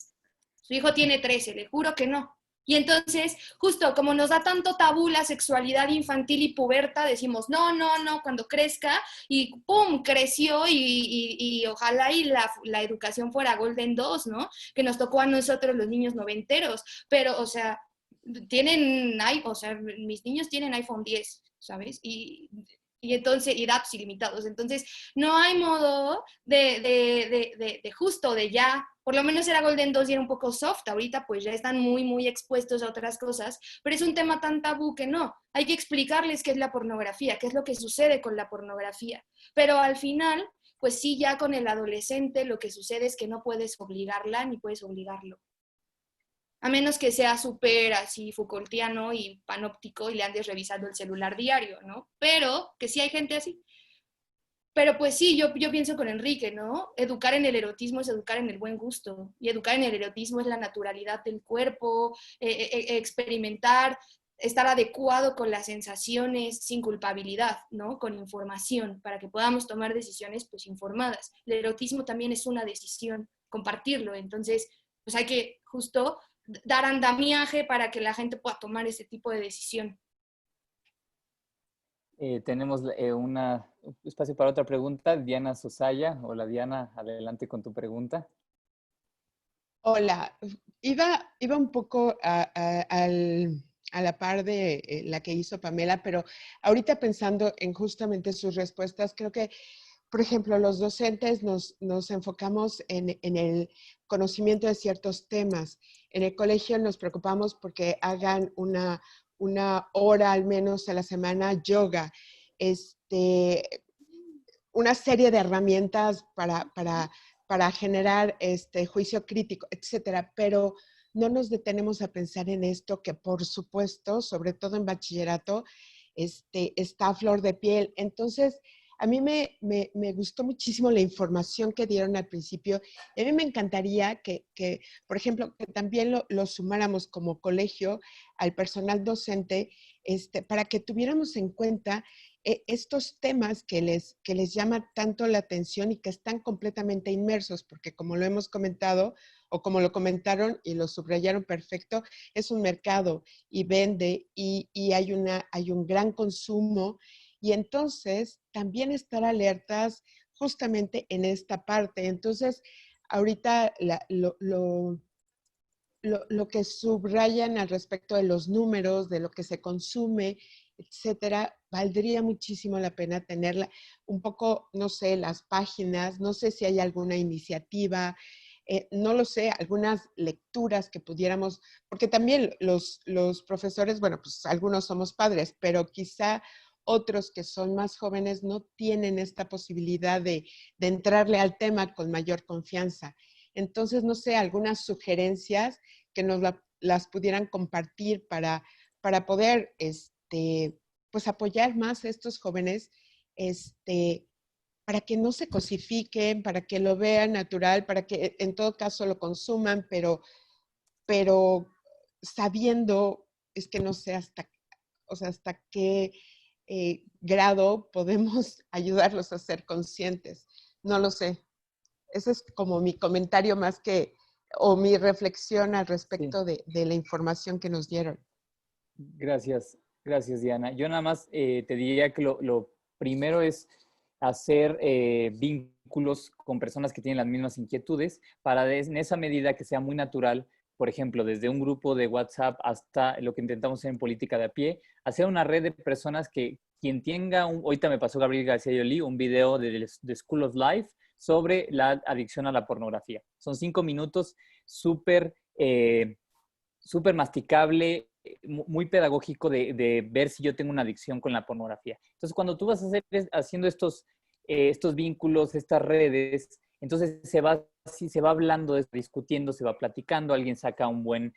Su hijo tiene 13, le juro que no. Y entonces, justo como nos da tanto tabú la sexualidad infantil y puberta, decimos, no, no, no, cuando crezca, y ¡pum!, creció, y ojalá y la educación fuera Golden 2, ¿no? Que nos tocó a nosotros los niños noventeros, pero, o sea, mis niños tienen iPhone 10, ¿sabes? Y entonces, y apps ilimitados. Entonces, no hay modo de justo, de ya, por lo menos era Golden 2 y era un poco soft, ahorita pues ya están muy, muy expuestos a otras cosas, pero es un tema tan tabú que no, hay que explicarles qué es la pornografía, qué es lo que sucede con la pornografía, pero al final, pues sí, ya con el adolescente lo que sucede es que no puedes obligarla ni puedes obligarlo. A menos que sea súper así Foucaultiano y panóptico y le andes revisando el celular diario, ¿no? Pero que sí hay gente así. Pero pues sí, yo pienso con Enrique, ¿no? Educar en el erotismo es educar en el buen gusto. Y educar en el erotismo es la naturalidad del cuerpo, experimentar, estar adecuado con las sensaciones sin culpabilidad, ¿no? Con información, para que podamos tomar decisiones pues informadas. El erotismo también es una decisión, compartirlo. Entonces, pues hay que justo dar andamiaje para que la gente pueda tomar ese tipo de decisión. Tenemos un espacio para otra pregunta. Diana Sosaya. Hola Diana, adelante con tu pregunta. Hola, iba un poco a la par de la que hizo Pamela, pero ahorita pensando en justamente sus respuestas, creo que, por ejemplo, los docentes nos enfocamos en el conocimiento de ciertos temas. En el colegio nos preocupamos porque hagan una hora al menos a la semana yoga, una serie de herramientas para generar juicio crítico, etcétera, pero no nos detenemos a pensar en esto que, por supuesto, sobre todo en bachillerato, está a flor de piel. Entonces, a mí me gustó muchísimo la información que dieron al principio. Y a mí me encantaría que por ejemplo, que también lo sumáramos como colegio al personal docente, para que tuviéramos en cuenta estos temas que les llama tanto la atención y que están completamente inmersos, porque como lo hemos comentado, o como lo comentaron y lo subrayaron perfecto, es un mercado y vende y hay un gran consumo. Y entonces también estar alertas justamente en esta parte. Entonces, ahorita lo que subrayan al respecto de los números, de lo que se consume, etcétera, valdría muchísimo la pena tenerla un poco, no sé, las páginas, no sé si hay alguna iniciativa, no lo sé, algunas lecturas que pudiéramos, porque también los profesores, bueno, pues algunos somos padres, pero quizá otros que son más jóvenes no tienen esta posibilidad de entrarle al tema con mayor confianza. Entonces, no sé, algunas sugerencias que nos las pudieran compartir para poder, pues apoyar más a estos jóvenes, para que no se cosifiquen, para que lo vean natural, para que en todo caso lo consuman, pero sabiendo, es que no sé hasta qué grado podemos ayudarlos a ser conscientes. No lo sé. Ese es como mi comentario más que, o mi reflexión al respecto de la información que nos dieron. Gracias, gracias Diana. Yo nada más te diría que lo primero es hacer vínculos con personas que tienen las mismas inquietudes para en esa medida que sea muy natural, por ejemplo, desde un grupo de WhatsApp hasta lo que intentamos hacer en política de a pie, hacer una red de personas que quien tenga, ahorita me pasó Gabriel García Yoli, un video de School of Life sobre la adicción a la pornografía. Son 5 minutos súper masticable, muy pedagógico de ver si yo tengo una adicción con la pornografía. Entonces, cuando tú vas haciendo estos vínculos, estas redes, entonces se va hablando, discutiendo, se va platicando, alguien saca un buen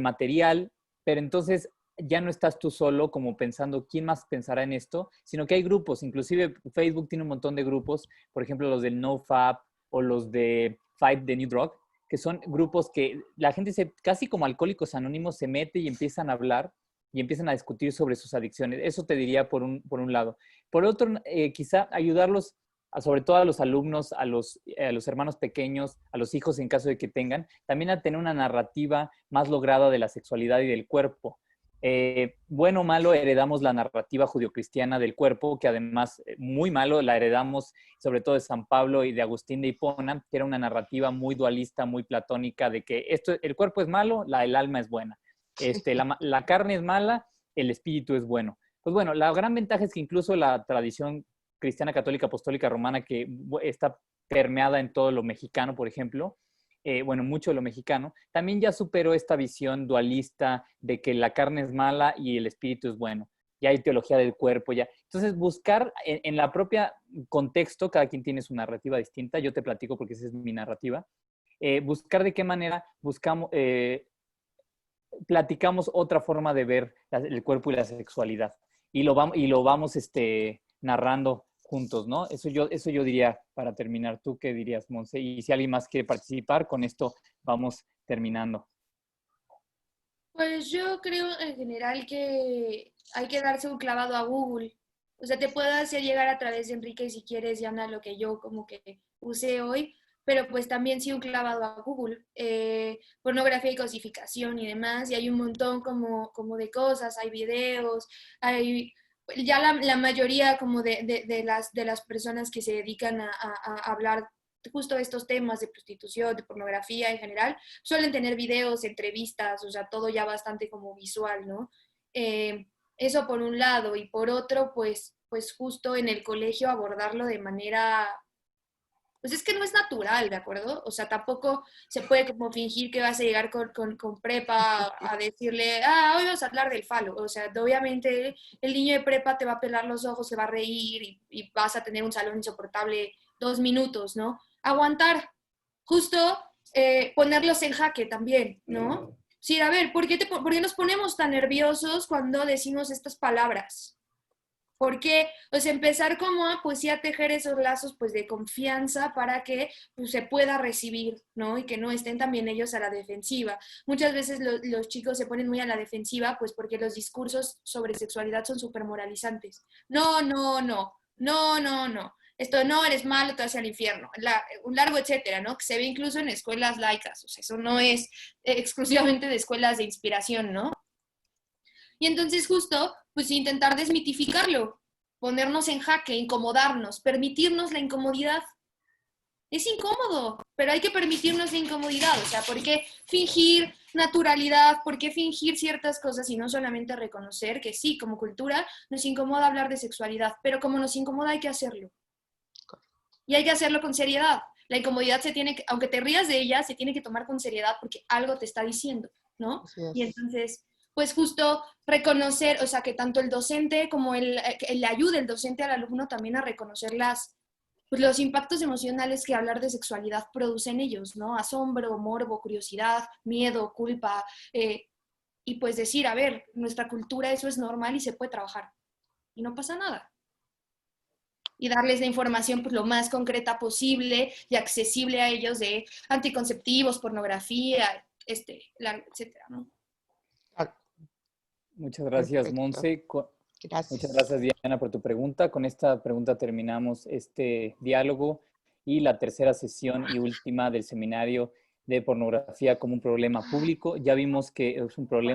material, pero entonces ya no estás tú solo como pensando quién más pensará en esto, sino que hay grupos, inclusive Facebook tiene un montón de grupos, por ejemplo los del NoFap o los de Fight the New Drug, que son grupos que la gente casi como alcohólicos anónimos se mete y empiezan a hablar y empiezan a discutir sobre sus adicciones. Eso te diría por un lado. Por otro, quizá ayudarlos, sobre todo a los alumnos, a los hermanos pequeños, a los hijos en caso de que tengan, también a tener una narrativa más lograda de la sexualidad y del cuerpo. Bueno o malo, heredamos la narrativa judio-cristiana del cuerpo, que además, muy malo, la heredamos sobre todo de San Pablo y de Agustín de Hipona, que era una narrativa muy dualista, muy platónica, de que el cuerpo es malo, el alma es buena. La carne es mala, el espíritu es bueno. Pues bueno, la gran ventaja es que incluso la tradición cristiana católica apostólica romana, que está permeada en todo lo mexicano, por ejemplo, mucho de lo mexicano, también ya superó esta visión dualista de que la carne es mala y el espíritu es bueno. Ya hay teología del cuerpo, ya. Entonces, buscar en la propia contexto, cada quien tiene su narrativa distinta, yo te platico porque esa es mi narrativa, buscar de qué manera platicamos otra forma de ver el cuerpo y la sexualidad. Y lo vamos narrando juntos, ¿no? Eso yo diría para terminar. ¿Tú qué dirías, Monse? Y si alguien más quiere participar, con esto vamos terminando. Pues yo creo en general que hay que darse un clavado a Google. O sea, te puedo hacer llegar a través de Enrique si quieres, Yana, lo que yo como que usé hoy, pero pues también sí un clavado a Google. Pornografía y cosificación y demás, y hay un montón como de cosas, hay videos, hay ya la mayoría como de las personas que se dedican a hablar justo de estos temas de prostitución, de pornografía en general, suelen tener videos, entrevistas, o sea, todo ya bastante como visual, ¿no? Eso por un lado, y por otro, pues justo en el colegio abordarlo de manera, pues es que no es natural, ¿de acuerdo? O sea, tampoco se puede como fingir que vas a llegar con prepa a decirle, hoy vamos a hablar del falo. O sea, obviamente el niño de prepa te va a pelar los ojos, se va a reír y vas a tener un salón insoportable 2 minutos, ¿no? Aguantar, justo ponerlos en jaque también, ¿no? Sí, a ver, ¿por qué nos ponemos tan nerviosos cuando decimos estas palabras? ¿Por qué? Pues empezar como a, pues sí, a tejer esos lazos pues de confianza para que pues, se pueda recibir, ¿no? Y que no estén también ellos a la defensiva. Muchas veces los chicos se ponen muy a la defensiva pues porque los discursos sobre sexualidad son súper moralizantes. No, no, no, no, no, no. Esto no, eres malo, te vas al infierno. Un largo etcétera, ¿no? Que se ve incluso en escuelas laicas. O sea, eso no es exclusivamente de escuelas de inspiración, ¿no? Y entonces justo, pues intentar desmitificarlo, ponernos en jaque, incomodarnos, permitirnos la incomodidad. Es incómodo, pero hay que permitirnos la incomodidad. O sea, ¿por qué fingir naturalidad? ¿Por qué fingir ciertas cosas y no solamente reconocer que sí, como cultura, nos incomoda hablar de sexualidad, pero como nos incomoda hay que hacerlo. Y hay que hacerlo con seriedad. La incomodidad aunque te rías de ella, se tiene que tomar con seriedad porque algo te está diciendo, ¿no? Y entonces, pues justo reconocer, o sea, que tanto el docente como le ayude el docente al alumno también a reconocer los impactos emocionales que hablar de sexualidad produce en ellos, ¿no? Asombro, morbo, curiosidad, miedo, culpa, y pues decir, a ver, nuestra cultura eso es normal y se puede trabajar, y no pasa nada. Y darles la información pues, lo más concreta posible y accesible a ellos de anticonceptivos, pornografía, etcétera, ¿no? Muchas gracias, Monse. Gracias. Muchas gracias, Diana, por tu pregunta. Con esta pregunta terminamos este diálogo y la tercera sesión y última del seminario de pornografía como un problema público. Ya vimos que es un problema